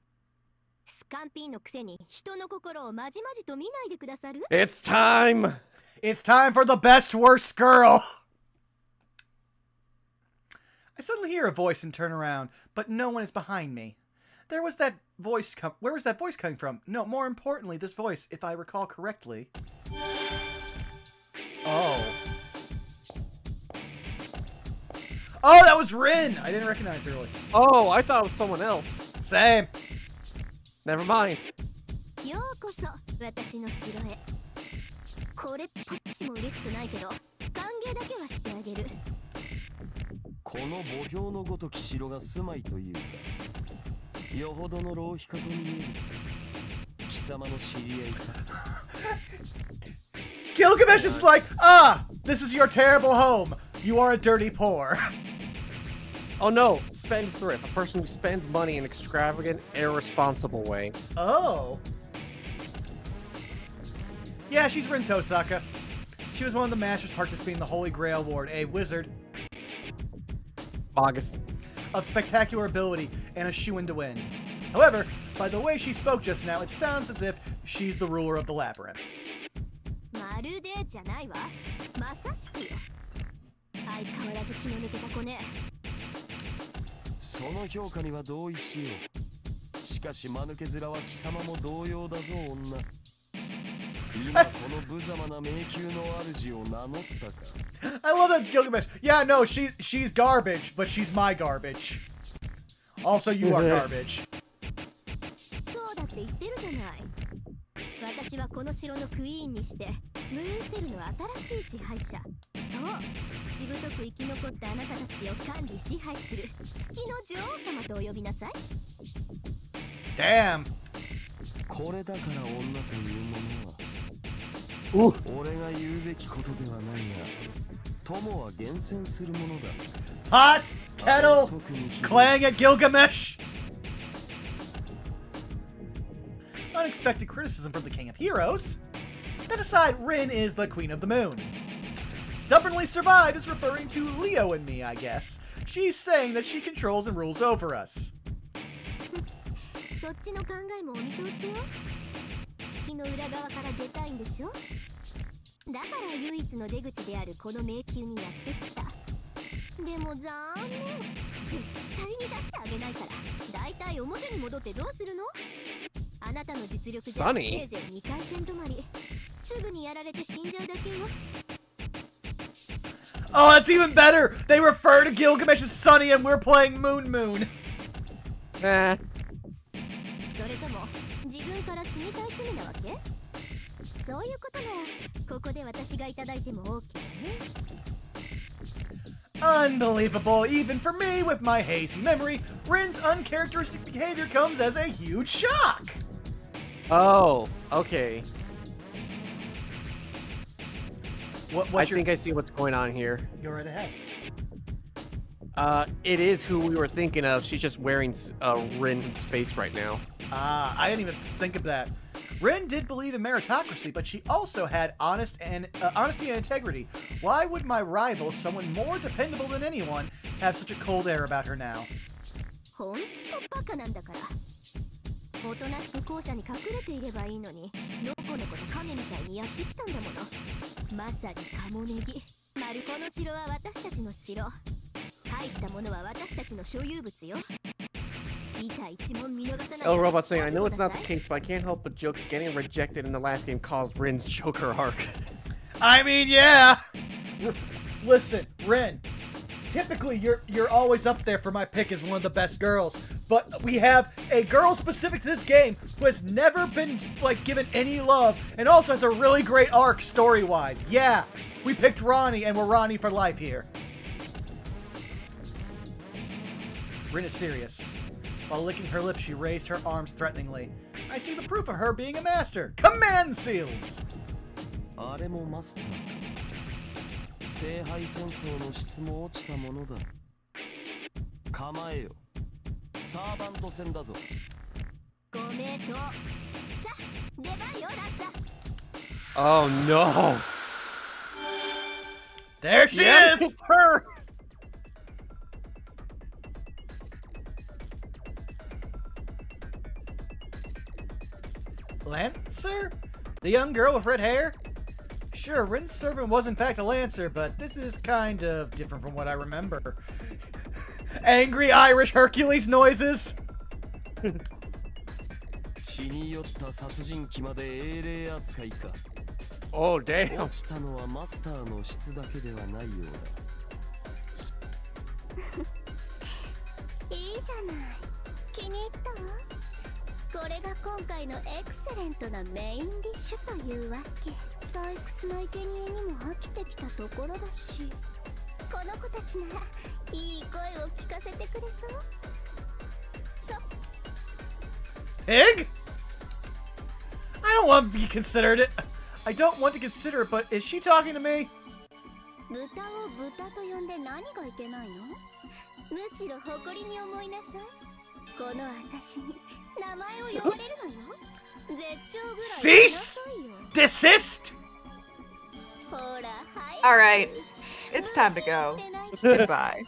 スカンピーのくせに人の心をまじまじと見ないでくださる？ It's time! It's time for the best worst girl! I suddenly hear a voice and turn around, but no one is behind me. Where was that voice coming from? No, more importantly, this voice, if I recall correctly. Oh. Oh, that was Rin! I didn't recognize her voice. Oh, I thought it was someone else. Same. Never mind. ようこそ私の城へ。これっぽっちも嬉しくないけど、歓迎だけはしてあげる。この墓標のごとき城が住まいというか、よほどの浪費家と見える。貴様の知り合いか。Gilgamesh is like, ah, this is your terrible home. You are a dirty poor. Oh no, spendthrift, a person who spends money in an extravagant, irresponsible way. Oh. Yeah, she's Rin Tosaka. She was one of the masters participating in the Holy Grail Award, a wizard August. of spectacular ability and a shoo-in to win. However, by the way she spoke just now, it sounds as if she's the ruler of the labyrinth. まるでじゃないわ。まさしくよ。相変わらず気の抜けた子ね。その評価には同意しよう。しかし間抜け面は貴様も同様だぞ女。今この無様な迷宮の主を名乗ったか。I love that Gilgamesh. Yeah, no, she's garbage, but she's my garbage. Also, you are garbage. そうだって言ってるじゃない。私はこの城のクイーンにして、ムーンセルの新しい支配者。そう、しぶとく生き残ったあなたたちを管理支配する月の女王様とお呼びなさい。Damn. これだから女というものは、俺が言うべきことではないが、友は厳選するものだ。 Hot kettle clang at Gilgamesh. Unexpected criticism from the King of Heroes. That aside, Rin is the Queen of the Moon. Stubbornly survived is referring to Leo and me, I guess. She's saying that she controls and rules over us. そっちの考えもお見通しよ。月の裏側から出たいんでしょ。だから唯一の出口であるこの迷宮にやってきた。でも残念。絶対に出してあげないから。だいたい表に戻ってどうするの？あなたの実力じゃせいぜい2回戦止まり。すぐにやられて死んじゃうだけよ。Oh, that's even better! They refer to Gilgamesh as Sunny and we're playing Moon Moon. それとも自分から死にたい趣味なわけ？そういうことならここで私がいただいても OK ね。Unbelievable, even for me with my hazy memory, Rin's uncharacteristic behavior comes as a huge shock! Oh, okay. I think I see what's going on here. Go right ahead. It is who we were thinking of. She's just wearing Rin's face right now. I didn't even think of that. Rin did believe in meritocracy, but she also had honesty and integrity. Why would my rival, someone more dependable than anyone, have such a cold air about her now? ほんとバカなんだから。おとなしく校舎に隠れていればいいのに、のこのこと影みたいにやってきたんだもの。まさにカモネギ。まるこの城は私たちの城。入ったものは私たちの所有物よ。Oh, Robot saying, I know it's not the case, but I can't help but joke getting rejected in the last game caused Rin's Joker arc. I mean, yeah! Listen, Rin, typically you're always up there for my pick as one of the best girls, but we have a girl specific to this game who has never been, like, given any love, and also has a really great arc story-wise. Yeah, we picked Ronnie, and we're Ronnie for life here. Rin is serious. While licking her lips, she raised her arms threateningly. I see the proof of her being a master. Command seals! あれもマスター。聖杯戦争の質も落ちたものだ。構えよ。サーバント戦だぞ。ご名答。さ、出番よ、ラッサ。 Oh no! There she is! Her! Lancer? The young girl with red hair? Sure, Rin's servant was in fact a Lancer, but this is kind of different from what I remember. Angry Irish Hercules noises! Oh, damn. 落ちたのはマスターの質だけではないようだ。いいじゃない。気に入ったわ。これが今回のエクセレントなメインディッシュというわけ。退屈な生贄にも飽きてきたところだし、この子たちならいい声を聞かせてくれそう。Pig? I don't want to be considered it. I don't want to consider it, but is she talking to me? 豚を豚と呼んで何がいけないの？むしろ誇りに思いなさい。この私に名前を呼ばれるのよ。絶頂ぐらい Cease! Desist! Alright, it's time to go. Goodbye.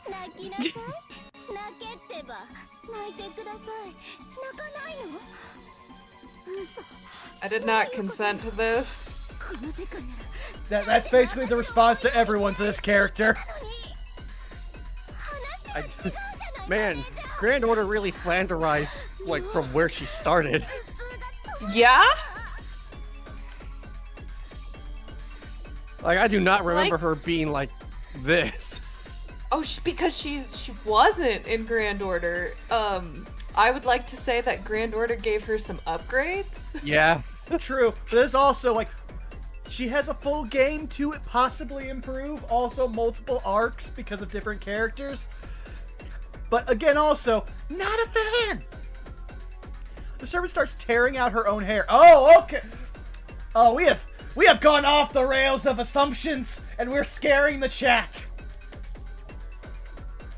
I did not consent to this. That's basically the response to everyone to this character. Man, Grand Order really flanderized, like, from where she started. Yeah? Like, I do not remember her being like this. Oh, because she wasn't in Grand Order. I would like to say that Grand Order gave her some upgrades. Yeah. True. But there's also, like, she has a full game to possibly improve. Also, multiple arcs because of different characters. But again, also, not a fan. The servant starts tearing out her own hair. Oh, okay. Oh, we have gone off the rails of assumptions, and we're scaring the chat.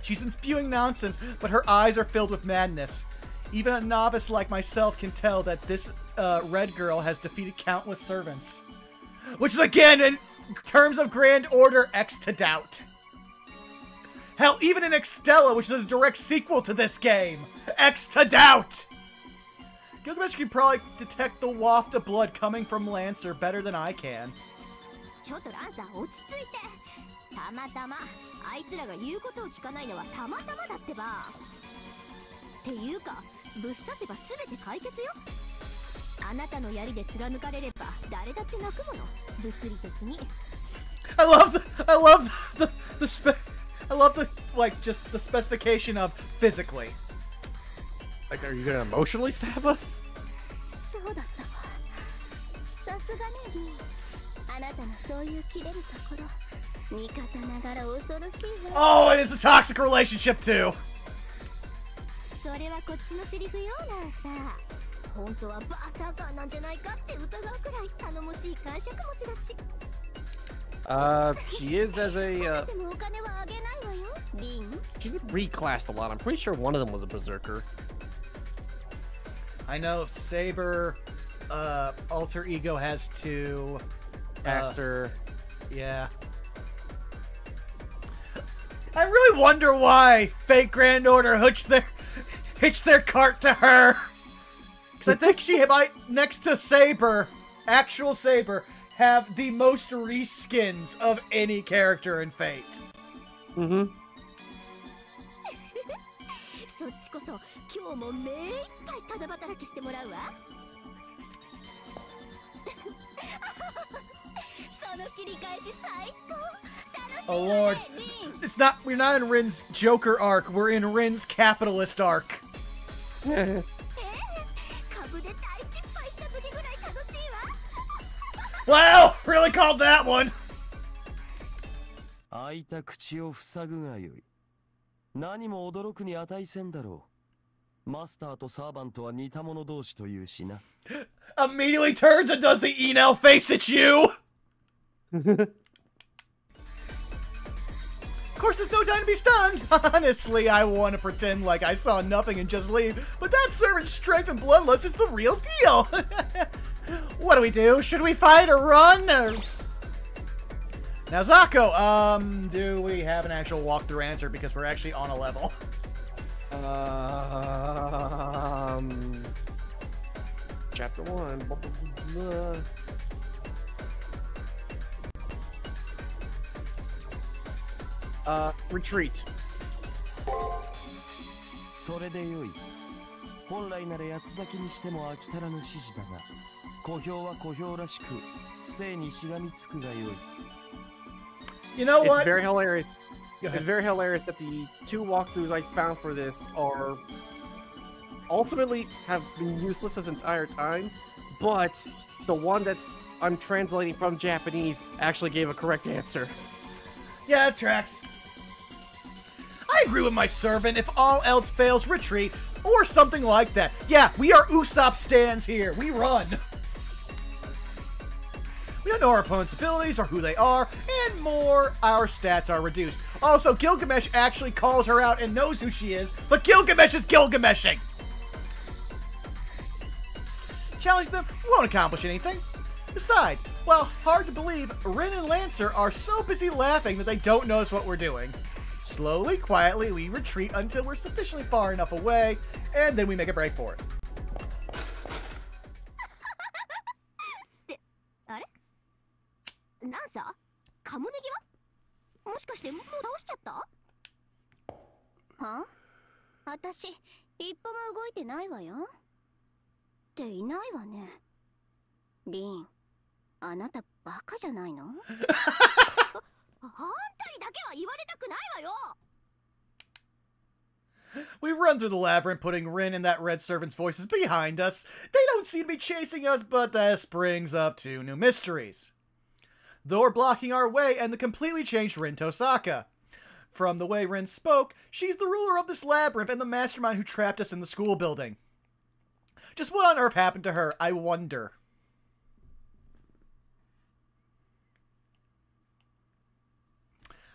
She's been spewing nonsense, but her eyes are filled with madness. Even a novice like myself can tell that this red girl has defeated countless servants. Which is, again, in terms of Grand Order, X to doubt. Hell, even in Extella, which is a direct sequel to this game, X to doubt! Gilgamesh can probably detect the waft of blood coming from Lancer better than I can. ちょっとランサー落ち着いて。たまたまあいつらが言うことを聞かないのはたまたまだってば。っていうか、ぶっ刺せば全て解決よ。あなたの槍で貫かれれば誰だって泣くもの。物理的に。I love the like just the specification of physically. Like, are you gonna emotionally stab us? そうだったわ。さすがね、リン。あなたのそういう切れるところ、味方ながら恐ろしいわ。Oh, and it's a toxic relationship too. それはこっちのセリフよ、ランサー。本当はバーサーカーなんじゃないかって疑うくらい頼もしい感触持ちだし。She is as a, でもお金はあげないわよ、リン。she's been reclassed a lot. I'm pretty sure one of them was a berserker. I know Saber, alter ego has two. Aster. Yeah. I really wonder why Fake Grand Order hitched their cart to her. Because I think she might, next to Saber, actual Saber, have the most reskins of any character in Fate. Mm-hmm. そっちこそ今日も目いっぱいただ働きしてもらうわ。その切り返し最高。楽しい Oh わ lord. ね、リン。We're not in Rin's Joker arc, we're in Rin's capitalist arc. 株で大失敗した時ぐらい楽しいわ。 Wow! Really called that one! 開いた口を塞ぐがよい。何も驚くに値せんだろう。マスターとサーバントは似た者同士というしな。Immediately turns and does the Enel face at you! Of course, there's no time to be stunned! Honestly, I want to pretend like I saw nothing and just leave, but that servant's strength and bloodlust is the real deal! What do we do? Should we fight or run? Or... Now, Zako, do we have an actual walkthrough answer because we're actually on a level? Chapter 1. Blah, blah, blah, blah. Retreat. それでよい。本来なら八つ咲きにしても飽き足らぬ指示だが、小兵は小兵らしく、生にしがみつくがよい。You know It's what? very hilarious. It's very hilarious that the 2 walkthroughs I found for this are ultimately have been useless this entire time, but the one that I'm translating from Japanese actually gave a correct answer. Yeah, it tracks. I agree with my servant. If all else fails, retreat, or something like that. Yeah, we are Usopp stans here. We run. We don't know our opponent's abilities or who they are, and more, our stats are reduced. Also, Gilgamesh actually calls her out and knows who she is, but Gilgamesh is Gilgameshing! Challenging them won't accomplish anything. Besides, while hard to believe, Rin and Lancer are so busy laughing that they don't notice what we're doing. Slowly, quietly, we retreat until we're sufficiently far enough away, and then we make a break for it. なんさ、カモネギはもしかしてもう倒しちゃったはあ私、一歩も動いてないわよ。っていないわね。リン、あなたバカじゃないのあんたにだけは言われたくないわよ We run through the labyrinth, putting Rin and that red servant's voices behind us. They don't seem to be chasing us, but this brings up 2 new mysteries. Door blocking our way, and the completely changed Rin Tosaka. From the way Rin spoke, she's the ruler of this labyrinth and the mastermind who trapped us in the school building. Just what on earth happened to her, I wonder.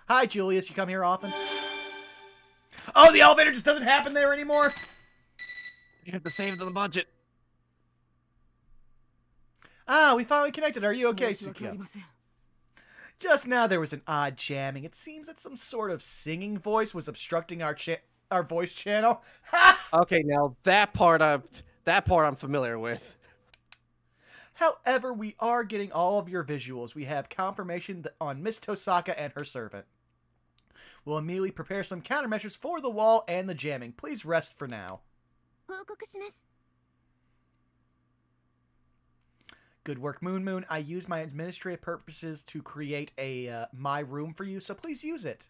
Hi, Julius. You come here often? Oh, the elevator just doesn't happen there anymore? You have to save the budget. Ah, we finally connected. Are you okay, Tsukio? Just now there was an odd jamming. It seems that some sort of singing voice was obstructing our voice channel. Ha! Okay, now that part I'm familiar with. However, we are getting all of your visuals. We have confirmation on Miss Tosaka and her servant. We'll immediately prepare some countermeasures for the wall and the jamming. Please rest for now. 報告します Good work, Moon Moon. I used my administrative purposes to create a my room for you, so please use it.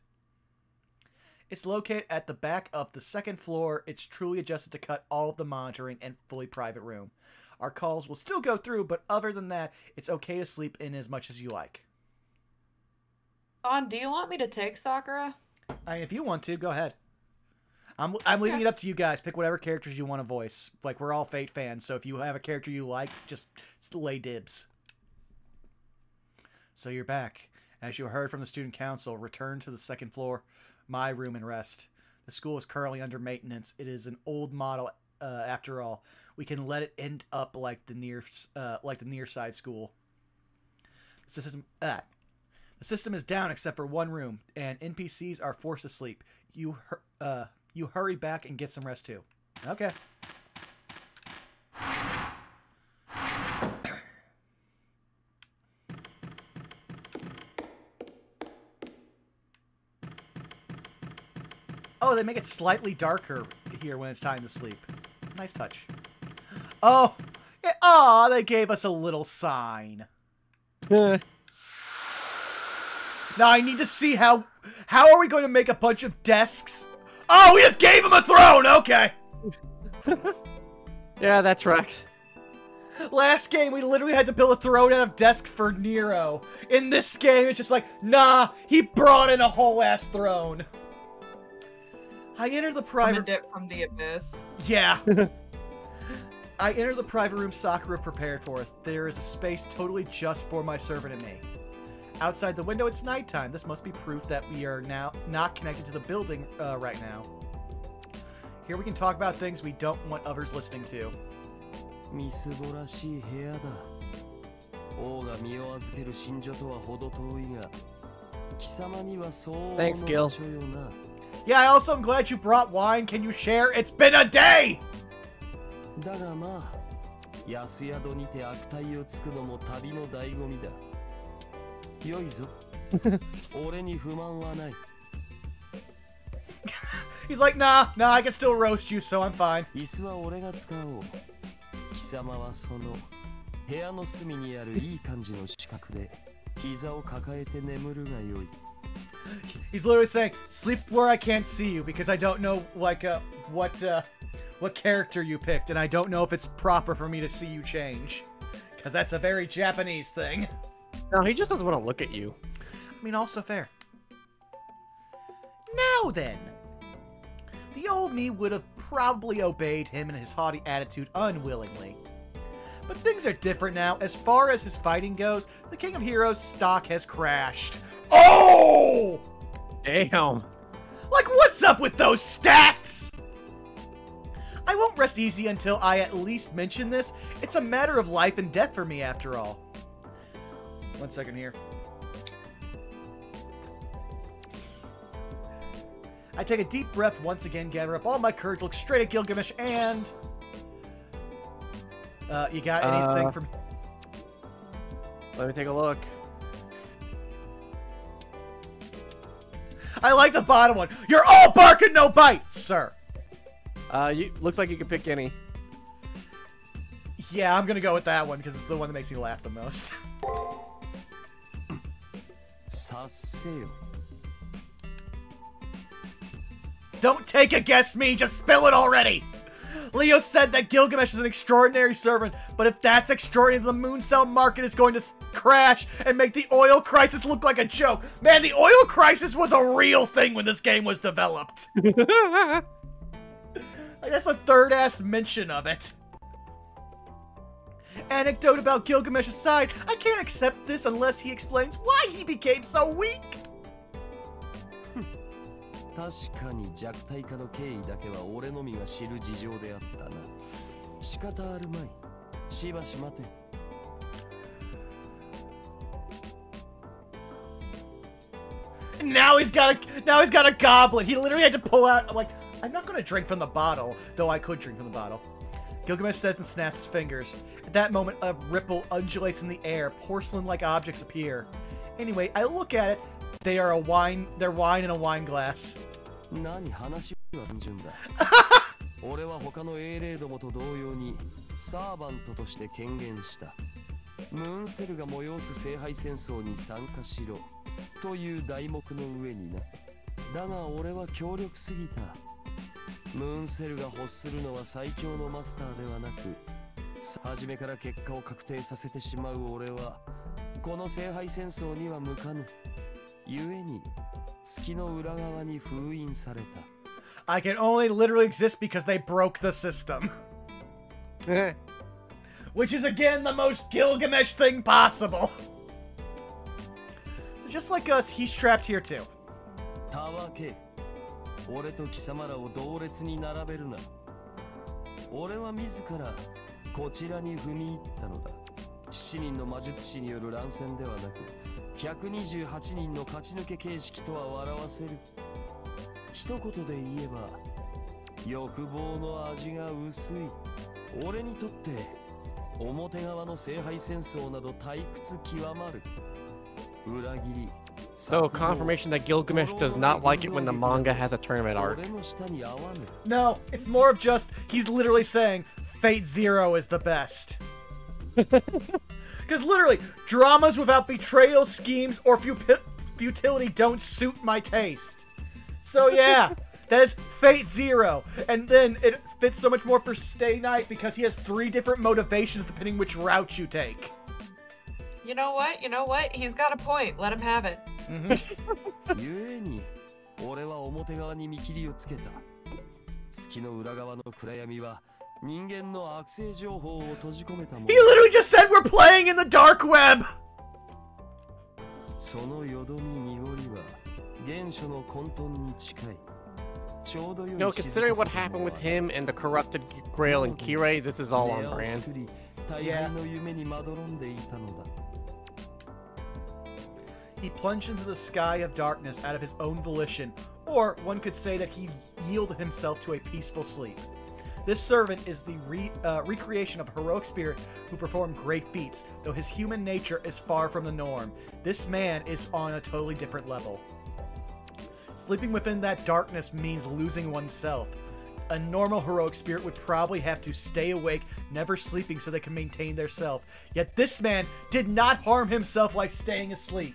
It's located at the back of the 2nd floor. It's truly adjusted to cut all of the monitoring and fully private room. Our calls will still go through, but other than that, it's okay to sleep in as much as you like. Don, do you want me to take Sakura? If you want to, go ahead. I'm leaving it up to you guys. Pick whatever characters you want to voice. Like, we're all Fate fans, so if you have a character you like, just lay dibs. So you're back. As you heard from the student council, return to the 2nd floor, my room, and rest. The school is currently under maintenance. It is an old model, after all. We can let it end up like the near side school. The system is down except for one room, and NPCs are forced to sleep. You hurry back and get some rest too. Okay. Oh, they make it slightly darker here when it's time to sleep. Nice touch. Oh, yeah, aw, they gave us a little sign. Now I need to see how are we going to make a bunch of desks? Oh, we just gave him a throne! Okay. Yeah, that tracks. Last game, we literally had to build a throne out of desk for Nero. In this game, it's just like, nah, he brought in a whole-ass throne. I enter the private... Summoned it from the abyss. Yeah. I enter the private room Sakura prepared for us. There is a space totally just for my servant and me. Outside the window, it's nighttime. This must be proof that we are now not connected to the building right now. Here we can talk about things we don't want others listening to. Thanks, Gil. Yeah, I also am glad you brought wine. Can you share? It's been a day! 安宿にて悪態をつくのも旅の醍醐味だ。良いぞ。俺に不満はない。He's like, nah, I can still roast you, so I'm fine. 椅子は俺が使おう。貴様はその部屋の隅にあるいい感じの四角で膝を抱えて眠るがよい。He's literally saying, sleep where I can't see you because I don't know like what character you picked and I don't know if it's proper for me to see you change. Because that's a very Japanese thing. No, he just doesn't want to look at you. I mean, also fair. Now then. The old me would have probably obeyed him and his haughty attitude unwillingly. But things are different now. As far as his fighting goes, the King of Heroes stock has crashed. Oh! Damn. Like, what's up with those stats? I won't rest easy until I at least mention this. It's a matter of life and death for me, after all. 1 second here. I take a deep breath once again, gather up all my courage, look straight at Gilgamesh, and... you got anything for me? Let me take a look. I like the bottom one. You're all bark and no bite, sir. Looks like you can pick any. Yeah, I'm gonna go with that one because it's the one that makes me laugh the most. Don't take a guess me, just spill it already! Leo said that Gilgamesh is an extraordinary servant, but if that's extraordinary, the moon cell market is going to crash and make the oil crisis look like a joke. Man, the oil crisis was a real thing when this game was developed. Like, that's the third-ass mention of it. Anecdote about Gilgamesh aside, I can't accept this unless he explains why he became so weak. 確かに弱体化の経緯だけは俺のみが知る事情であったな。仕方あるまい。しばし待て。Now he's got a goblet. He literally had to pull out, like, I'm not gonna drink from the bottle, though I could drink from the bottle. Gilgamesh says and snaps his fingers. At that moment, a ripple undulates in the air. Porcelain-like objects appear. Anyway, I look at it. They're wine in a wine glass. 何話は単純だ。俺は他の英霊どもと同様にサーバントとして権限した。ムーンセルが催す聖杯戦争に参加しろという題目の上にな。だが俺は強力すぎた。ムーンセルが欲するのは最強のマスターではなく、初めから結果を確定させてしまう俺はこの聖杯戦争には向かぬ。故に月の裏側に封印された。I can only literally exist because they broke the system. Which is again the most Gilgamesh thing possible. So just like us, he's trapped here too. たわけ、俺と貴様らを同列に並べるな。俺は自らこちらに踏み入ったのだ。7人の魔術師による乱戦ではなく、128人の勝ち抜け形式とは笑わせる。一言で言えば、欲望の味が薄い。俺にとって表側の聖杯戦争など退屈極まる。裏切り。So, confirmation that Gilgamesh does not like it when the manga has a tournament arc. No, it's more of just, he's literally saying, Fate Zero is the best. Because literally, dramas without betrayal, schemes, or futility don't suit my taste. So yeah, that is Fate Zero. And then it fits so much more for Stay Night because he has 3 different motivations depending which route you take. You know what? He's got a point. Let him have it. ゆえに、俺は表側に見切りをつけた。月の裏側の暗闇は人間の悪性情報を閉じ込めたもの。He literally just said we're playing in the dark web! そのよどみ濁りは原初の混沌に近い。ちょうどよい。No, considering what happened with him and the corrupted Grail and Kirei, this is all on brand. 大敗の夢にまどろんでいたのだ。He plunged into the sky of darkness out of his own volition, or one could say that he yielded himself to a peaceful sleep. This servant is the recreation of a heroic spirit who performed great feats, though his human nature is far from the norm. This man is on a totally different level. Sleeping within that darkness means losing oneself. A normal heroic spirit would probably have to stay awake, never sleeping, so they can maintain their self. Yet this man did not harm himself while staying asleep.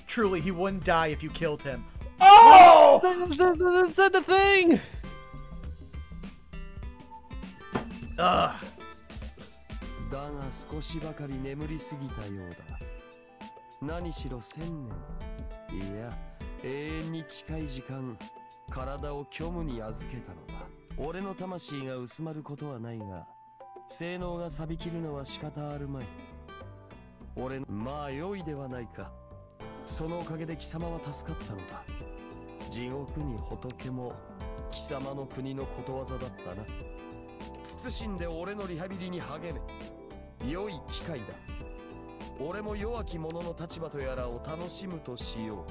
Truly, he wouldn't die if you killed him. Oh! Said the thing! Ugh. だが少しばかり眠りすぎたようだ。何しろ1000年、いや永遠に近い時間、体を虚無に預けたのだ。俺の魂が薄まることはないが、性能が錆びきるのは仕方あるまい。俺のまあ良いではないか。そのおかげで貴様は助かったのだ。地獄に仏も貴様の国のことわざだったな。謹んで俺のリハビリに励め。良い機会だ。俺も弱き者の立場とやらを楽しむとしよ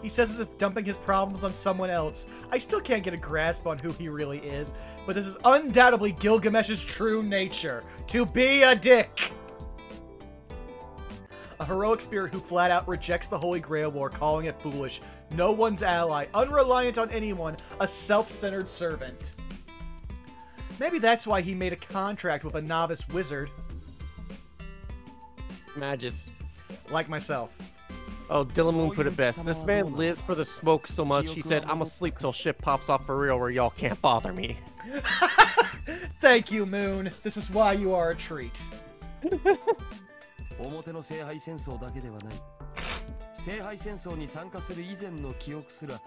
う。He says as if dumping his problems on someone else. I still can't get a grasp on who he really is, but this is undoubtedly Gilgamesh's true nature. To be a dick! A heroic spirit who flat out rejects the Holy Grail War, calling it foolish. No one's ally, unreliant on anyone, a self-centered servant. Maybe that's why he made a contract with a novice wizard. Magus. Like myself. Oh, Dylan Moon put it best. This man lives for the smoke so much, he said, I'm asleep till shit pops off for real where y'all can't bother me. Thank you, Moon. This is why you are a treat. 表の聖杯戦争だけではない。聖杯戦争に参加する以前の記憶すら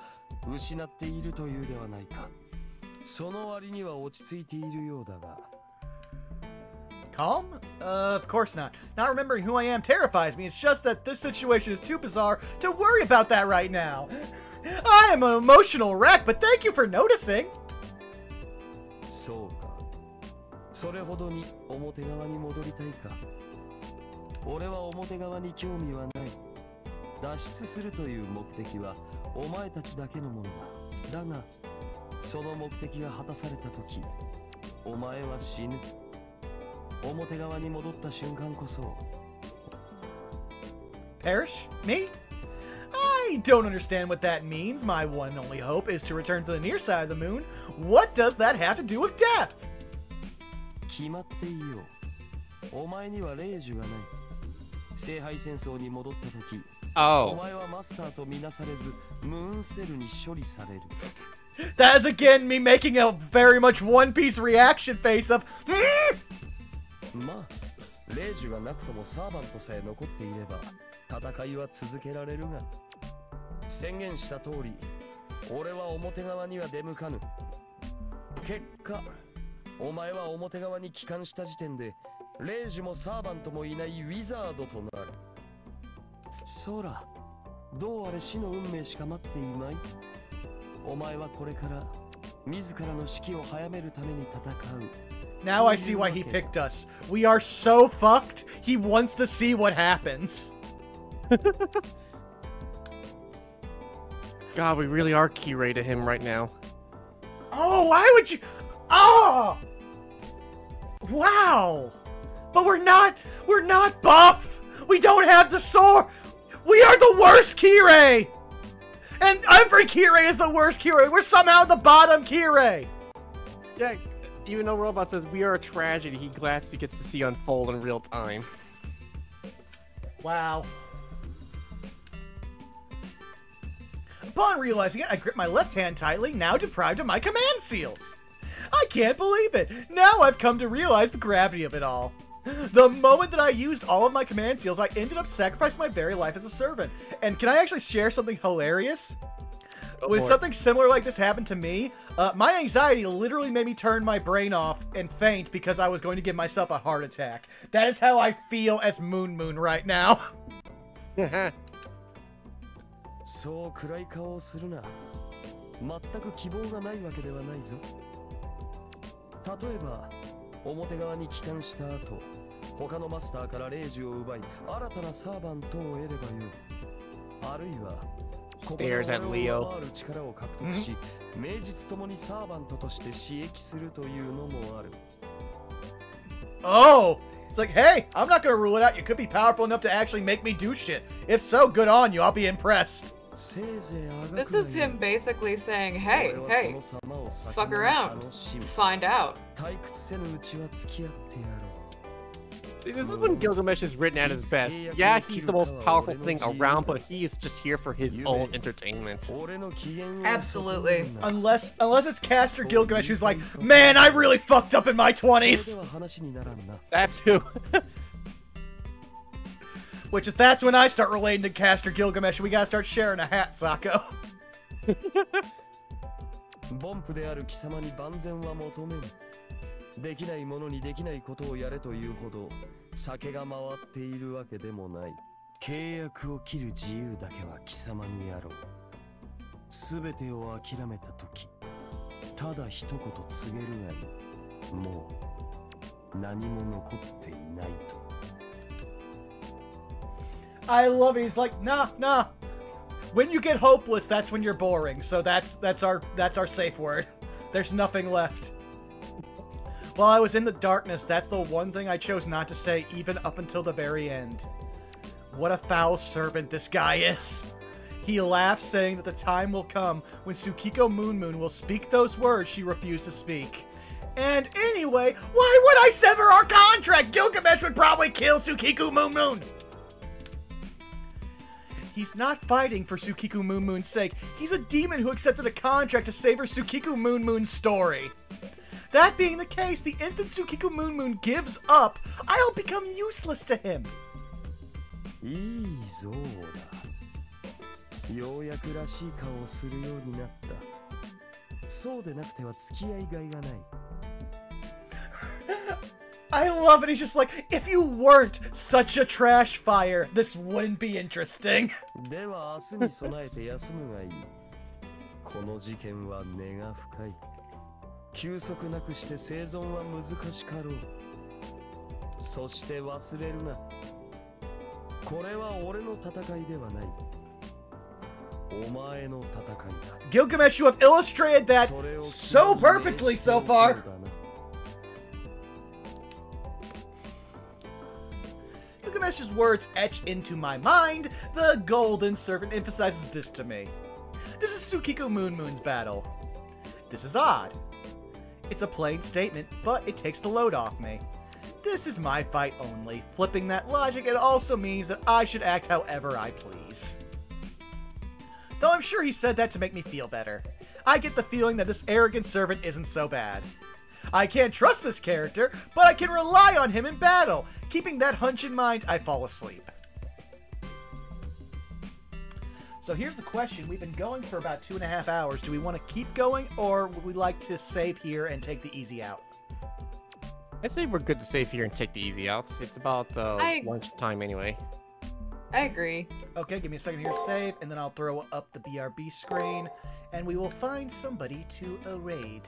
失っているというではないか。その割には落ち着いているようだが。Calm? Of course not. Not remembering who I am terrifies me. It's just that this situation is too bizarre to worry about that right now. I am an emotional wreck, but thank you for noticing. そうか。それほどに表側に戻りたいか。俺は表側に興味はない。脱出するという目的はお前たちだけのものだ。だが、その目的が果たされたとき、お前は死ぬ。表側に戻った瞬間こそ。Perish? Me? I don't understand what that means. My one and only hope is to return to the near side of the moon. What does that have to do with death? 決まっていいよ。お前には霊樹がない。聖杯戦争に戻った時、お前はマスターとみなされず、ムーンセルに処理される。That is again me making a very much One Piece reaction face of. まあ、霊樹がなくともサーバントさえ残っていれば、戦いは続けられるが。宣言した通り、俺は表側には出向かぬ。結果、お前は表側に帰還した時点で、霊樹もサーバントもいないウィザードとなる。そら、どうあれ死の運命しか待っていまい。お前はこれから自らの死期を早めるために戦う。Now I see why he picked us. We are so fucked. He wants to see what happens. God, we really are Kirei to him right now. Oh, why would you? Oh! Wow! But we're not buff! We don't have the sword! We are the worst Kirei! And every Kirei is the worst Kirei! We're somehow the bottom Kirei! Yeah, even though Robot says we are a tragedy, he gladly gets to see unfold in real time. Wow. Upon realizing it, I grip my left hand tightly, now deprived of my command seals. I can't believe it! Now I've come to realize the gravity of it all. The moment that I used all of my command seals, I ended up sacrificing my very life as a servant. And can I actually share something hilarious? When something similar like this happened to me, my anxiety literally made me turn my brain off and faint because I was going to give myself a heart attack. That is how I feel as Moon Moon right now. そう暗い顔をするな。全く希望がないわけではないぞ。例えば、表側に帰還した後、他のマスターから霊樹を奪い、新たなサーバントを得ればよい。あるいは、Stares at Leo. 力を獲得し、名実ともにサーバントとして使役するというのもある。 Oh! It's like, hey, I'm not gonna rule it out. You could be powerful enough to actually make me do shit. If so, good on you. I'll be impressed. This is him basically saying, hey, fuck around. Find out. See, this is when Gilgamesh is written at his best. Yeah, he's the most powerful thing around, but he is just here for his own entertainment. Absolutely. Unless it's Caster Gilgamesh who's like, man, I really fucked up in my 20s. That too. That's when I start relating to Caster Gilgamesh. We gotta start sharing a hat, Zako. ボンプである貴様に万全は求めん。できないものにできないことをやれというほど酒が回っているわけでもない。契約を切る自由だけは貴様にあろう。すべてを諦めたとき、ただ一言告げるがいい。もう何も残っていないと。I love it. He's like, nah. When you get hopeless, that's when you're boring. So that's our safe word. There's nothing left. While I was in the darkness, that's the one thing I chose not to say even up until the very end. What a foul servant this guy is. He laughs, saying that the time will come when Tsukiko Moon will speak those words she refused to speak. And anyway, why would I sever our contract? Gilgamesh would probably kill Tsukiko Moon. He's not fighting for Tsukiko Moon's sake. He's a demon who accepted a contract to savor Tsukiko Moon's story. That being the case, the instant Tsukiko Moon gives up, I'll become useless to him. いいぞだ。ようやくらしい顔をするようになった。そうでなくては付き合いがいがない。I love it. He's just like, if you weren't such a trash fire, this wouldn't be interesting. では明日に備えて休むがいい。この事件は根が深い。休息なくして生存は難しかろう。そして忘れるな。これは俺の戦いではない。お前の戦いだ。Gilgamesh, you have illustrated that so perfectly so far. Gilgamesh's words etch into my mind. The Golden Servant emphasizes this to me. This is Tsukiko Moon's battle. This is odd. It's a plain statement, but it takes the load off me. This is my fight only. Flipping that logic, it also means that I should act however I please. Though I'm sure he said that to make me feel better. I get the feeling that this arrogant servant isn't so bad. I can't trust this character, but I can rely on him in battle. Keeping that hunch in mind, I fall asleep. So here's the question. We've been going for about 2.5 hours. Do we want to keep going, or would we like to save here and take the easy out? I'd say we're good to save here and take the easy out. It's about lunch time anyway. I agree. Okay, give me a second here to save, and then I'll throw up the BRB screen, and we will find somebody to raid.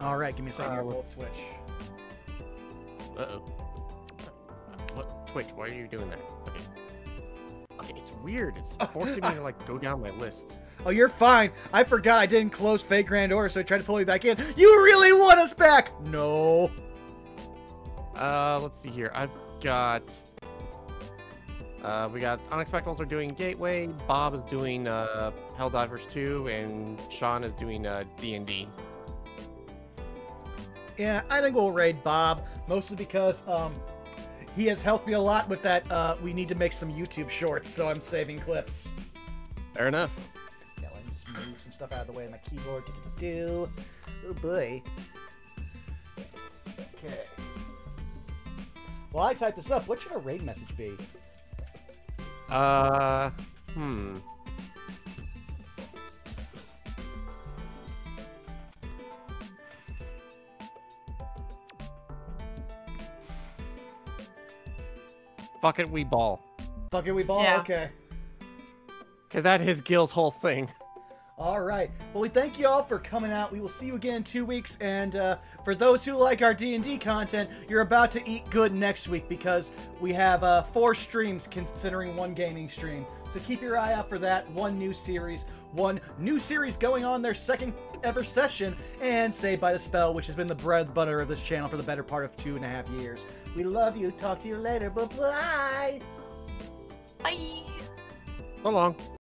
Alright, give me a second here. We'll switch. Uh-oh. What? Twitch, why are you doing that? Okay. Okay, it's weird. It's forcing me to, like, go down my list. Oh, you're fine. I forgot I didn't close Fake Grand Order, so it tried to pull me back in. You really want us back? No. Let's see here. I've got... we got Unexpectables are doing Gateway, Bob is doing Helldivers 2, and Sean is doing D&D. Yeah, I think we'll raid Bob, mostly because he has helped me a lot with that. We need to make some YouTube shorts, so I'm saving clips. Fair enough. Yeah, let me just move some stuff out of the way of my keyboard. Oh boy. Okay. Well, I typed this up. What should our raid message be? Fuck it, we ball. Fuck it, we ball? Yeah. Okay. Because that is Gil's whole thing. All right. Well, we thank you all for coming out. We will see you again in 2 weeks. And for those who like our D&D content, you're about to eat good next week because we have 4 streams considering 1 gaming stream. So keep your eye out for that. 1 new series going on their 2nd ever session, and Saved by the Spell, which has been the bread and butter of this channel for the better part of 2.5 years. We love you. Talk to you later. Bye-bye. Bye. So long.